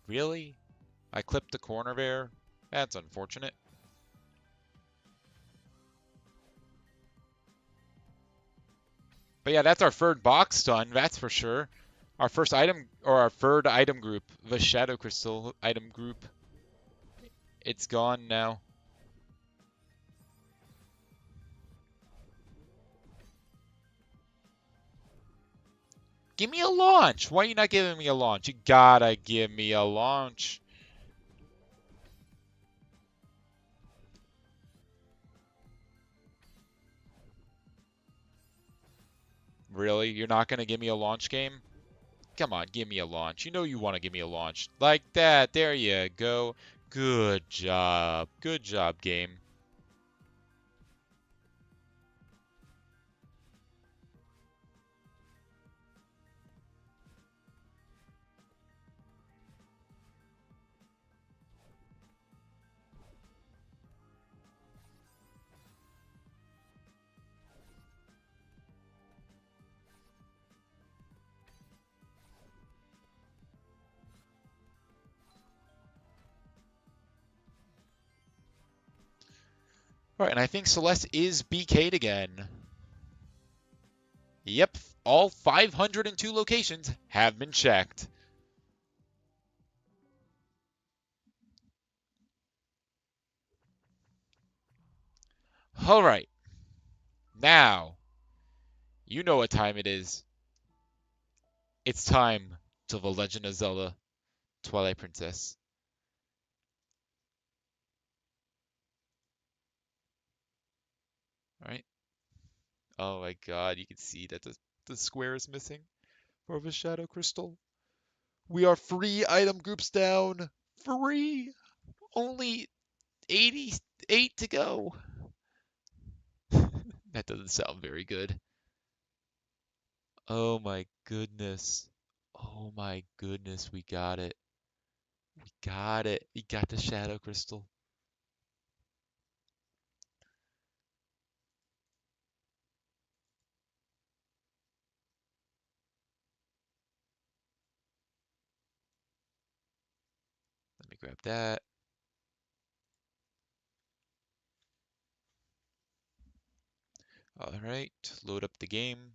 Speaker 2: Really? I clipped the corner there? That's unfortunate. But yeah, that's our third box done, that's for sure. Our first item, or our third item group, the Shadow Crystal item group. It's gone now. Give me a launch! Why are you not giving me a launch? You gotta give me a launch. Really? You're not gonna give me a launch game? Come on, give me a launch. You know you want to give me a launch. Like that. There you go. Good job. Good job, game. All right, and I think Celeste is BK'd again. Yep, all 502 locations have been checked. All right, now you know what time it is. It's time to The Legend of Zelda Twilight Princess. All right. Oh my god, you can see that the square is missing for the Shadow Crystal. We are 3 item groups down. 3! Only 88 to go.
Speaker 1: That doesn't sound very good. Oh my goodness. Oh my goodness, we got it. We got it. We got the Shadow Crystal. Let me grab that. All right, load up the game.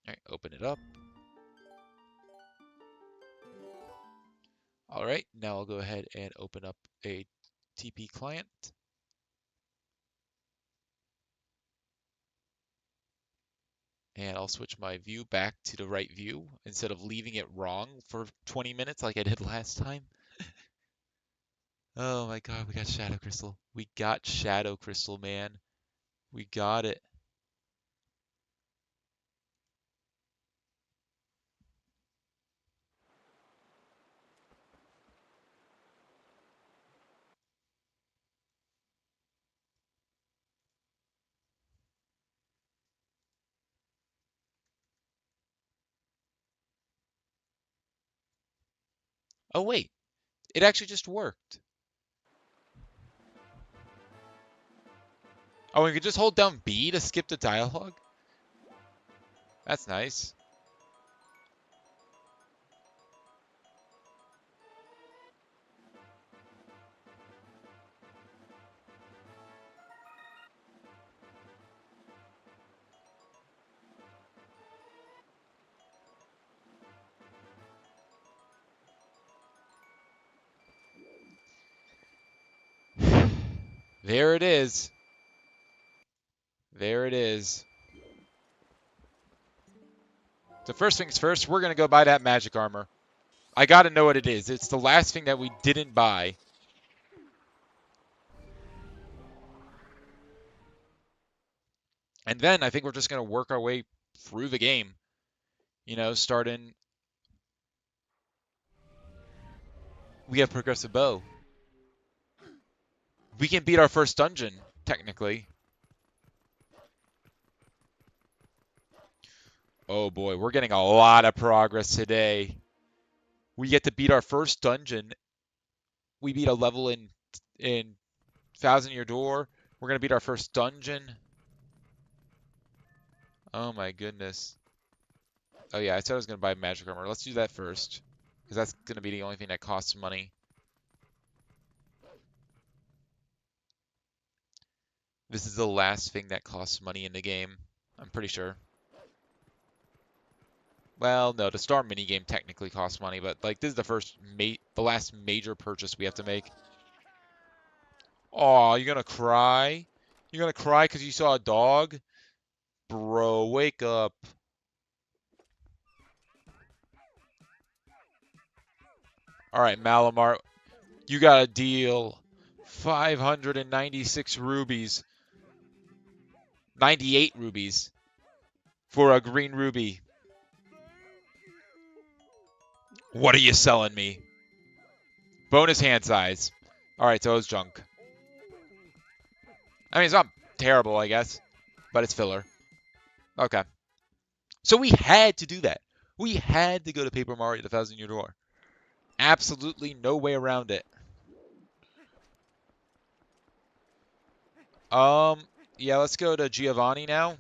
Speaker 1: All right, open it up. All right, now I'll go ahead and open up a TP client. And I'll switch my view back to the right view instead of leaving it wrong for 20 minutes like I did last time. Oh my god, we got Shadow Crystal. We got Shadow Crystal, man. We got it. Oh wait, it actually just worked. Oh, we could just hold down B to skip the dialogue? That's nice. There it is. There it is. So first things first, we're going to go buy that magic armor. I got to know what it is. It's the last thing that we didn't buy. And then I think we're just going to work our way through the game. You know, starting... We have progressive bow. We can beat our first dungeon, technically. Oh boy, we're getting a lot of progress today. We get to beat our first dungeon. We beat a level in Thousand Year Door. We're gonna beat our first dungeon. Oh my goodness. Oh yeah, I said I was gonna buy magic armor. Let's do that first, because that's gonna be the only thing that costs money. This is the last thing that costs money in the game. I'm pretty sure. Well, no, the star minigame technically costs money, but like this is the last major purchase we have to make. Oh, you're gonna cry? You're gonna cry because you saw a dog? Bro, wake up. All right, Malamar, you got a deal. 596 rubies. 98 rubies for a green ruby. What are you selling me? Bonus hand size. All right, so it's junk. I mean, it's not terrible, I guess, but it's filler. Okay. So we had to do that. We had to go to Paper Mario the Thousand Year Door. Absolutely no way around it. Yeah, let's go to Giovanni now.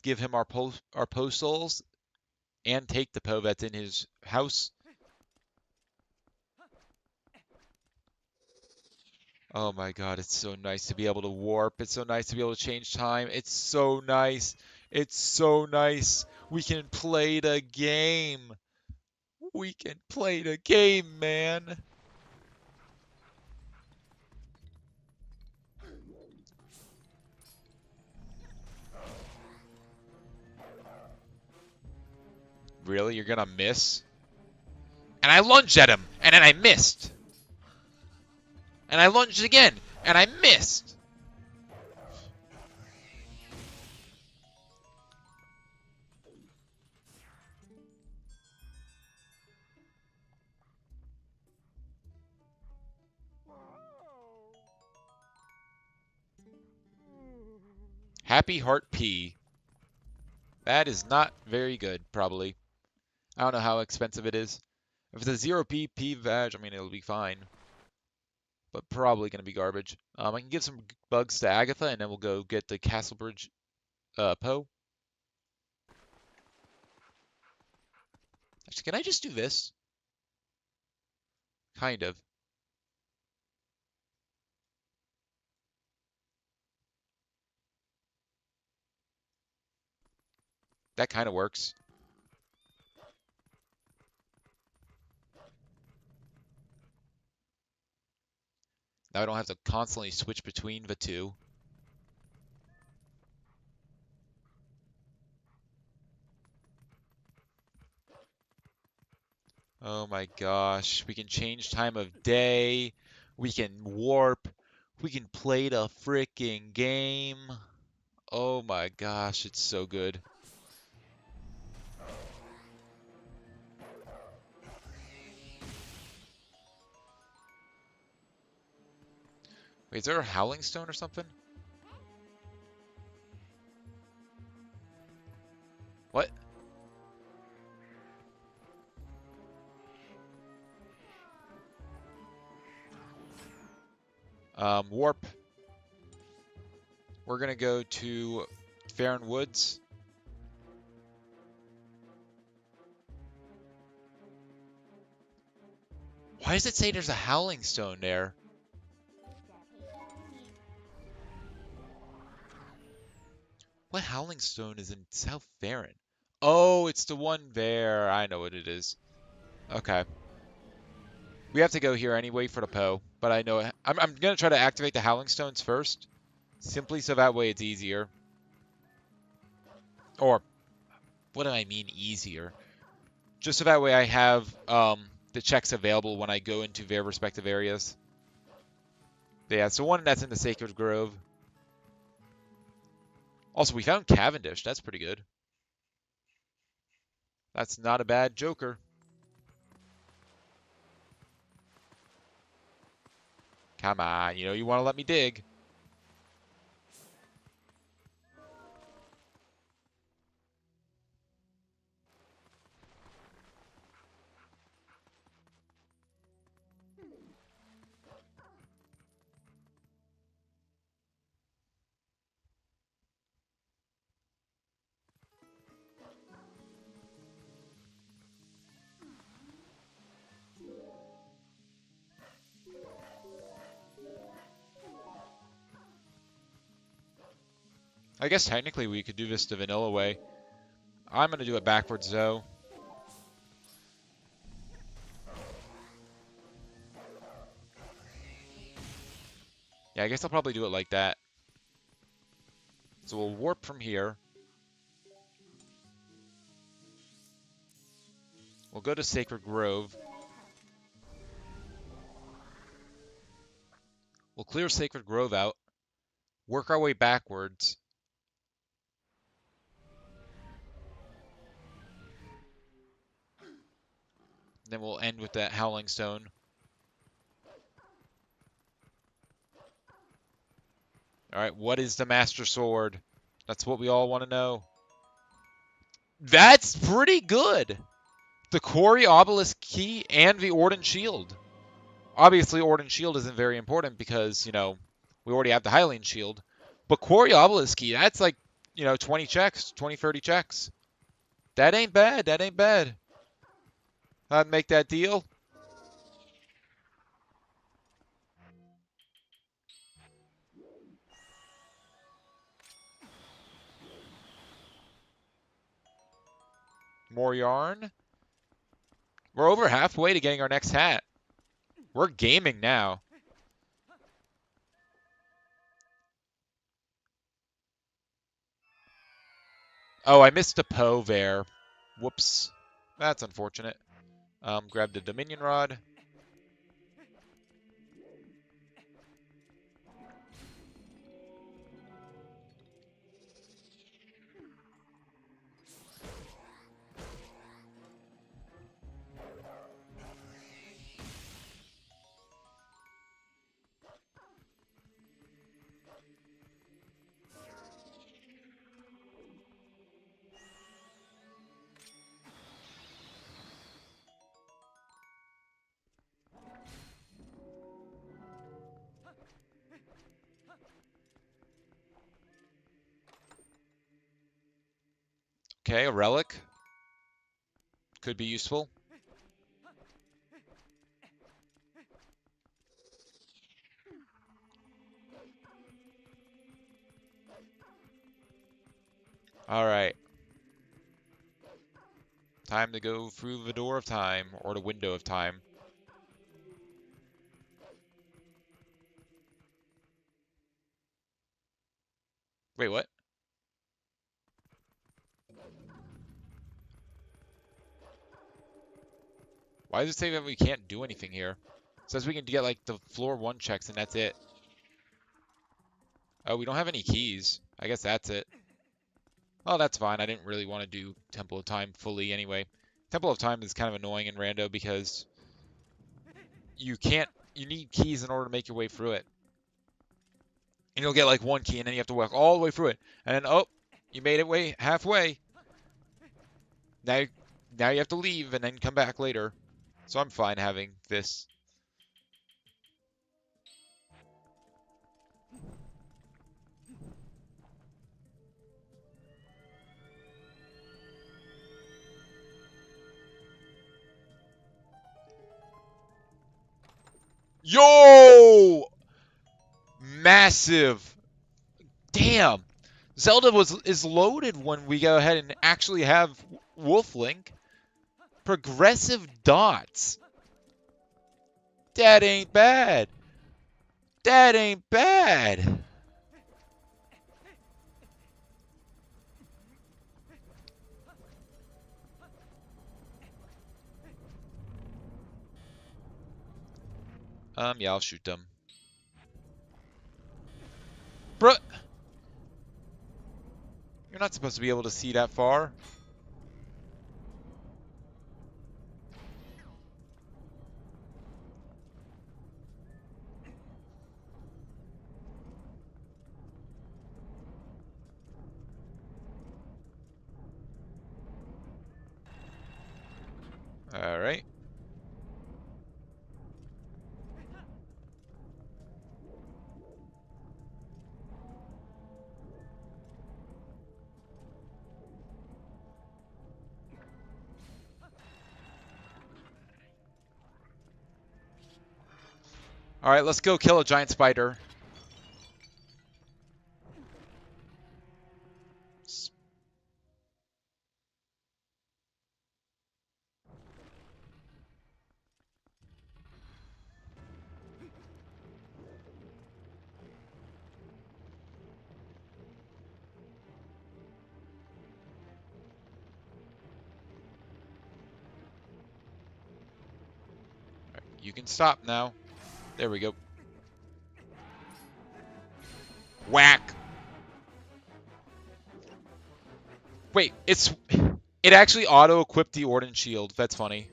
Speaker 1: Give him our postals and take the Poe that's in his house. Oh my god, it's so nice to be able to warp. It's so nice to be able to change time. It's so nice. It's so nice. We can play the game. We can play the game, man.
Speaker 2: Really? You're gonna miss? And I lunged at him, and then I missed. And I lunged again, and I missed. Happy Heart P. That is not very good, probably. I don't know how expensive it is. If it's a 0p P vag, I mean, it'll be fine. But probably going to be garbage. I can give some bugs to Agatha, and then we'll go get the Castlebridge Poe. Actually, can I just do this? Kind of. That kind of works. Now I don't have to constantly switch between the two. Oh my gosh. We can change time of day. We can warp. We can play the freaking game. Oh my gosh, it's so good. Wait, is there a Howling Stone or something? What? Warp. We're gonna go to Farron Woods. Why does it say there's a Howling Stone there? What Howling Stone is in South Farron? Oh, it's the one there. I know what it is. Okay. We have to go here anyway for the Poe, but I know I'm gonna try to activate the Howling Stones first, simply so that way it's easier. Or what do I mean easier? Just so that way I have the checks available when I go into their respective areas. Yeah, so one that's in the Sacred Grove. Also, we found Cavendish. That's pretty good. That's not a bad Joker. Come on, you know you want to let me dig. I guess technically we could do this the vanilla way. I'm going to do it backwards, though. Yeah, I guess I'll probably do it like that. So we'll warp from here. We'll go to Sacred Grove. We'll clear Sacred Grove out. Work our way backwards. Then we'll end with that Howling Stone. Alright, what is the Master Sword? That's what we all want to know. That's pretty good! The Quarry Obelisk Key and the Orden Shield. Obviously, Orden Shield isn't very important because, you know, we already have the Hylian Shield. But Quarry Obelisk Key, that's like, you know, 20 checks, 20, 30 checks. That ain't bad, that ain't bad. I'd make that deal. More yarn. We're over halfway to getting our next hat. We're gaming now. Oh, I missed a Poe there. Whoops. That's unfortunate. Grab the Dominion Rod. Okay, a relic. Could be useful. Alright. Time to go through the door of time, or the window of time. Wait, what? Why does it say that we can't do anything here? It says we can get, like, the floor 1 checks, and that's it. Oh, we don't have any keys. I guess that's it. Oh, that's fine. I didn't really want to do Temple of Time fully anyway. Temple of Time is kind of annoying in Rando because you need keys in order to make your way through it. And you'll get like 1 key and then you have to walk all the way through it. And then, oh, you made it halfway. Now, now you have to leave and then come back later. So I'm fine having this. Yo! Massive. Damn. Zelda is loaded when we go ahead and actually have Wolf Link. Progressive dots. That ain't bad. That ain't bad. Yeah, I'll shoot them. Bruh! You're not supposed to be able to see that far. Alright. Alright, let's go kill a giant spider. You can stop now. There we go. Whack! Wait, it actually auto-equipped the Ordnance Shield. That's funny.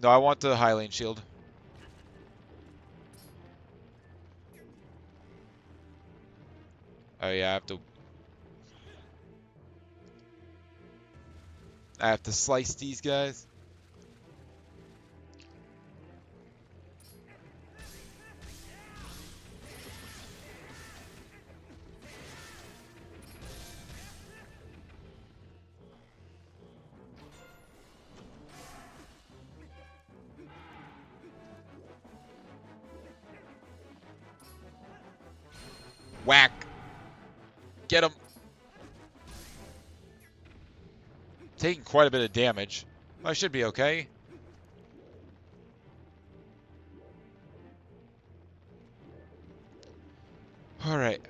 Speaker 2: No, I want the Hylian Shield. Oh yeah, I have to slice these guys. Whack! Get him! Taking quite a bit of damage. I should be okay. Alright.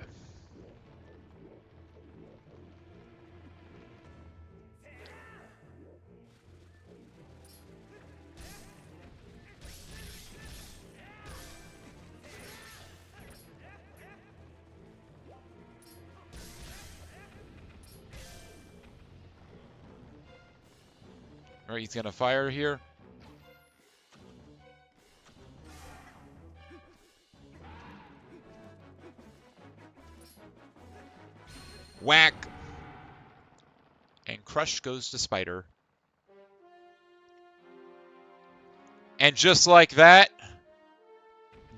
Speaker 2: Alright, he's gonna fire here. Whack! And Crush goes to Spider. And just like that,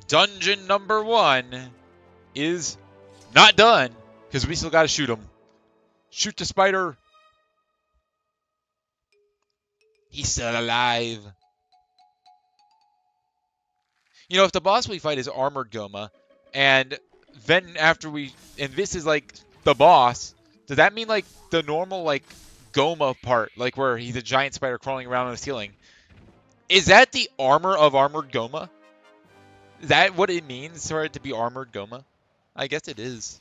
Speaker 2: dungeon number 1 is not done, because we still gotta shoot him. Shoot the Spider. He's still alive. You know, if the boss we fight is Armored Goma, and then after and this is like the boss, does that mean like the normal like Goma part, like where he's a giant spider crawling around on the ceiling, is that the armor of Armored Goma? Is that what it means for it to be Armored Goma? I guess it is.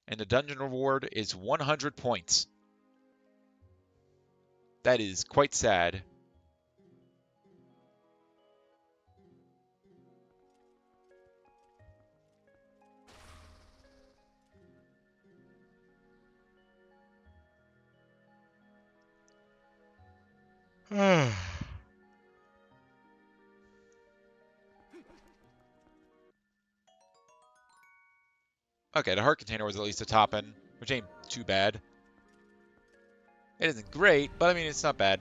Speaker 2: And the dungeon reward is 100 points. That is quite sad. Okay, the heart container was at least a Toppin, which ain't too bad. It isn't great, but I mean, it's not bad.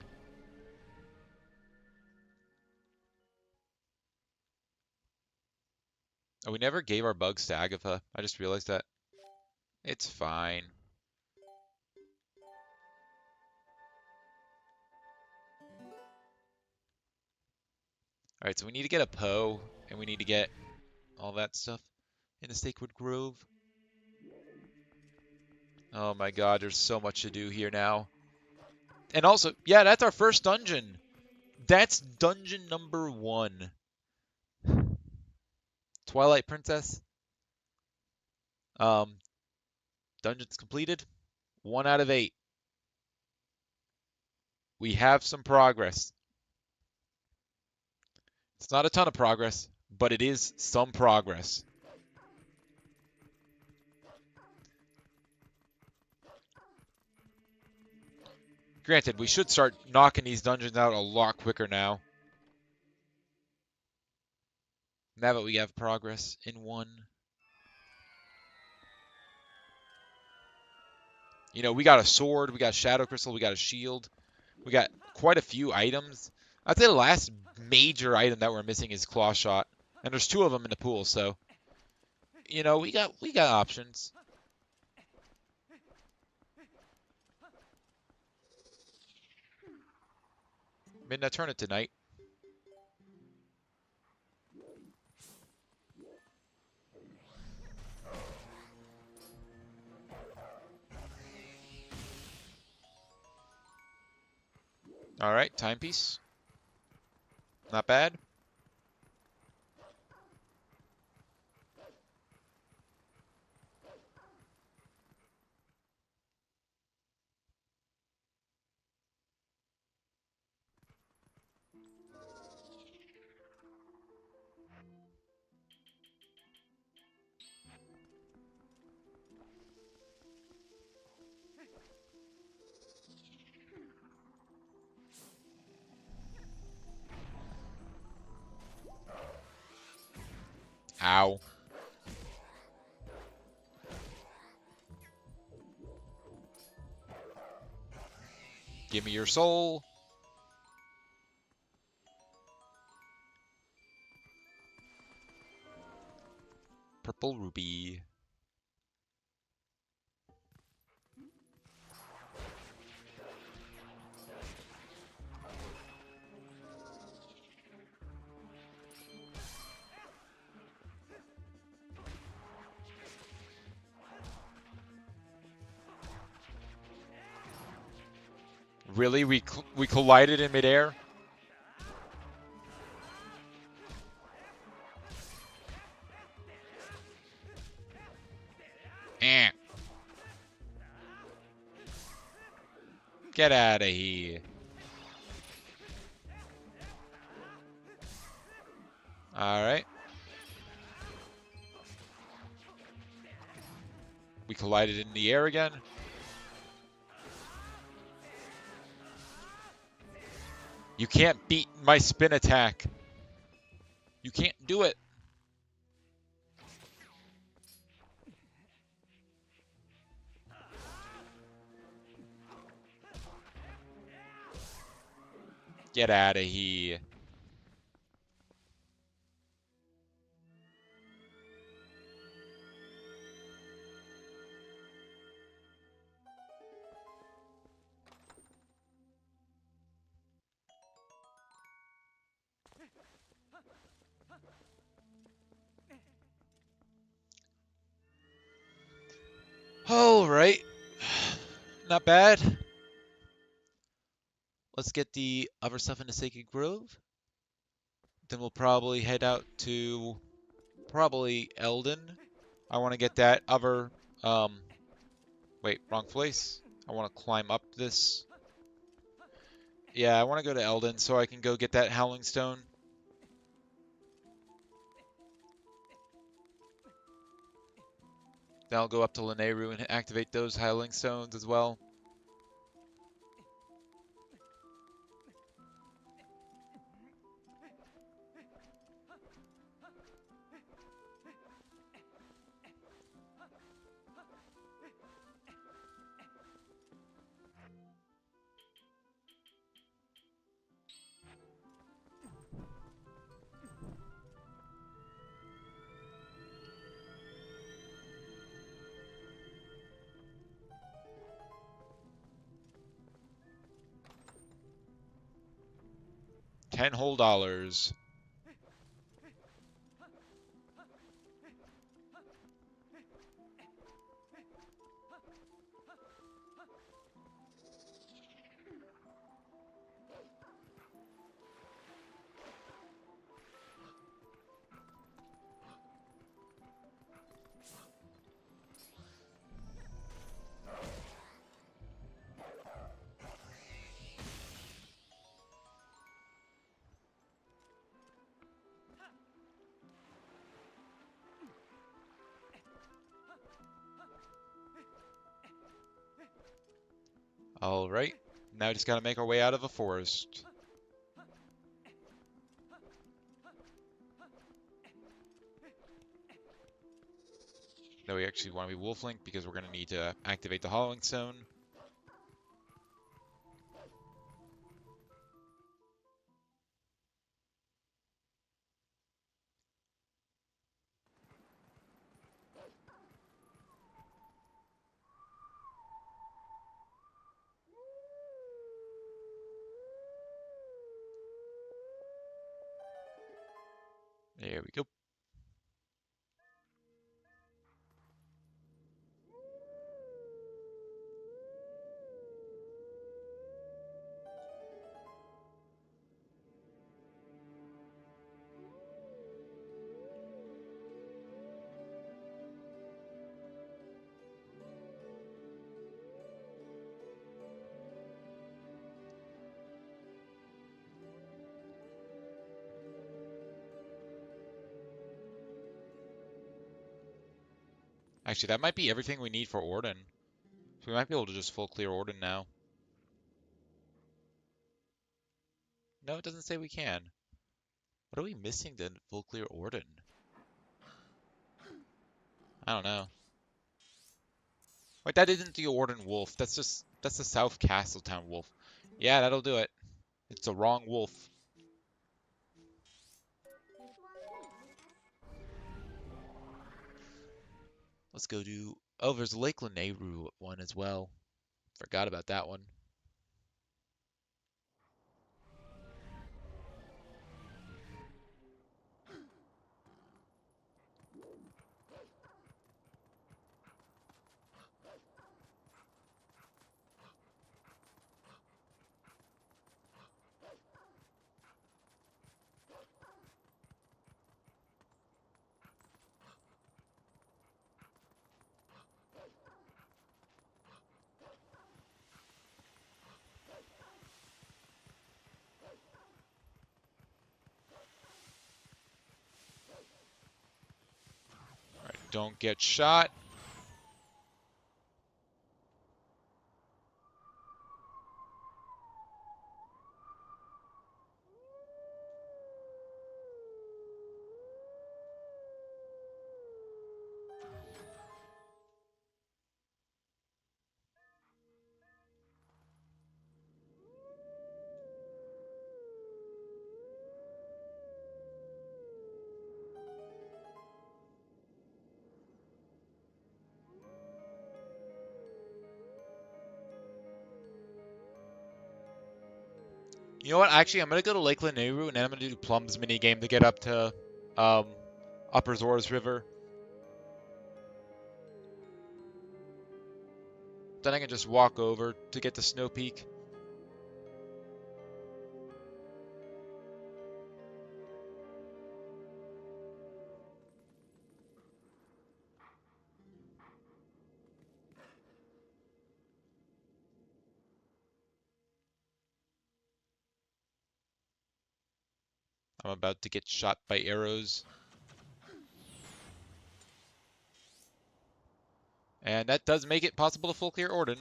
Speaker 2: Oh, we never gave our bugs to Agatha. I just realized that. It's fine. Alright, so we need to get a Poe, and we need to get all that stuff in the Stakewood Grove. Oh my god, there's so much to do here now. And also, yeah, that's our first dungeon. That's dungeon number 1. Twilight Princess. Dungeons completed. 1 out of 8. We have some progress. It's not a ton of progress, but it is some progress. Granted, we should start knocking these dungeons out a lot quicker now. Now that we have progress in 1. You know, we got a sword, we got Shadow Crystal, we got a shield. We got quite a few items. I'd say the last major item that we're missing is Claw Shot. And there's 2 of them in the pool, so you know, we got options. Midnight Tournament tonight. Alright, timepiece. Not bad. Ow. Give me your soul. Purple ruby. Really? We collided in midair? Eh. Get out of here. Alright. We collided in the air again. You can't beat my spin attack. You can't do it. Get out of here. All right. Not bad. Let's get the other stuff in the Sacred Grove. Then we'll probably head out to probably Eldon. I want to get that other wait, wrong place. I want to climb up this. Yeah, I want to go to Eldon so I can go get that Howling Stone. Then I'll go up to Lanayru and activate those Howling Stones as well. $10 whole. All right. Now we just got to make our way out of the forest. No, we actually want to be Wolflink because we're going to need to activate the Howling Stone. There we go. Actually, that might be everything we need for Orden. So we might be able to just full clear Orden now. No, it doesn't say we can. What are we missing to full clear Orden? I don't know. Wait, that isn't the Orden wolf. That's the South Castletown wolf. Yeah, that'll do it. It's the wrong wolf. Let's go do... Oh, there's a Lake Lanayru one as well. Forgot about that one. Don't get shot. You know what? Actually, I'm gonna go to Lake Lanayru and then I'm gonna do Plum's minigame to get up to um, Upper Zora's River. Then I can just walk over to get to Snow Peak. I'm about to get shot by arrows. And that does make it possible to full clear Orden.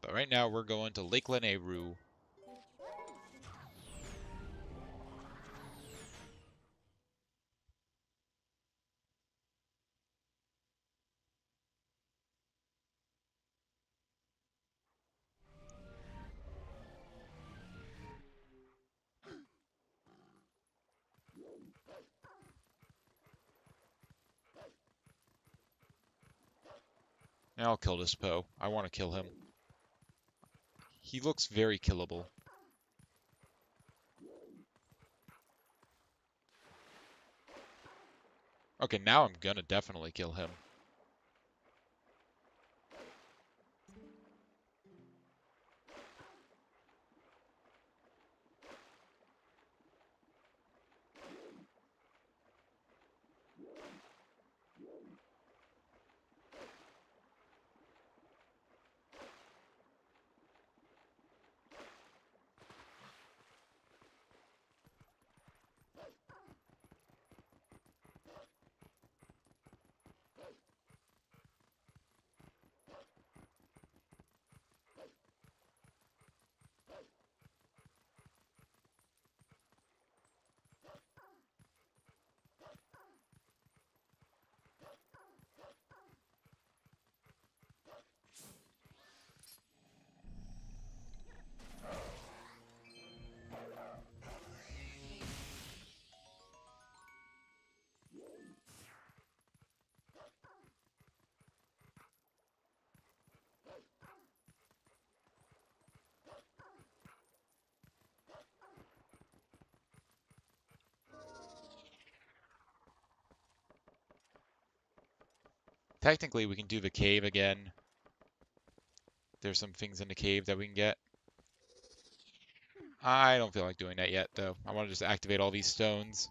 Speaker 2: But right now we're going to Lake Lanayru. And I'll kill this Poe. I want to kill him. He looks very killable. Okay, now I'm gonna definitely kill him. Technically, we can do the cave again. There's some things in the cave that we can get. I don't feel like doing that yet, though. I want to just activate all these stones.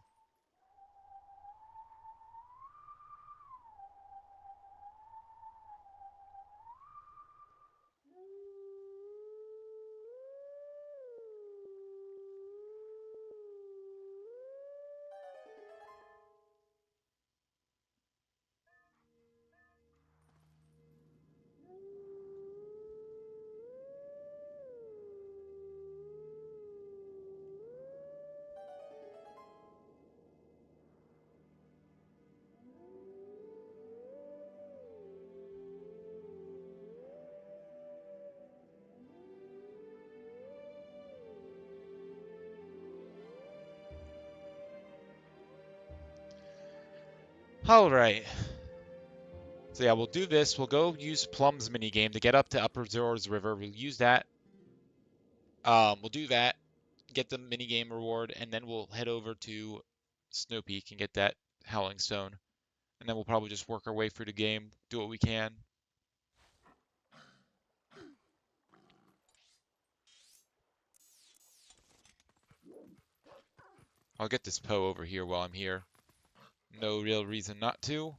Speaker 2: Alright. So yeah, we'll do this. We'll go use Plum's minigame to get up to Upper Zora's River. We'll use that. We'll do that, get the minigame reward, and then we'll head over to Snow Peak and get that Howling Stone. And then we'll probably just work our way through the game, do what we can. I'll get this Poe over here while I'm here. No real reason not to.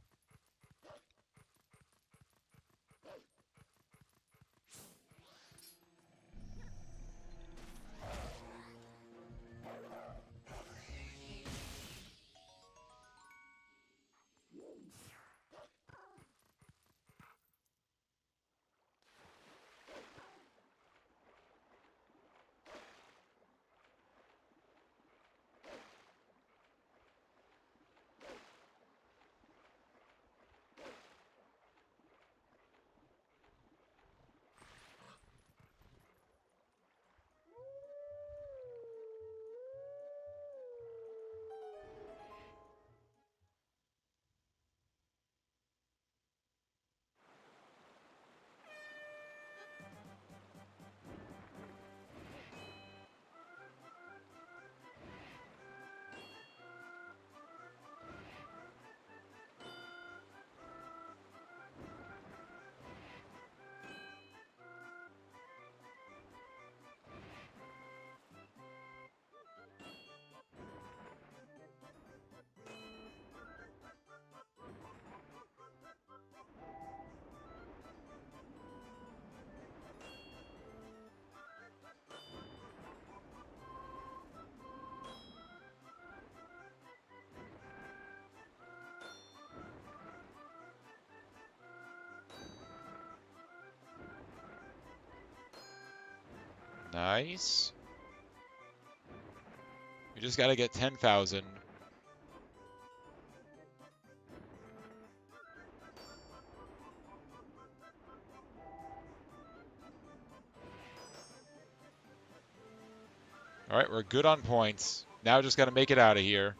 Speaker 2: Nice. We just gotta get 10,000. All right, we're good on points. Now just gotta make it out of here.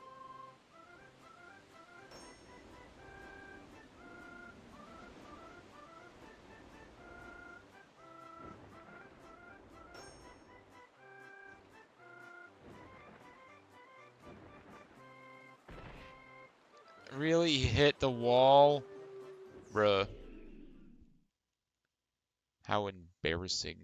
Speaker 2: Really hit the wall? Bruh. How embarrassing.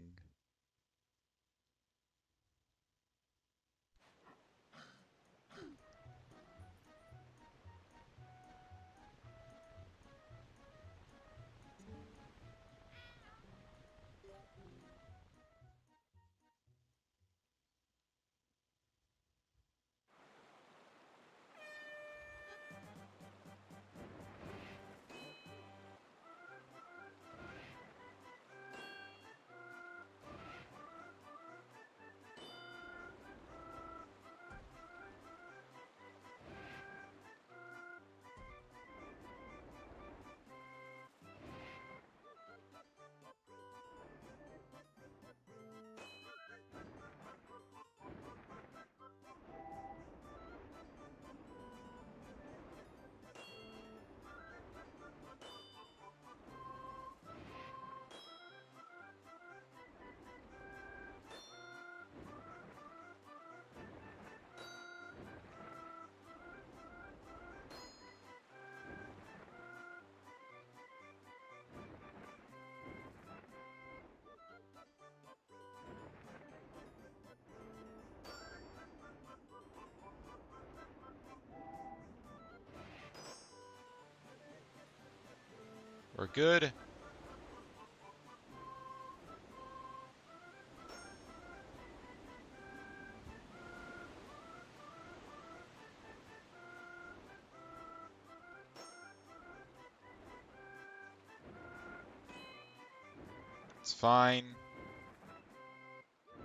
Speaker 2: We're good. It's fine.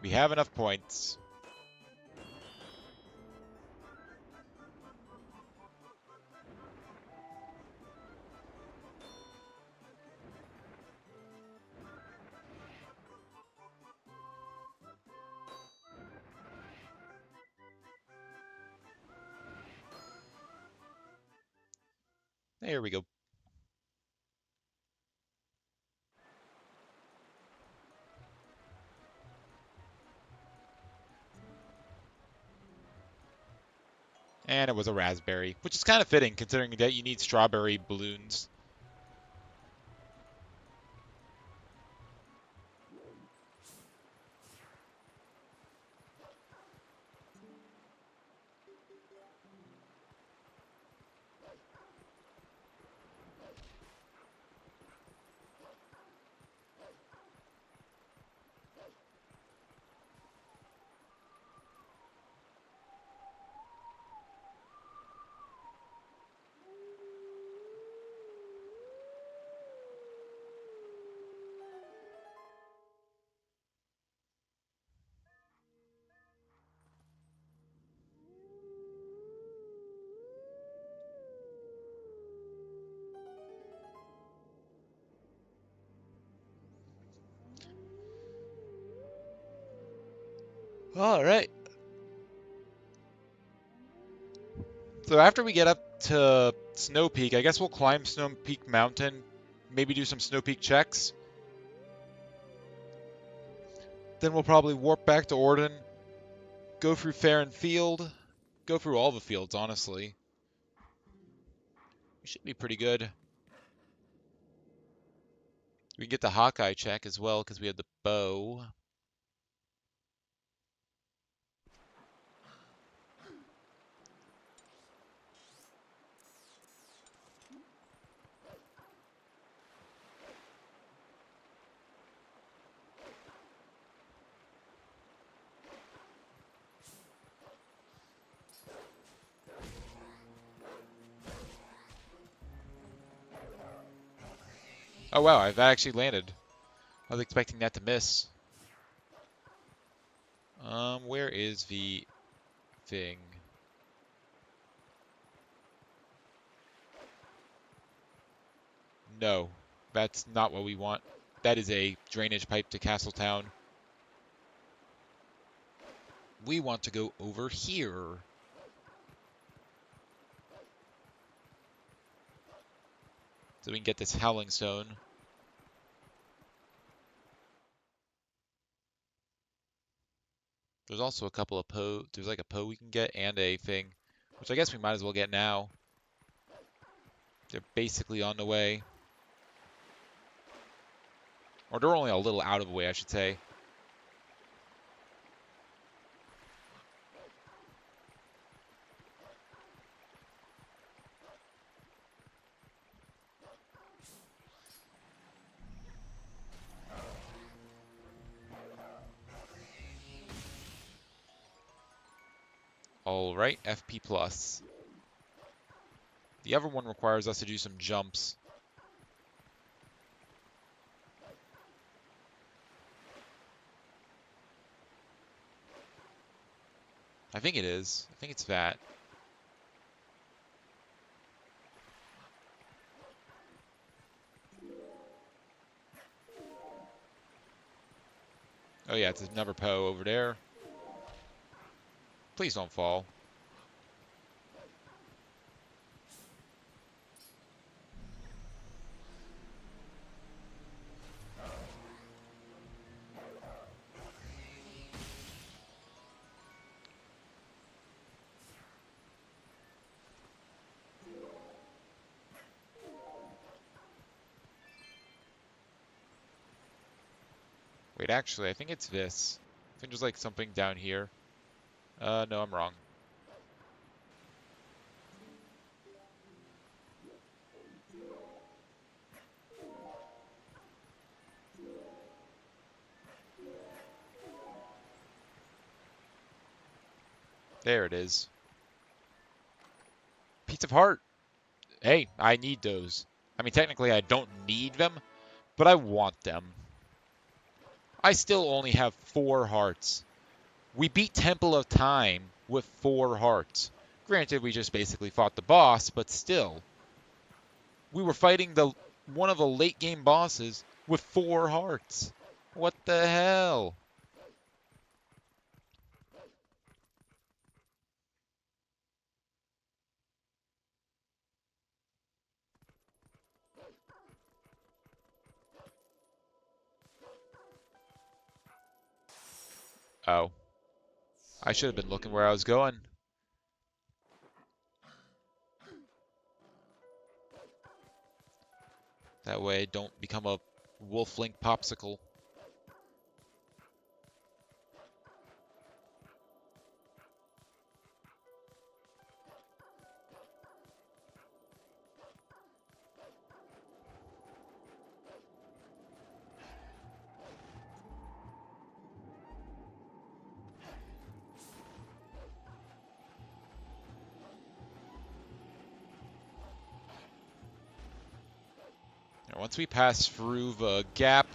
Speaker 2: We have enough points. There we go. And it was a raspberry, which is kind of fitting considering that you need strawberry balloons. All right. So after we get up to Snow Peak, I guess we'll climb Snow Peak Mountain, maybe do some Snow Peak checks. Then we'll probably warp back to Orden, go through Farron Field, go through all the fields, honestly. We should be pretty good. We can get the Hawkeye check as well because we have the bow. Oh wow, I've actually landed. I was expecting that to miss. Where is the thing? No, that's not what we want. That is a drainage pipe to Castletown. We want to go over here. So we can get this Howling Stone. There's also a couple of there's like a Poe we can get and a thing, which I guess we might as well get now. They're basically on the way. Or they're only a little out of the way, I should say. Alright, FP+. The other one requires us to do some jumps. I think it is. I think it's that. Oh yeah, it's another Poe over there. Please don't fall. Wait, actually, I think it's this. I think there's like something down here. No, I'm wrong. There it is. Piece of heart. Hey, I need those. I mean, technically I don't need them, but I want them. I still only have 4 hearts. We beat Temple of Time with 4 hearts. Granted, we just basically fought the boss, but still. We were fighting one of the late game bosses with 4 hearts. What the hell? Oh. I should have been looking where I was going. That way I don't become a Wolf Link popsicle. Now, once we pass through the gap,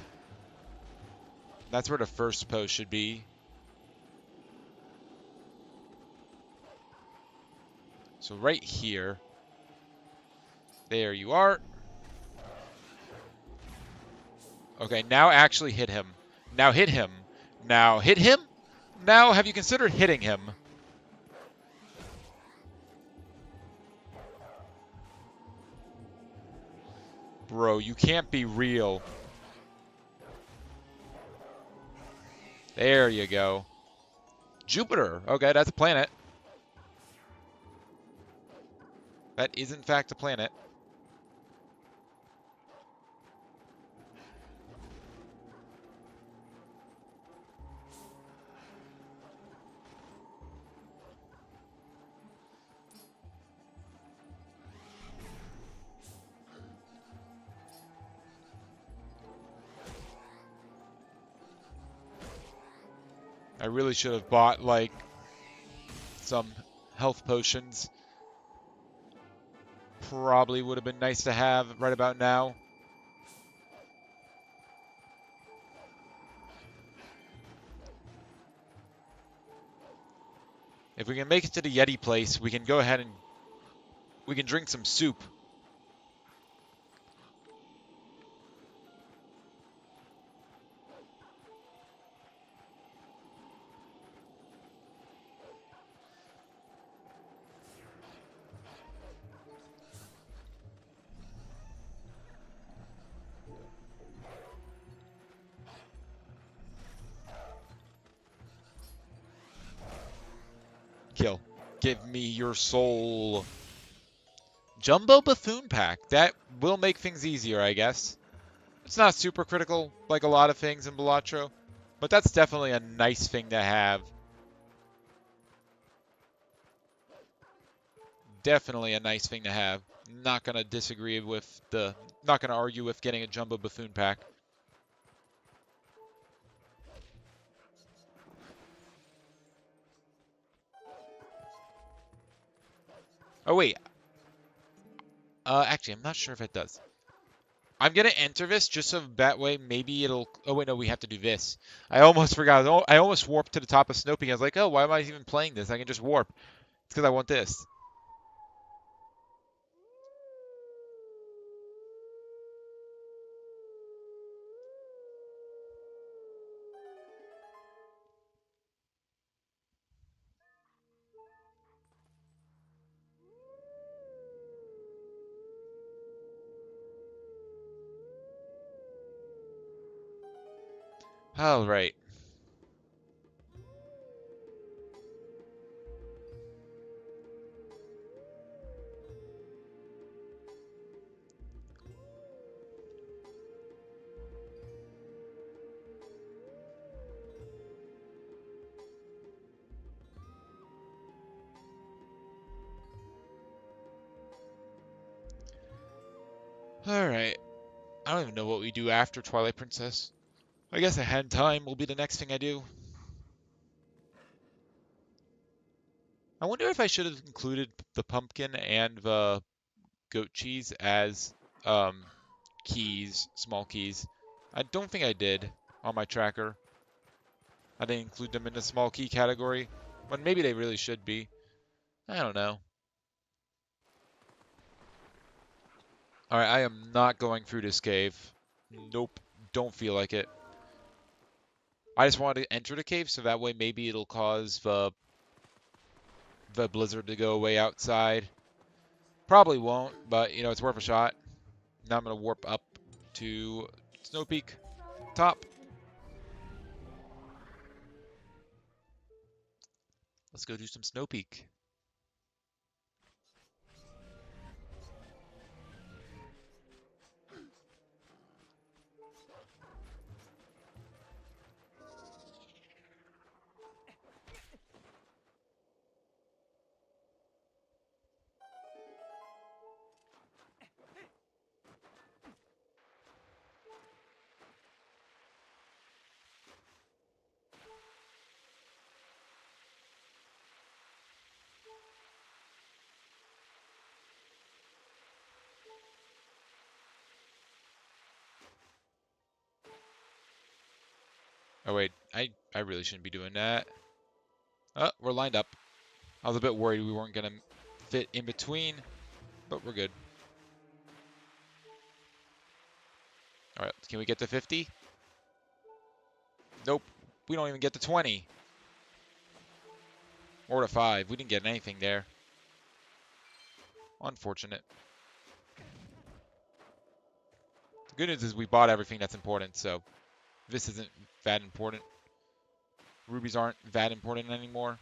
Speaker 2: that's where the first post should be. So right here. There you are. Okay, now actually hit him. Now hit him. Now hit him? Now have you considered hitting him? Bro, you can't be real. There you go. Jupiter. Okay, that's a planet. That is in fact a planet. I really should have bought, like, some health potions. Probably would have been nice to have right about now. If we can make it to the Yeti place, we can go ahead and we can drink some soup. Kill. Give me your soul. Jumbo Buffoon Pack. That will make things easier, I guess. It's not super critical like a lot of things in Balatro, but that's definitely a nice thing to have. Definitely a nice thing to have. Not gonna disagree with the. Not gonna argue with getting a Jumbo Buffoon Pack. Oh wait. Actually, I'm not sure if it does. I'm gonna enter this just so that way maybe it'll. Oh wait, no, we have to do this. I almost forgot. I almost warped to the top of Snow Peak. I was like, oh, why am I even playing this? I can just warp. It's because I want this. All right. All right. I don't even know what we do after Twilight Princess. I guess a hand time will be the next thing I do. I wonder if I should have included the pumpkin and the goat cheese as um, keys, small keys. I don't think I did on my tracker. I didn't include them in the small key category, but maybe they really should be. I don't know. All right, I am not going through this cave. Nope, don't feel like it. I just wanted to enter the cave so that way maybe it'll cause the blizzard to go away outside. Probably won't, but you know, it's worth a shot. Now I'm gonna warp up to Snow Peak top. Let's go do some Snow Peak. Oh wait, I really shouldn't be doing that. Oh, we're lined up. I was a bit worried we weren't gonna fit in between, but we're good. All right, can we get to 50? Nope, we don't even get to 20. Or to 5. We didn't get anything there. Unfortunate. The good news is we bought everything that's important, so this isn't that important. Rubies aren't that important anymore.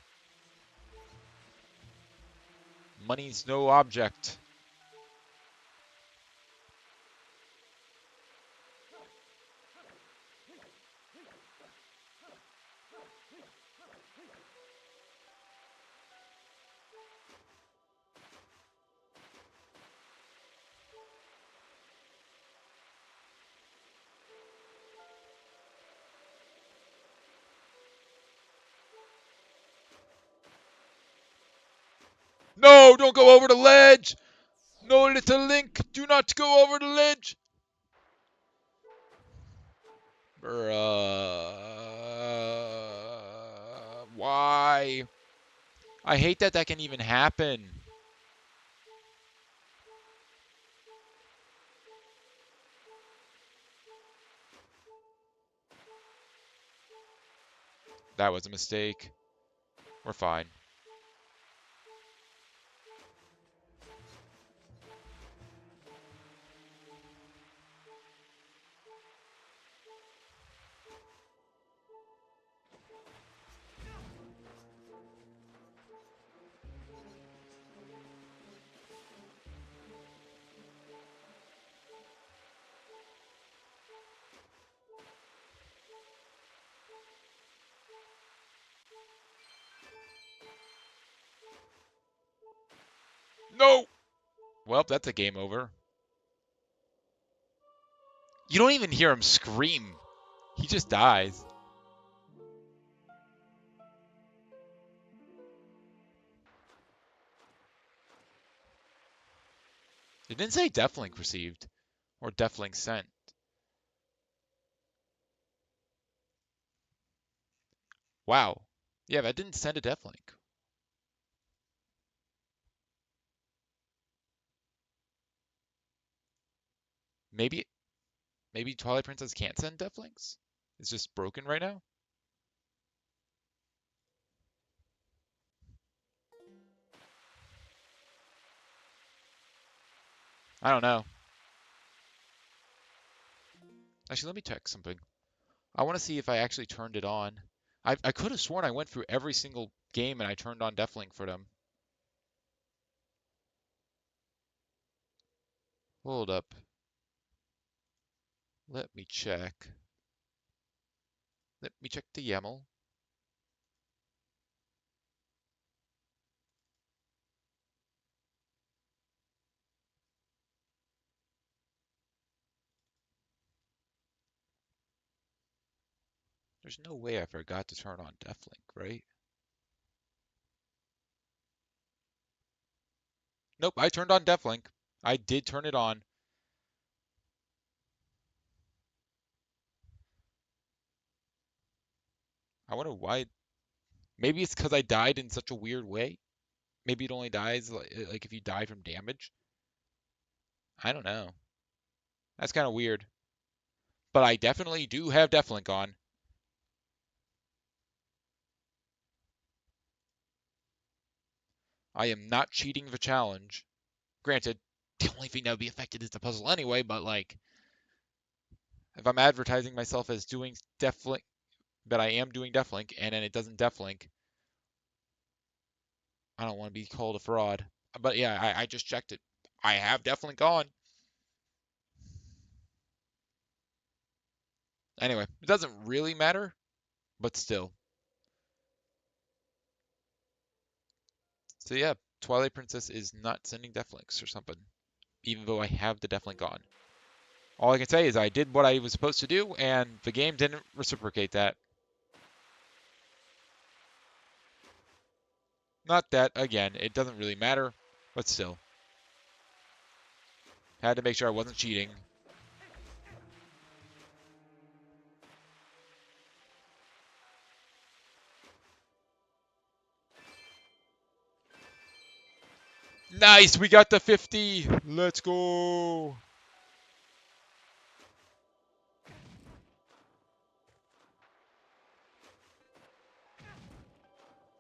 Speaker 2: Money's no object. No, don't go over the ledge! No, little Link, do not go over the ledge! Bruh. Why? I hate that that can even happen. That was a mistake. We're fine. No! Well, that's a game over. You don't even hear him scream. He just dies. It didn't say Deaflink received or Deaflink sent. Wow. Yeah, that didn't send a Deaflink. Maybe maybe Twilight Princess can't send Deaflinks? It's just broken right now? I don't know. Actually, let me check something. I want to see if I actually turned it on. I could have sworn I went through every single game and I turned on Deaflink for them. Hold up. Let me check. Let me check the YAML. There's no way I forgot to turn on Deaflink, right? Nope, I turned on Deaflink. I did turn it on. I wonder why. Maybe it's because I died in such a weird way. Maybe it only dies like if you die from damage. I don't know. That's kind of weird. But I definitely do have Deaflink on. I am not cheating the challenge. Granted, the only thing that would be affected is the puzzle anyway, but like, if I'm advertising myself as doing Deaflink, that I am doing Deaflink, and then it doesn't Deaflink, I don't want to be called a fraud. But yeah, I just checked it. I have Deaflink on. Anyway, it doesn't really matter, but still. So yeah, Twilight Princess is not sending Deaflinks or something, even though I have the Deaflink on. All I can say is I did what I was supposed to do, and the game didn't reciprocate that. Not that, again, it doesn't really matter, but still. Had to make sure I wasn't cheating. Nice, we got the 50. Let's go.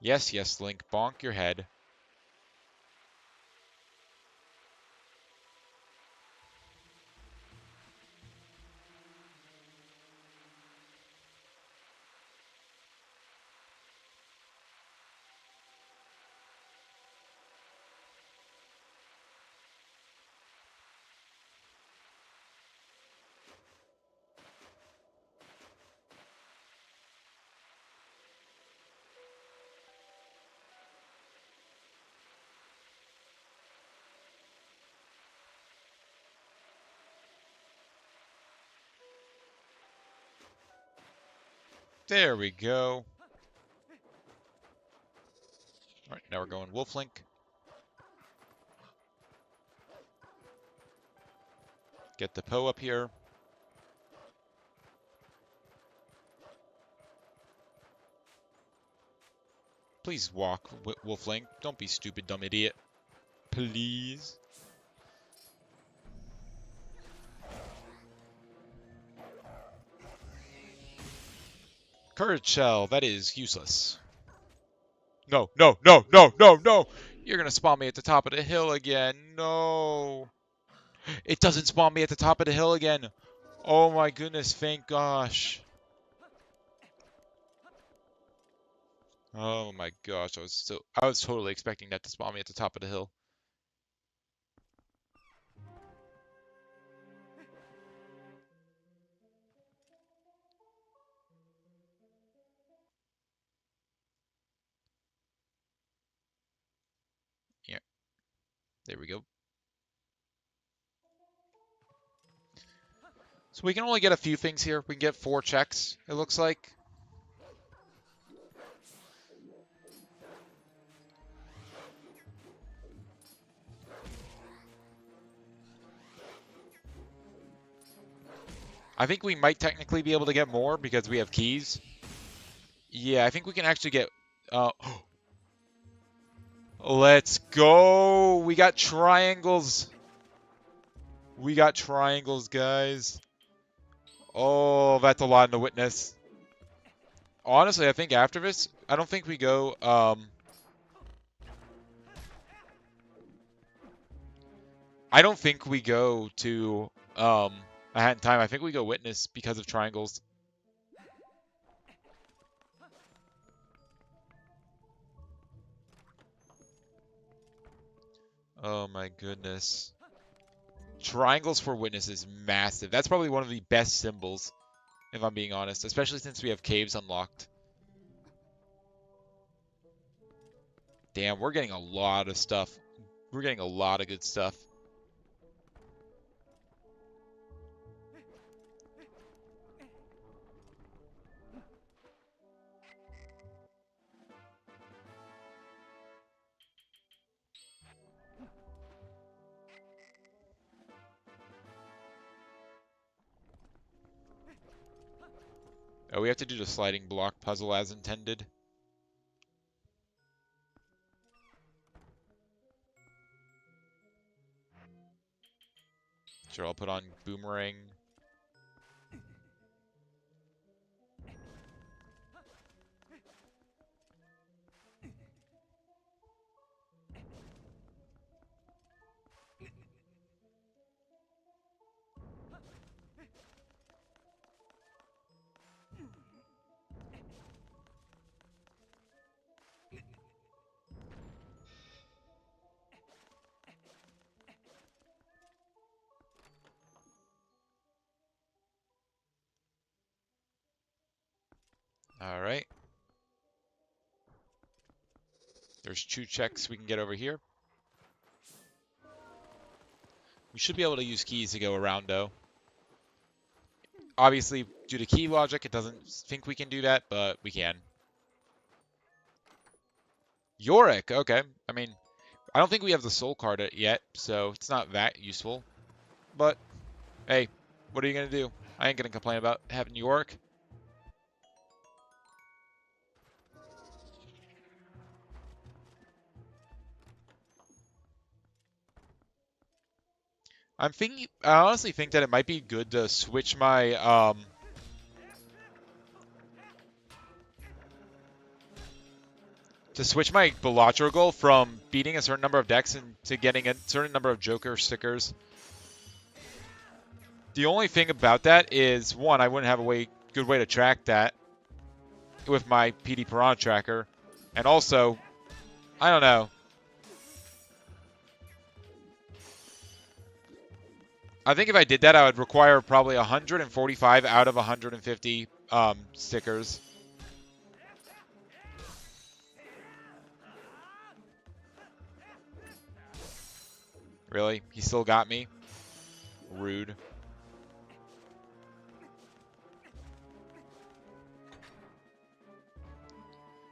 Speaker 2: Yes, yes, Link, bonk your head. There we go. All right, now we're going Wolf Link. Get the Poe up here. Please walk, Wolfling. Don't be stupid, dumb idiot. Please. Courage shell. That is useless. No, no, no, no, no, no! You're gonna spawn me at the top of the hill again. No. It doesn't spawn me at the top of the hill again. Oh my goodness, thank gosh. Oh my gosh, I was totally expecting that to spawn me at the top of the hill. Yeah, there we go. So we can only get a few things here. We can get 4 checks, it looks like. I think we might technically be able to get more because we have keys. Yeah, I think we can actually get... Let's go! We got triangles! We got triangles, guys. Oh, that's a lot to witness. Honestly, I think after this, I don't think we go... I don't think we go to a Hat in Time. I think we go Witness because of triangles. Oh my goodness. Triangles for Witness is massive. That's probably one of the best symbols, if I'm being honest, especially since we have caves unlocked. Damn, we're getting a lot of stuff. We're getting a lot of good stuff. Oh, we have to do the sliding block puzzle as intended. Sure, I'll put on Boomerang. Alright. There's 2 checks we can get over here. We should be able to use keys to go around, though. Obviously, due to key logic, it doesn't think we can do that, but we can. Yorick, okay. I mean, I don't think we have the soul card yet, so it's not that useful. But, hey, what are you going to do? I ain't going to complain about having Yorick. I honestly think that it might be good to switch my, Balatro goal from beating a certain number of decks into getting a certain number of Joker stickers. The only thing about that is, one, I wouldn't have a good way to track that with my PD Piranha tracker. And also, I don't know. I think if I did that, I would require probably 145 out of 150 stickers. Really? He still got me? Rude.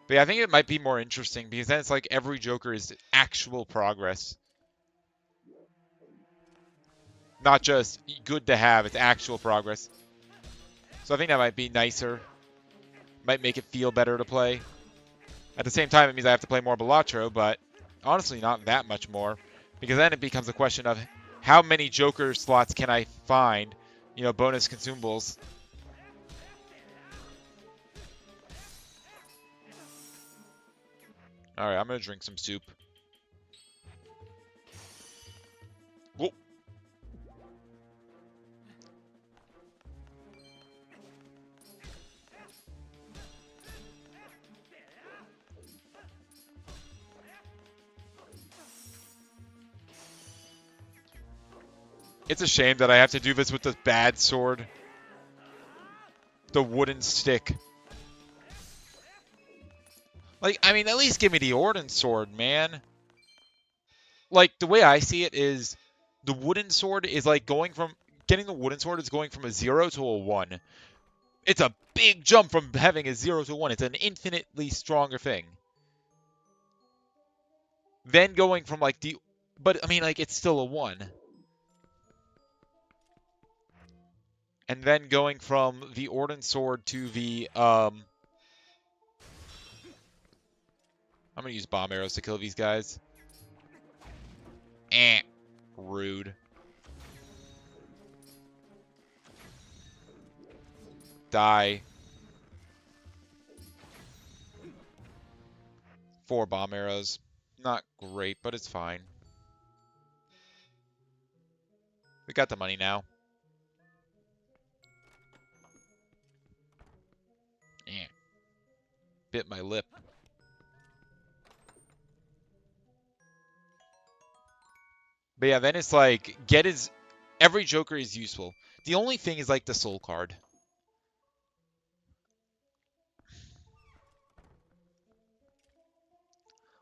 Speaker 2: But yeah, I think it might be more interesting because then it's like every Joker is actual progress. Not just good to have, it's actual progress. So I think that might be nicer. Might make it feel better to play. At the same time, it means I have to play more Balatro, but honestly, not that much more. Because then it becomes a question of how many Joker slots can I find, you know, bonus consumables. Alright, I'm going to drink some soup. Whoa. It's a shame that I have to do this with the bad sword. The wooden stick. Like, I mean, at least give me the Ordnance sword, man. Like, the way I see it is the wooden sword is like going from... Getting the wooden sword is going from a 0 to a 1. It's a big jump from having a 0 to a 1. It's an infinitely stronger thing. Then going from, like, the... But, I mean, like, it's still a 1. And then going from the Ordnance sword to the, I'm gonna use bomb arrows to kill these guys. Rude. Die. 4 bomb arrows. Not great, but it's fine. We got the money now. Bit my lip. But yeah, then it's like, every Joker is useful. The only thing is like the soul card.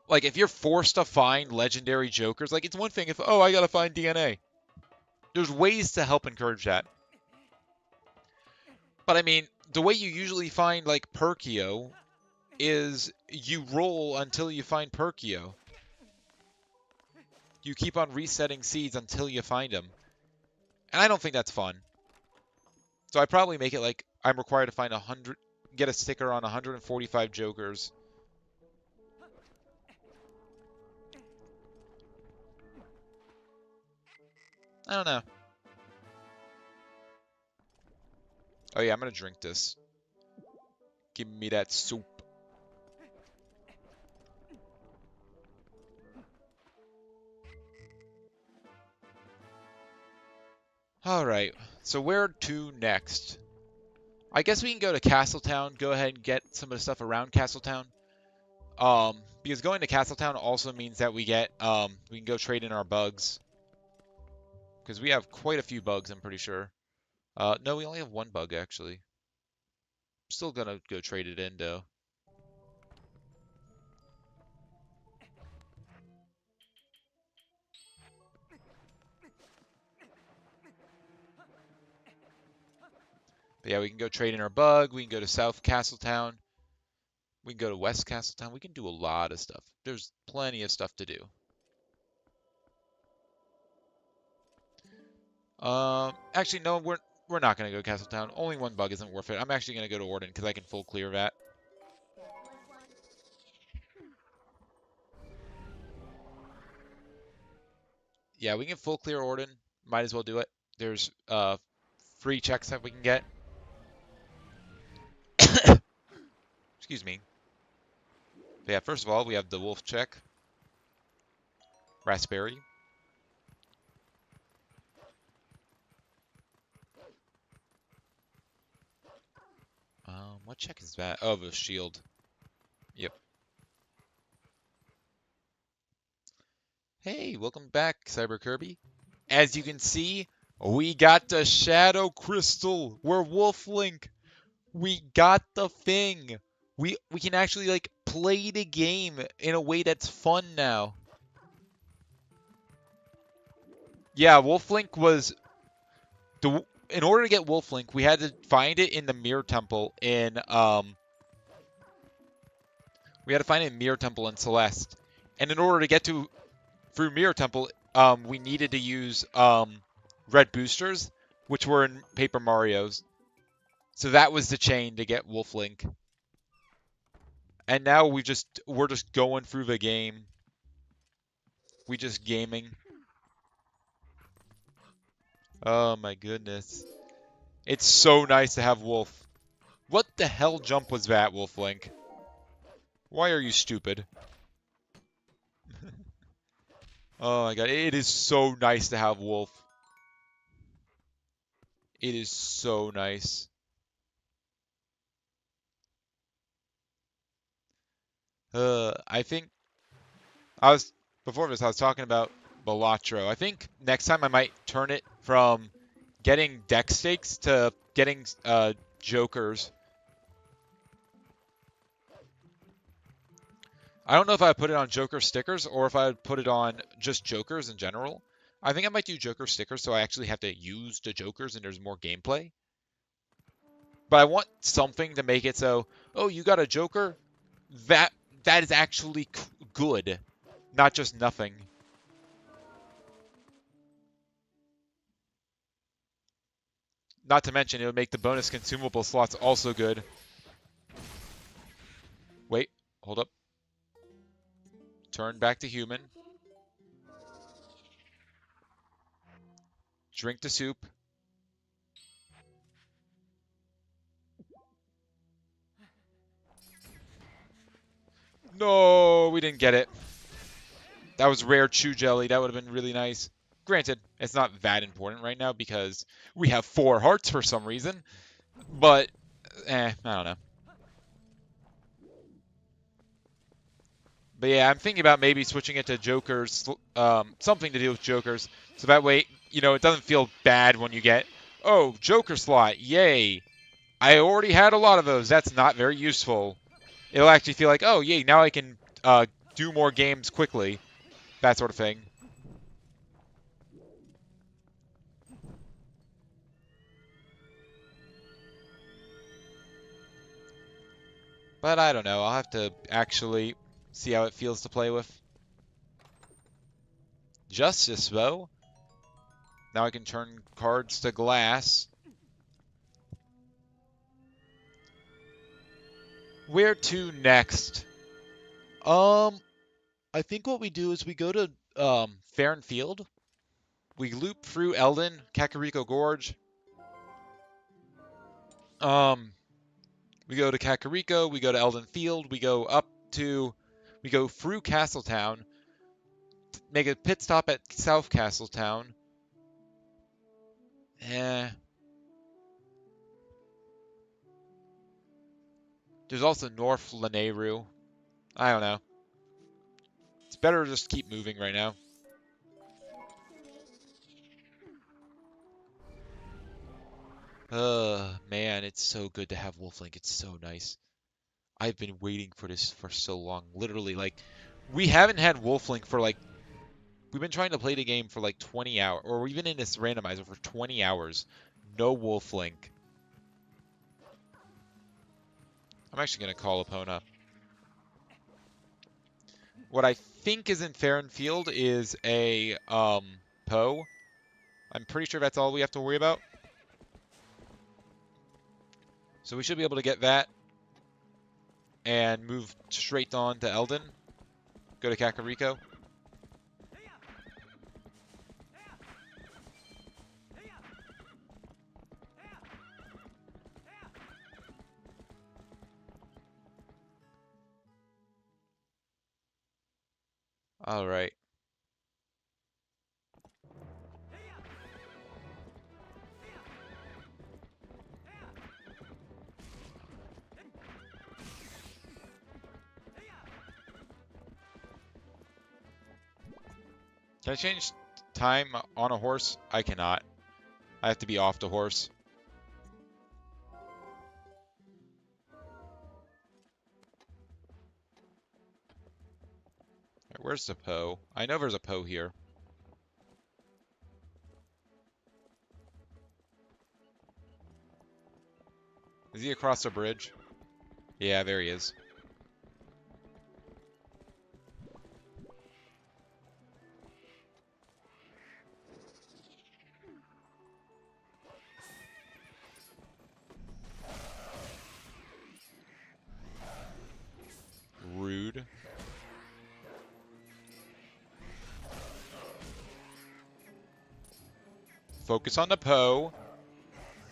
Speaker 2: Like, if you're forced to find legendary Jokers, like, it's one thing if, oh, I gotta find DNA. There's ways to help encourage that. But I mean, the way you usually find, like, Perkio is you roll until you find Perkio. You keep on resetting seeds until you find them. And I don't think that's fun. So I probably make it like I'm required to find get a sticker on 145 Jokers. I don't know. Oh yeah, I'm gonna drink this. Give me that soup. Alright, so where to next? I guess we can go to Castletown, go ahead and get some of the stuff around Castletown. Because going to Castletown also means that we can go trade in our bugs. Because we have quite a few bugs, I'm pretty sure. No, we only have 1 bug, actually. Still gonna go trade it in, though. But yeah, we can go trade in our bug. We can go to South Castletown. We can go to West Castletown. We can do a lot of stuff. There's plenty of stuff to do. Actually, no, we're not gonna go to Castletown. Only 1 bug isn't worth it. I'm actually gonna go to Orden because I can full clear that. Yeah, we can full clear Orden. Might as well do it. There's free checks that we can get. Excuse me. But yeah, first of all, we have the wolf check. Raspberry. What check is that? Oh, the shield. Yep. Hey, welcome back, Cyber Kirby. As you can see, we got the Shadow Crystal. We're Wolf Link. We got the thing. We can actually like play the game in a way that's fun now. Yeah, Wolf Link was in order to get Wolf Link, we had to find it in the Mirror Temple in we had to find it in Mirror Temple in Celeste. And in order to get through Mirror Temple, we needed to use red boosters, which were in Paper Mario's. So that was the chain to get Wolf Link. And now we're just going through the game. We just gaming. Oh my goodness. It's so nice to have Wolf. What the hell jump was that, Wolf Link? Why are you stupid? Oh my god, it is so nice to have Wolf. It is so nice. I think I was before this I was talking about Balatro. I think next time I might turn it from getting deck stakes to getting jokers. I don't know if I put it on Joker stickers or if I would put it on just Jokers in general. I think I might do Joker stickers so I actually have to use the Jokers and there's more gameplay. But I want something to make it so, oh, you got a Joker? That that is actually good, not just nothing. Not to mention it would make the bonus consumable slots also good. Wait, hold up. Turn back to human. Drink the soup. No, we didn't get it. That was rare chew jelly. That would have been really nice. Granted, it's not that important right now because we have 4 hearts for some reason. But, I don't know. But yeah, I'm thinking about maybe switching it to Jokers, something to do with Jokers. So that way, you know, it doesn't feel bad when you get, oh, Joker slot, yay. I already had a lot of those. That's not very useful. It'll actually feel like, oh, yay, now I can do more games quickly. That sort of thing. But I don't know. I'll have to actually see how it feels to play with. Justice, though. Now I can turn cards to glass. Where to next? I think what we do is we go to Farron Field. We loop through Eldon, Kakariko Gorge. Um, we go to Kakariko. We go to Eldon Field. We go through Castletown. Make a pit stop at South Castletown. Eh. There's also North Lanayru. I don't know. It's better to just keep moving right now. Man, it's so good to have Wolflink. It's so nice. I've been waiting for this for so long. Literally, like, we haven't had Wolflink for like, we've been trying to play the game for like 20 hours, or we've been in this randomizer for 20 hours. No Wolflink. I'm actually going to call Epona. What I think is in Farron Field is a, Poe. I'm pretty sure that's all we have to worry about. So we should be able to get that and move straight on to Eldon. Go to Kakariko. All right. Can I change time on a horse? I cannot. I have to be off the horse. Where's the Poe? I know there's a Poe here. Is he across the bridge? Yeah, there he is. Focus on the Poe.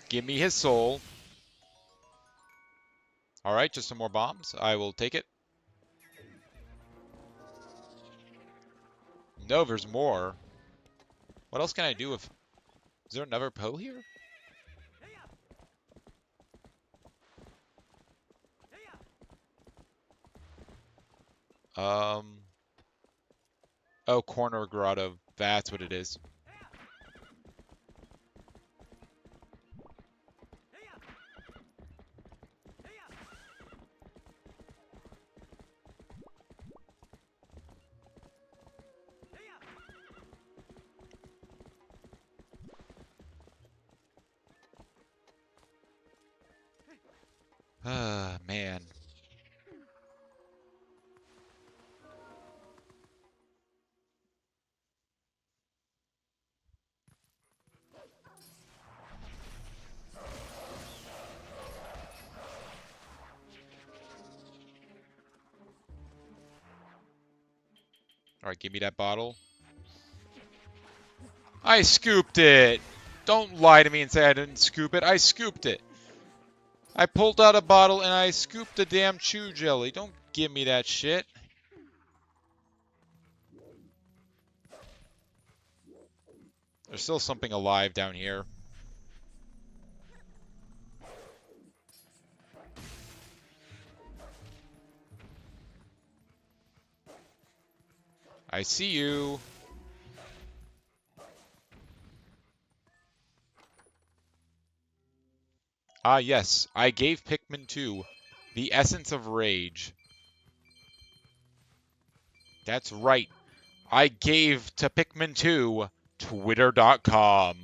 Speaker 2: Give me his soul. Alright, just some more bombs. I will take it. No, there's more. What else can I do if... Is there another Poe here? Oh, corner grotto. That's what it is. Ah, man. Alright, give me that bottle. I scooped it! Don't lie to me and say I didn't scoop it. I scooped it. I pulled out a bottle and I scooped the damn chew jelly. Don't give me that shit. There's still something alive down here. I see you. Ah, yes. I gave Pikmin 2 the essence of rage. That's right. I gave to Pikmin 2 Twitter.com.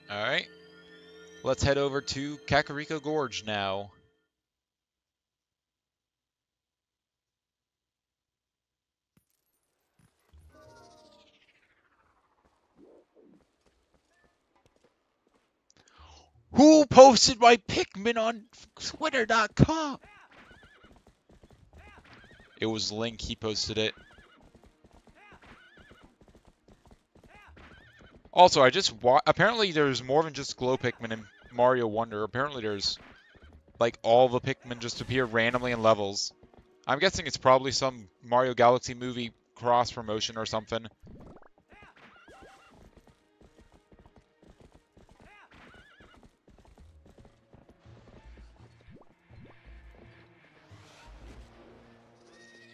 Speaker 2: Alright. Let's head over to Kakariko Gorge now. Who posted my Pikmin on Twitter.com? It was Link, he posted it. Also, apparently there's more than just Glow Pikmin in Mario Wonder. Apparently there's, like, all the Pikmin just appear randomly in levels. I'm guessing it's probably some Mario Galaxy movie cross-promotion or something.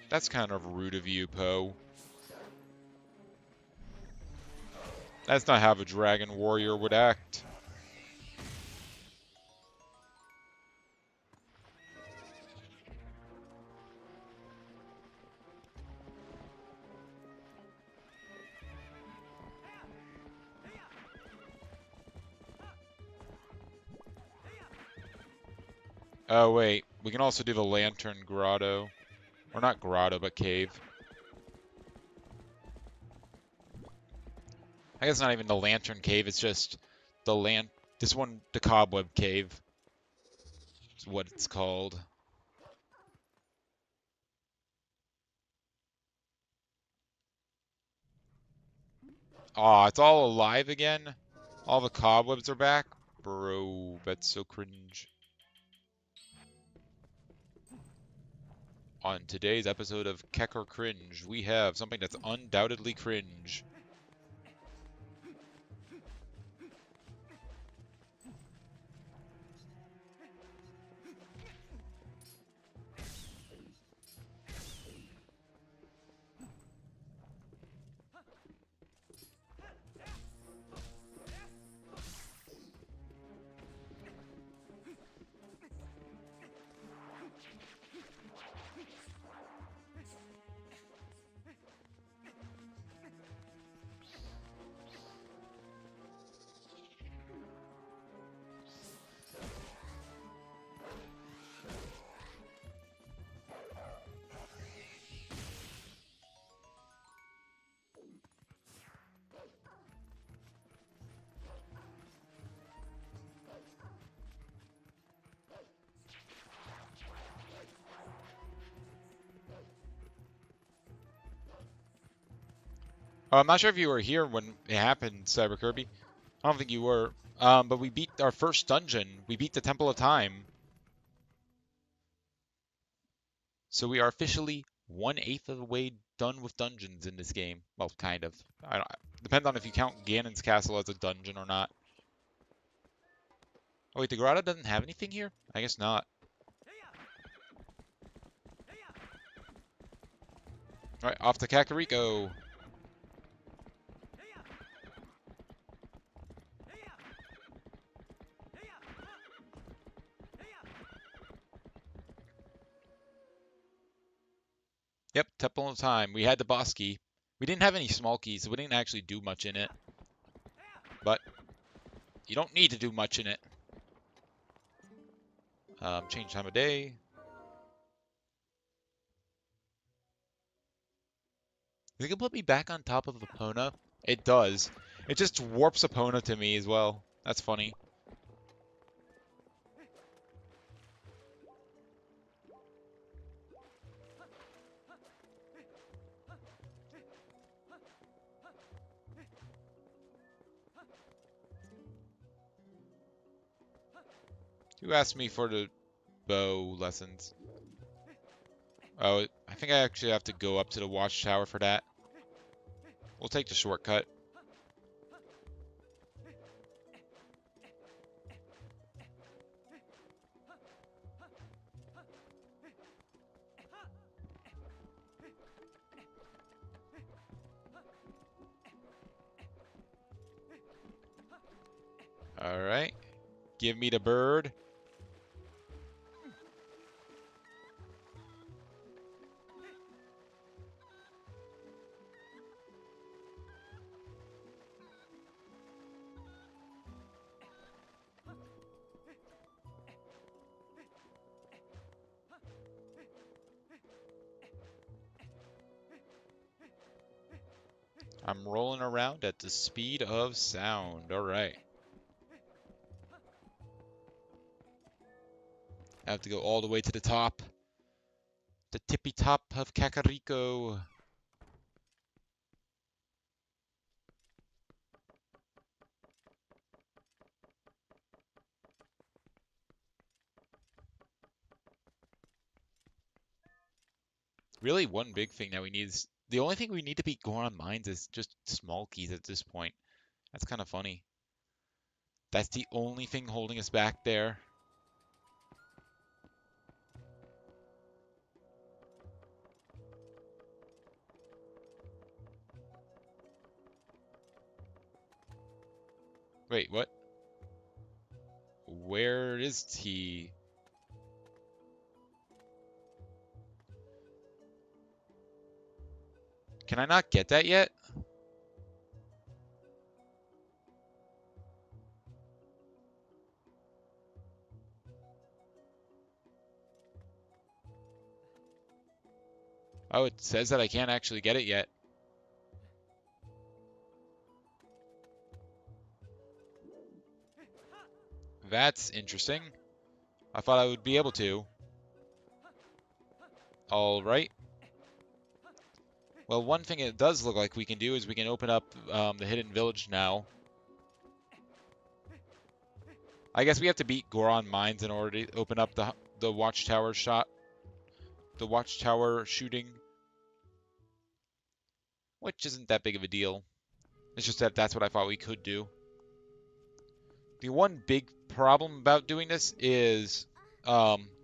Speaker 2: That's kind of rude of you, Poe. That's not how a Dragon Warrior would act. Oh, wait. We can also do the Lantern Grotto. Or not grotto, but cave. I guess it's not even the Lantern Cave, it's just the this one, the Cobweb Cave. Is what it's called. Aw, it's all alive again? All the cobwebs are back? Bro, that's so cringe. On today's episode of Kecker Cringe, we have something that's undoubtedly cringe. I'm not sure if you were here when it happened, Cyber Kirby. I don't think you were. But we beat our first dungeon. We beat the Temple of Time. So we are officially 1/8 of the way done with dungeons in this game. Well, kind of. I don't, depends on if you count Ganon's castle as a dungeon or not. Oh wait, the grotto doesn't have anything here? I guess not. Alright, off to Kakariko. Yep, Temple of Time. We had the boss key. We didn't have any small keys, so we didn't actually do much in it. But you don't need to do much in it. Change time of day. Is it gonna put me back on top of Epona? It does. It just warps Epona to me as well. That's funny. Who asked me for the bow lessons? Oh, I think I actually have to go up to the watchtower for that. We'll take the shortcut. Alright. Give me the bird. I'm rolling around at the speed of sound. Alright. I have to go all the way to the top. The tippy top of Kakariko. Really, one big thing that we need is... The only thing we need to beat Goron Mines is just small keys at this point. That's kind of funny. That's the only thing holding us back there. Wait, what? Where is he? Can I not get that yet? Oh, it says that I can't actually get it yet. That's interesting. I thought I would be able to. Alright. Well, one thing it does look like we can do is we can open up the hidden village now. I guess we have to beat Goron Mines in order to open up the watchtower shot. The watchtower shooting. Which isn't that big of a deal. It's just that that's what I thought we could do. The one big problem about doing this is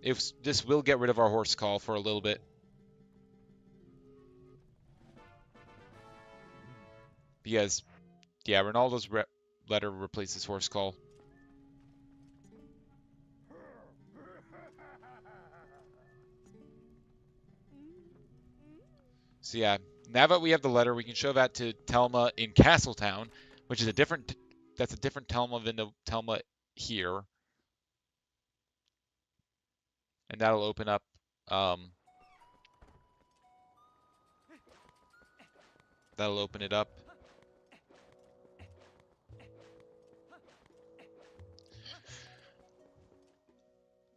Speaker 2: if this will get rid of our horse call for a little bit. Because, yeah, Ronaldo's letter replaces horse call. So yeah, now that we have the letter, we can show that to Telma in Castletown, which is a different, that's a different Telma than the Telma here. And that'll open up, that'll open it up.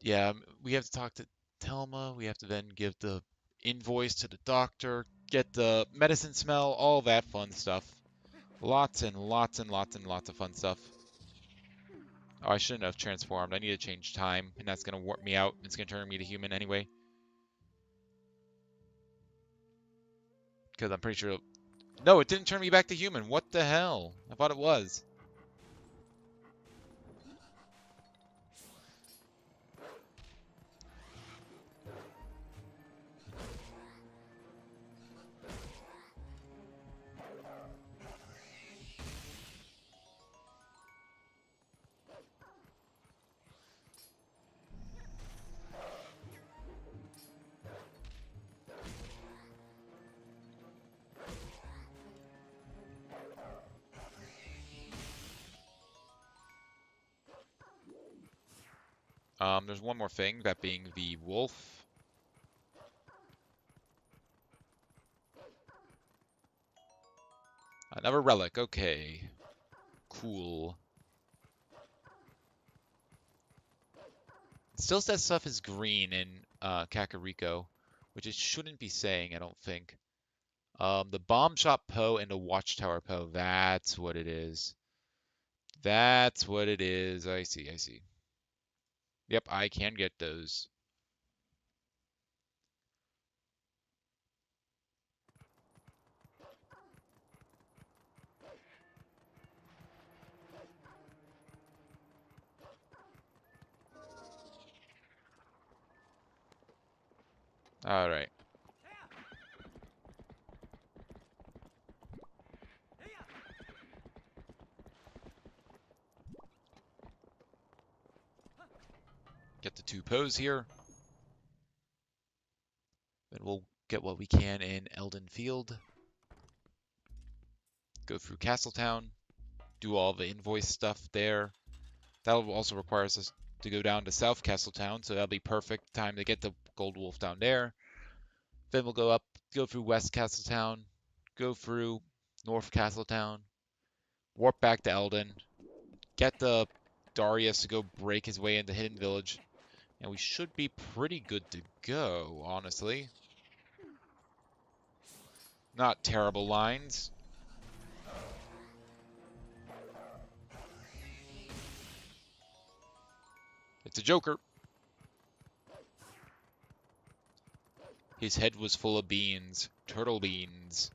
Speaker 2: Yeah, we have to talk to Telma. We have to then give the invoice to the doctor, get the medicine smell, all that fun stuff. Lots and lots and lots and lots of fun stuff. Oh, I shouldn't have transformed. I need to change time, and that's going to warp me out. It's going to turn me to human anyway. Because I'm pretty sure... No, it didn't turn me back to human. What the hell? I thought it was. There's one more thing, that being the wolf. Another relic, okay. Cool. It still says stuff is green in Kakariko, which it shouldn't be saying, I don't think. The Bomb Shop Poe and the Watchtower Poe, that's what it is. That's what it is. I see, I see. Yep, I can get those. Alright. Get the two Poes here. Then we'll get what we can in Elden Field. Go through Castletown. Do all the invoice stuff there. That'll also require us to go down to South Castletown, so that'll be perfect time to get the Gold Wolf down there. Then we'll go up, go through West Castletown, go through North Castletown, warp back to Eldon, get the Darius to go break his way into Hidden Village, and we should be pretty good to go, honestly. Not terrible lines. It's a Joker. His head was full of beans. Turtle beans.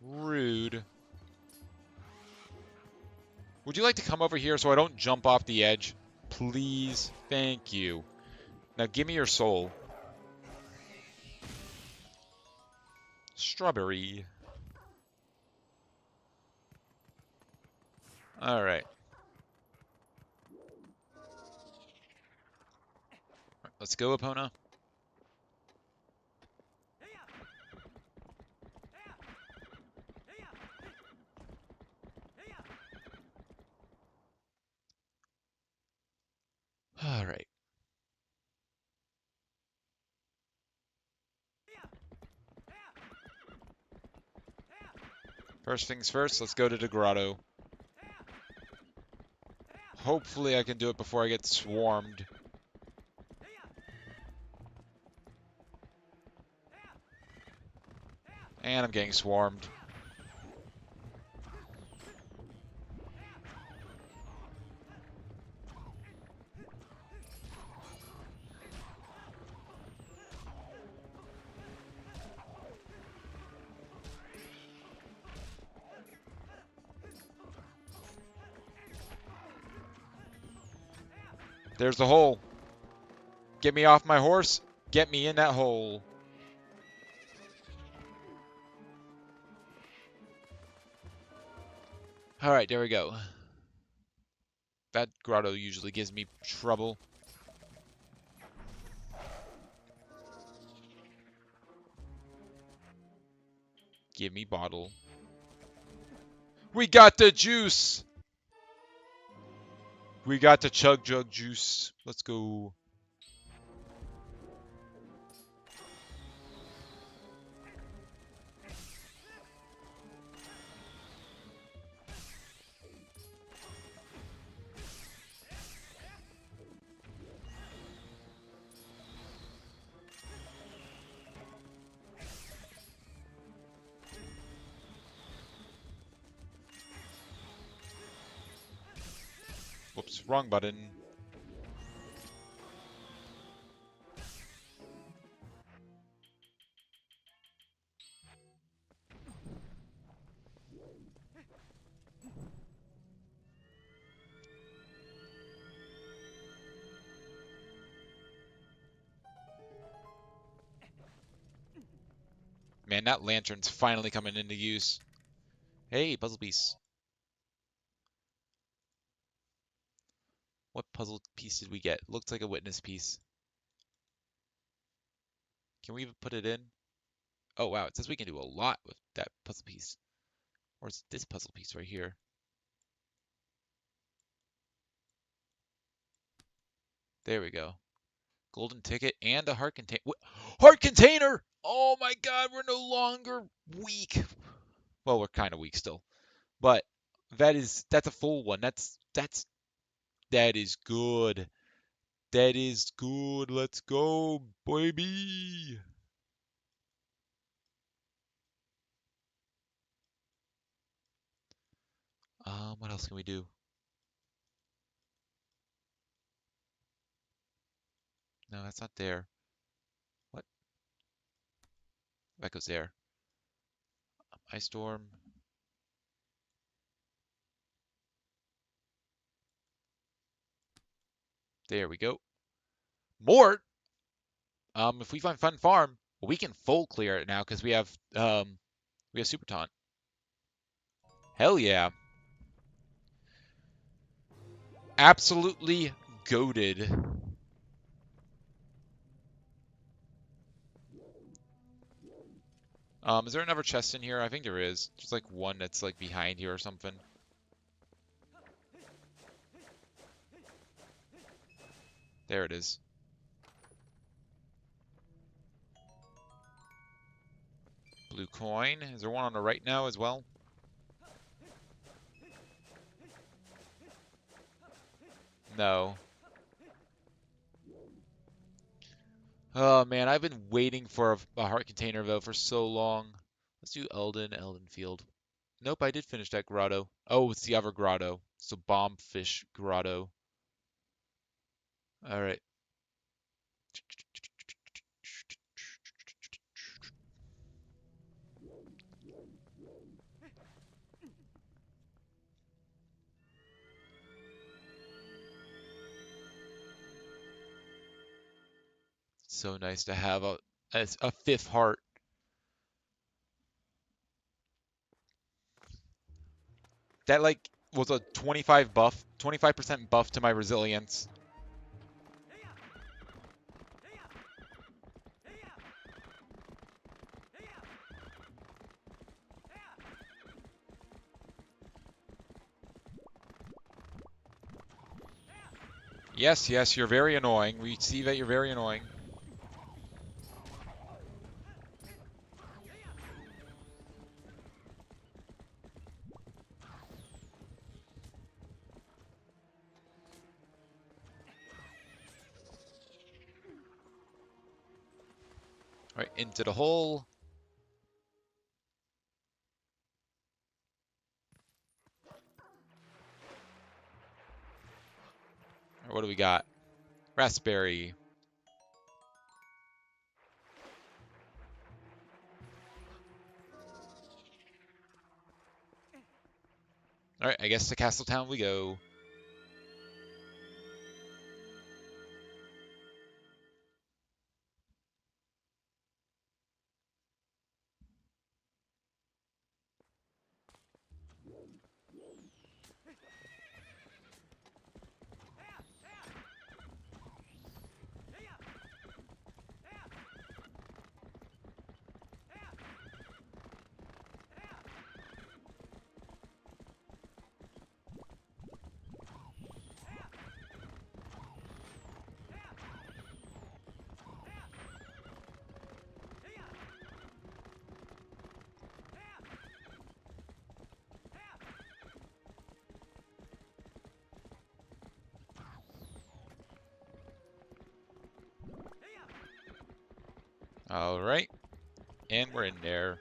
Speaker 2: Rude. Would you like to come over here so I don't jump off the edge? Please. Thank you. Now give me your soul. Strawberry. Alright. Let's go, Epona. Alright. First things first, let's go to the grotto. Hopefully I can do it before I get swarmed. And I'm getting swarmed. There's the hole. Get me off my horse. Get me in that hole. Alright, there we go. That grotto usually gives me trouble. Give me bottle. We got the juice! We got the chug jug juice. Let's go. Whoops, wrong button. Man, that lantern's finally coming into use. Hey, puzzle piece. What puzzle piece did we get? Looks like a witness piece. Can we even put it in? Oh, wow, it says we can do a lot with that puzzle piece. Or is this puzzle piece right here? There we go. Golden ticket and a heart container. Heart container! Oh my god, we're no longer weak. Well, we're kind of weak still. But that's a full one. That is good. That is good. Let's go, baby. What else can we do? No, that's not there. What? That goes there. Ice storm. There we go. Mort. If we find Fun Farm, well, we can full clear it now because we have Super Taunt. Hell yeah. Absolutely goated. Is there another chest in here? I think there is. There's like one that's like behind here or something. There it is. Blue coin. Is there one on the right now as well? No. Oh man, I've been waiting for a heart container though for so long. Let's do Elden Field. Nope, I did finish that grotto. Oh, it's the other grotto. It's a bombfish grotto. All right. So nice to have a fifth heart. That like was a 25% buff to my resilience. Yes, yes, you're very annoying. We see that you're very annoying. All right, into the hole. All right, what do we got? Raspberry. All right, I guess to Castletown we go. All right, and we're in there.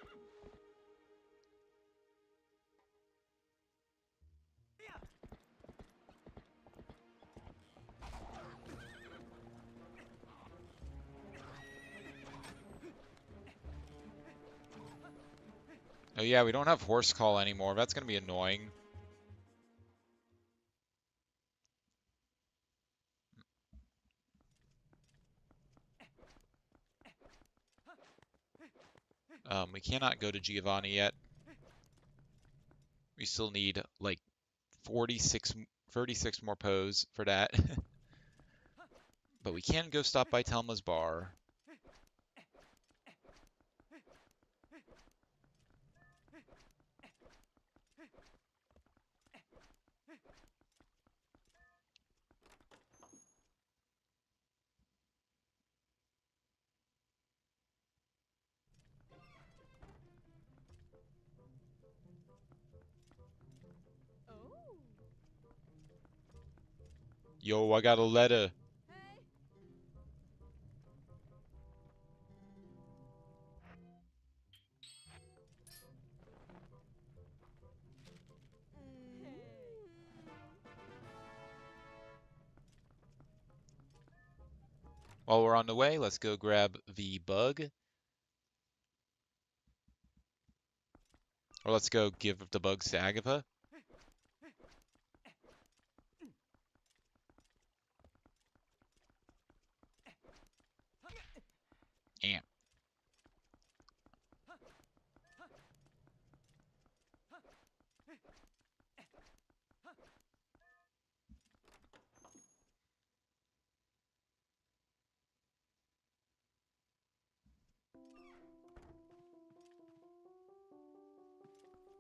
Speaker 2: Oh yeah, we don't have horse call anymore. That's gonna be annoying. We cannot go to Giovanni yet. We still need like 36 more pose for that. But we can go stop by Telma's bar. Yo, I got a letter. While we're on the way, let's go grab the bug. Or let's go give the bugs to Agatha. Amp.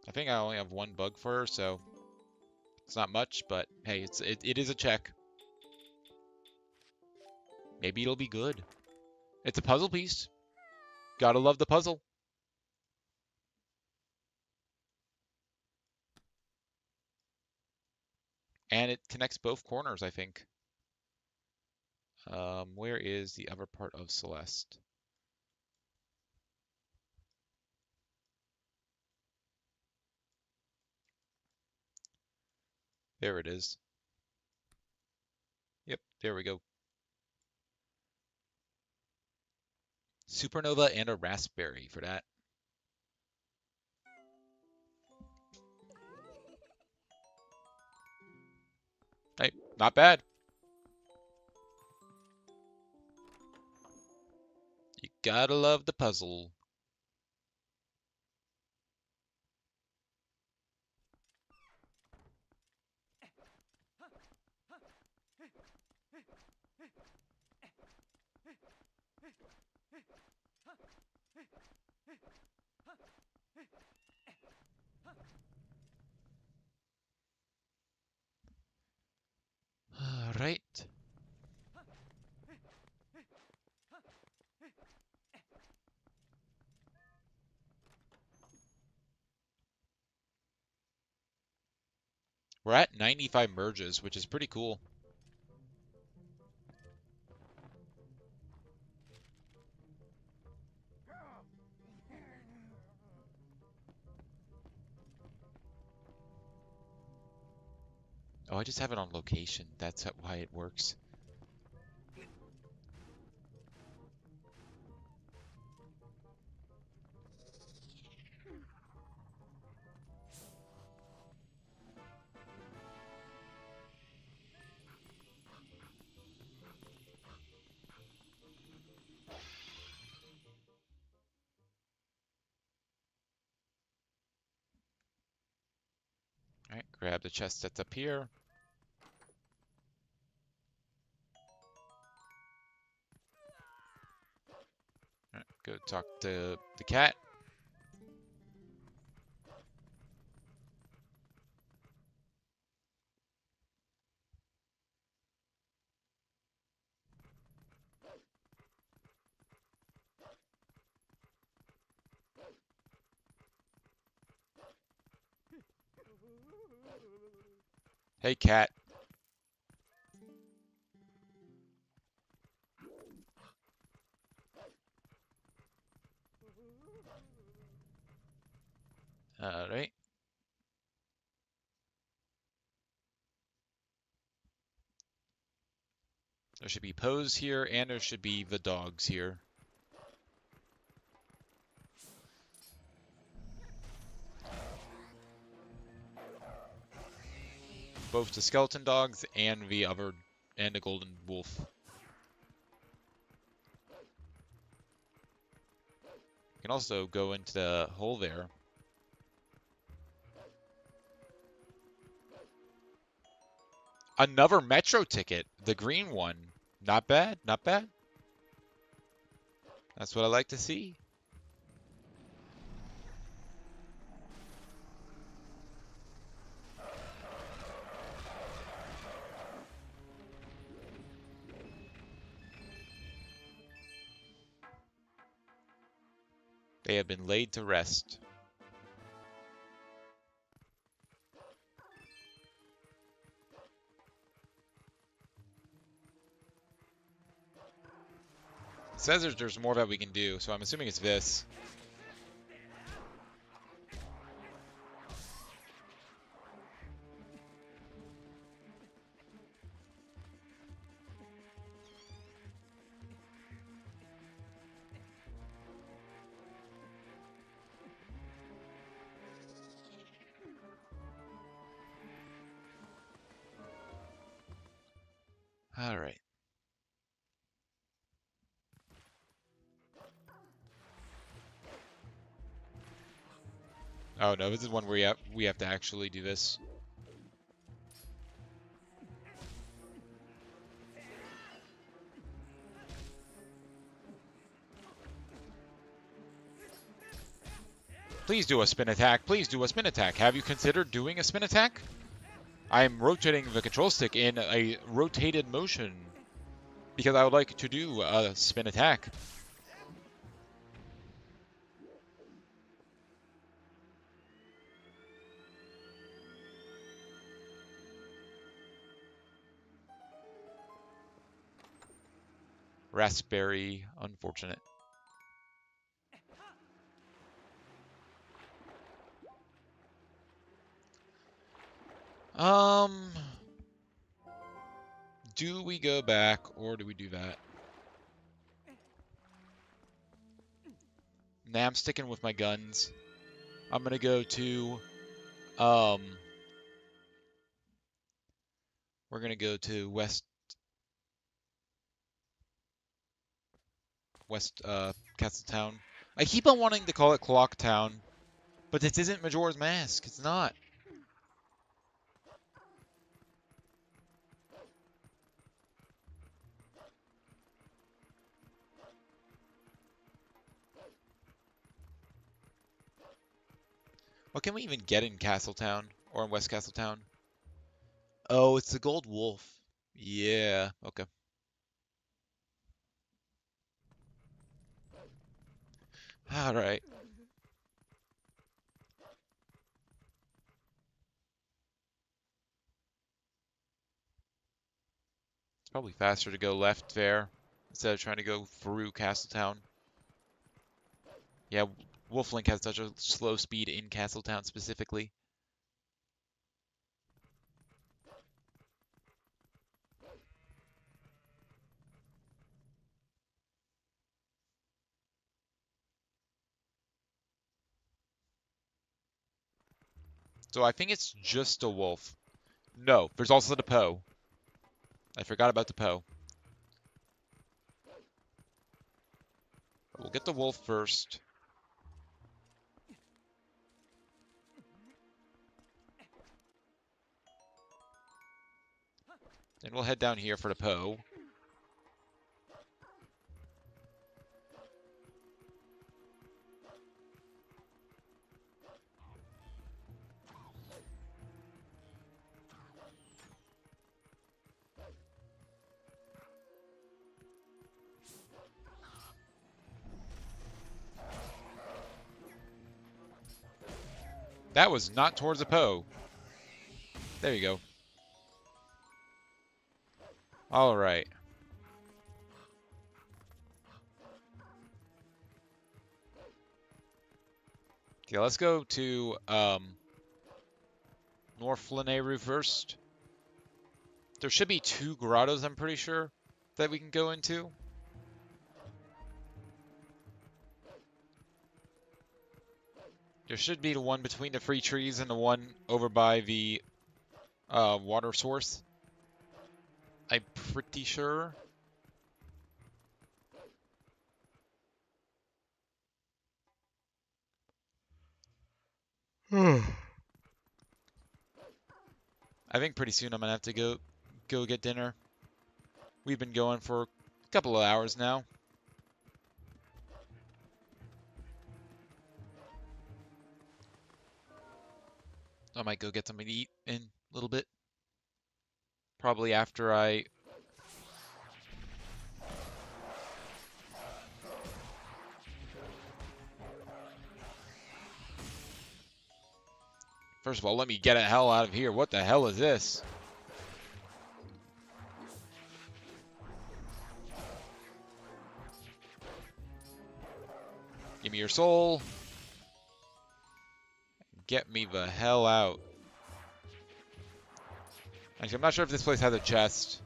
Speaker 2: I think I only have one bug for her, so it's not much, but hey, it is a check. Maybe it'll be good. It's a puzzle piece. Gotta love the puzzle. And it connects both corners, I think. Where is the other part of Celeste? There it is. Yep, there we go. Supernova and a raspberry for that. Hey, not bad. You gotta love the puzzle. All right. We're at 95 merges, which is pretty cool. Oh, I just have it on location. That's why it works. All right, grab the chest that's up here. All right, go talk to the cat. Hey, cat. All right. There should be Pose here, and there should be the dogs here. both the skeleton dogs and the other and the golden wolf. You can also go into the hole there. Another metro ticket, the green one. Not bad, not bad. That's what I like to see. They have been laid to rest. It says there's more that we can do, so I'm assuming it's this. All right. Oh no, this is one where we have to actually do this. Please do a spin attack. Please do a spin attack. Have you considered doing a spin attack? I am rotating the control stick in a rotated motion because I would like to do a spin attack. Raspberry, unfortunate. Do we go back or do we do that? Nah, I'm sticking with my guns. I'm gonna go to, we're gonna go to West Castletown. I keep on wanting to call it Clock Town, but this isn't Majora's Mask. It's not. What can we even get in Castletown or in West Castletown? Oh, it's the Gold Wolf. Yeah, okay. All right. It's probably faster to go left there instead of trying to go through Castletown. Yeah, Wolflink has such a slow speed in Castletown specifically. So I think it's just a wolf. No, there's also the Poe. I forgot about the Poe. We'll get the wolf first. Then we'll head down here for the Poe. That was not towards the Poe. There you go. All right. Okay, let's go to North Lanayru first. There should be 2 grottos, I'm pretty sure, that we can go into. There should be the one between the 3 trees and the one over by the water source. I'm pretty sure. I think pretty soon I'm gonna have to go get dinner. We've been going for a couple of hours now. I might go get something to eat in a little bit. Probably after I... First of all, let me get the hell out of here. What the hell is this? Give me your soul. Get me the hell out. Actually, I'm not sure if this place has a chest.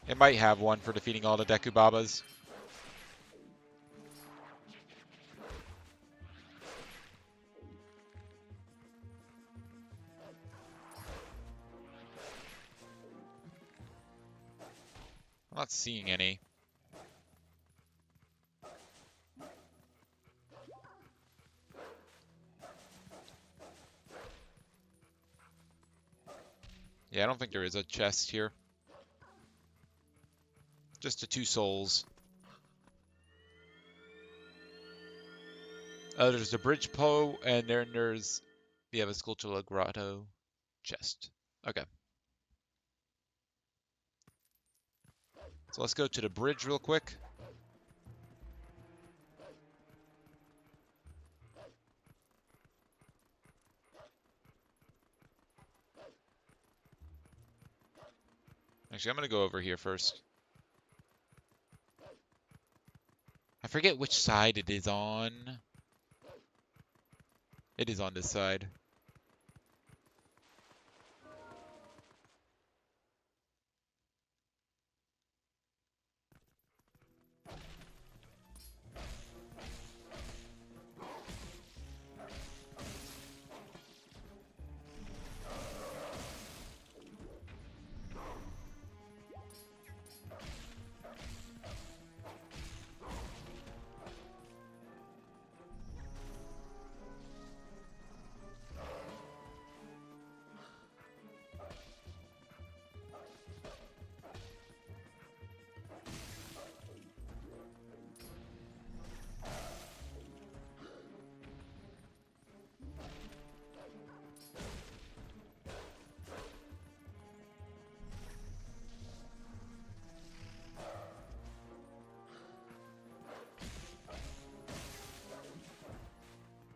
Speaker 2: It might have one for defeating all the Deku Babas. I'm not seeing any. Yeah, I don't think there is a chest here. Just the 2 souls. There's the bridge Poe, and then there's the Avascultura Grotto chest. Okay. So let's go to the bridge real quick. Actually, I'm going to go over here first. I forget which side it is on. It is on this side.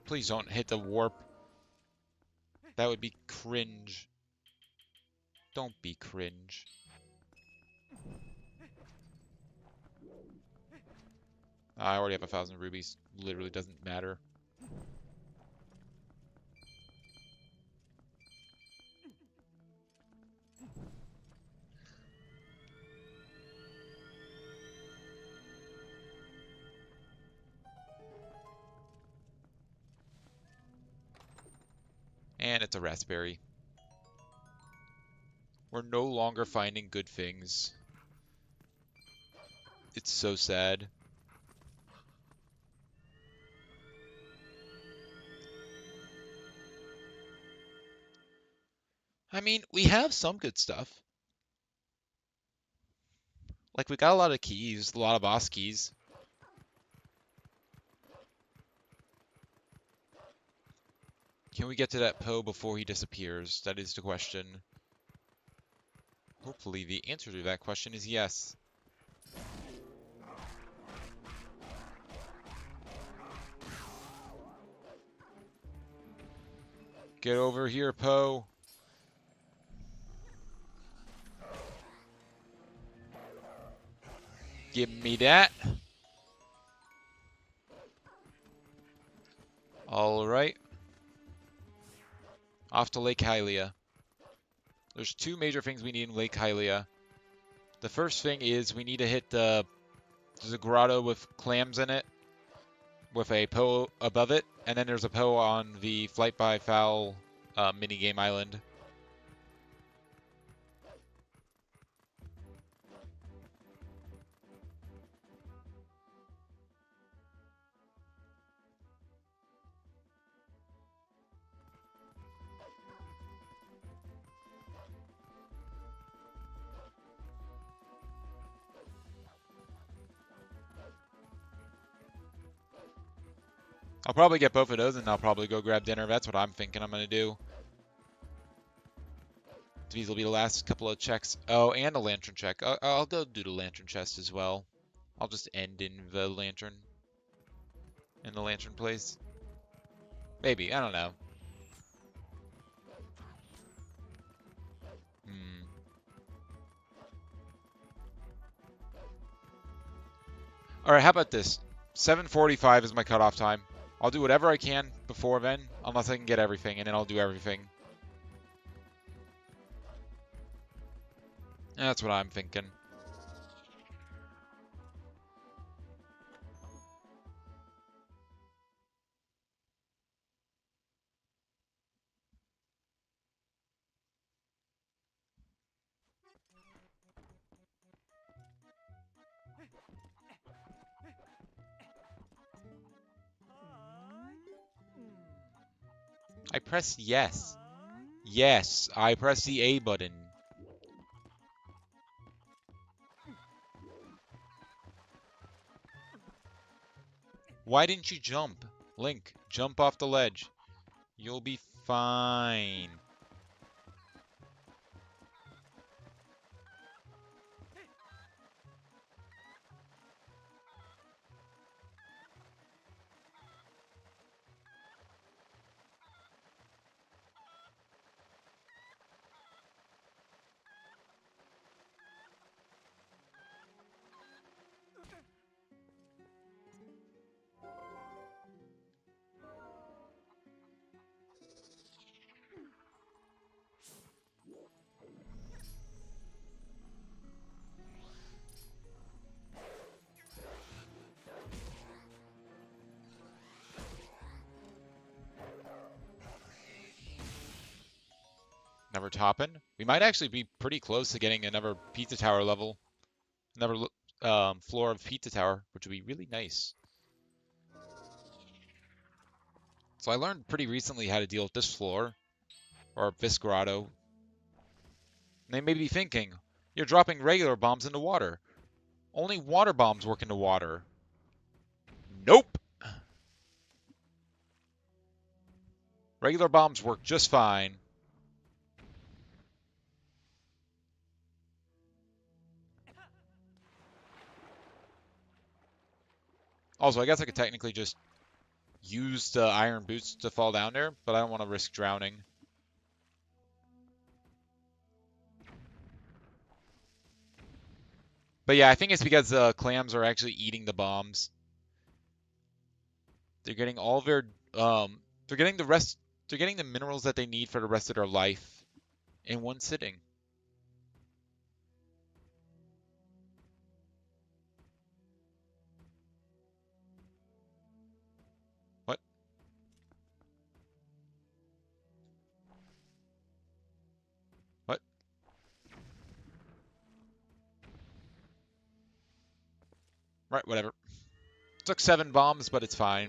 Speaker 2: Please don't hit the warp. That would be cringe. Don't be cringe. I already have 1,000 rubies. Literally doesn't matter. And it's a raspberry. We're no longer finding good things. It's so sad. I mean, we have some good stuff. Like, we got a lot of keys, a lot of boss keys. Can we get to that Poe before he disappears? That is the question. Hopefully the answer to that question is yes. Get over here, Poe. Give me that. Alright. Off to Lake Hylia. There's 2 major things we need in Lake Hylia. The first thing is we need to hit there's a grotto with clams in it, with a Poe above it. And then there's a Poe on the Flight by Foul minigame island. I'll probably get both of those and I'll probably go grab dinner. That's what I'm thinking I'm going to do. These will be the last couple of checks. Oh, and a lantern check. I'll go do the lantern chest as well. I'll just end in the lantern. In the lantern place. Maybe. I don't know. Hmm. Alright, how about this? 7:45 is my cutoff time. I'll do whatever I can before then, unless I can get everything, and then I'll do everything. That's what I'm thinking. I pressed yes. Yes, I pressed the A button. Why didn't you jump? Link, jump off the ledge. You'll be fine. Another Toppin. We might actually be pretty close to getting another Pizza Tower level. Another floor of Pizza Tower, which would be really nice. So I learned pretty recently how to deal with this floor, or this grotto. And they may be thinking, you're dropping regular bombs into water. Only water bombs work into water. Nope! Regular bombs work just fine. Also, I guess I could technically just use the iron boots to fall down there, but I don't want to risk drowning. But yeah, I think it's because the clams are actually eating the bombs. They're getting all their they're getting the rest they're getting the minerals that they need for the rest of their life in one sitting. What? What? Right, whatever. Took 7 bombs, but it's fine.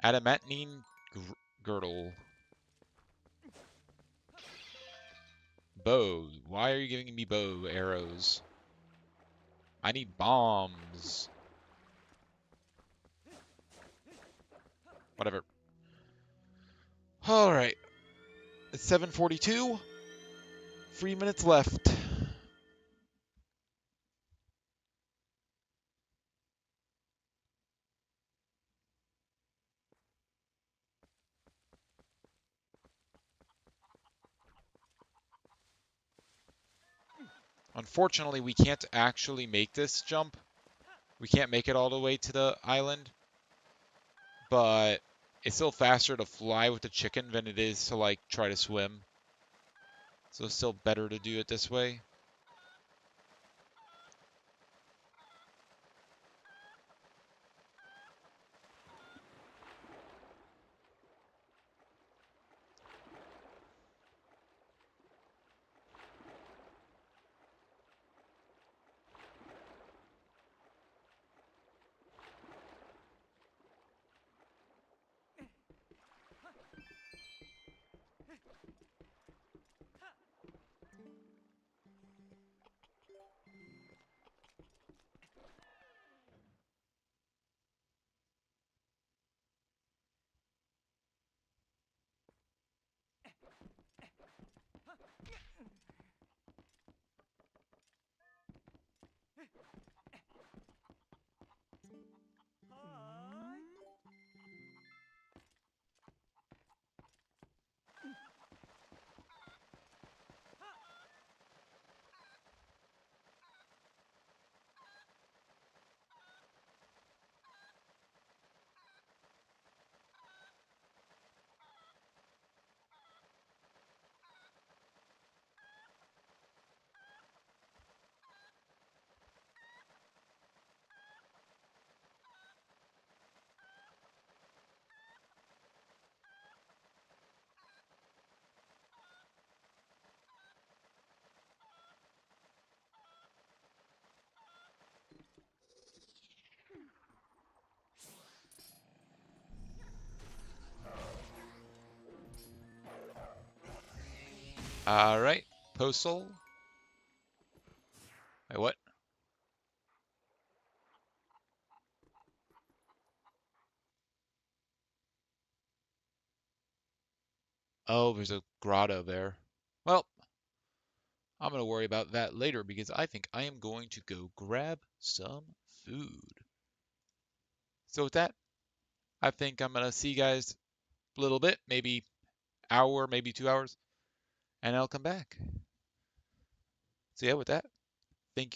Speaker 2: Adamantine girdle. Bow. Why are you giving me bow arrows? I need bombs. Whatever. Alright. It's 7:42. 3 minutes left. Unfortunately, we can't actually make this jump. We can't make it all the way to the island. But it's still faster to fly with the chicken than it is to, like, try to swim.
Speaker 1: So it's still better to do it this way. All right, Postal. Wait, what? Oh, there's a grotto there. Well, I'm going to worry about that later because I think I am going to go grab some food. So with that, I think I'm going to see you guys a little bit, maybe hour, maybe 2 hours, and I'll come back. So yeah, with that,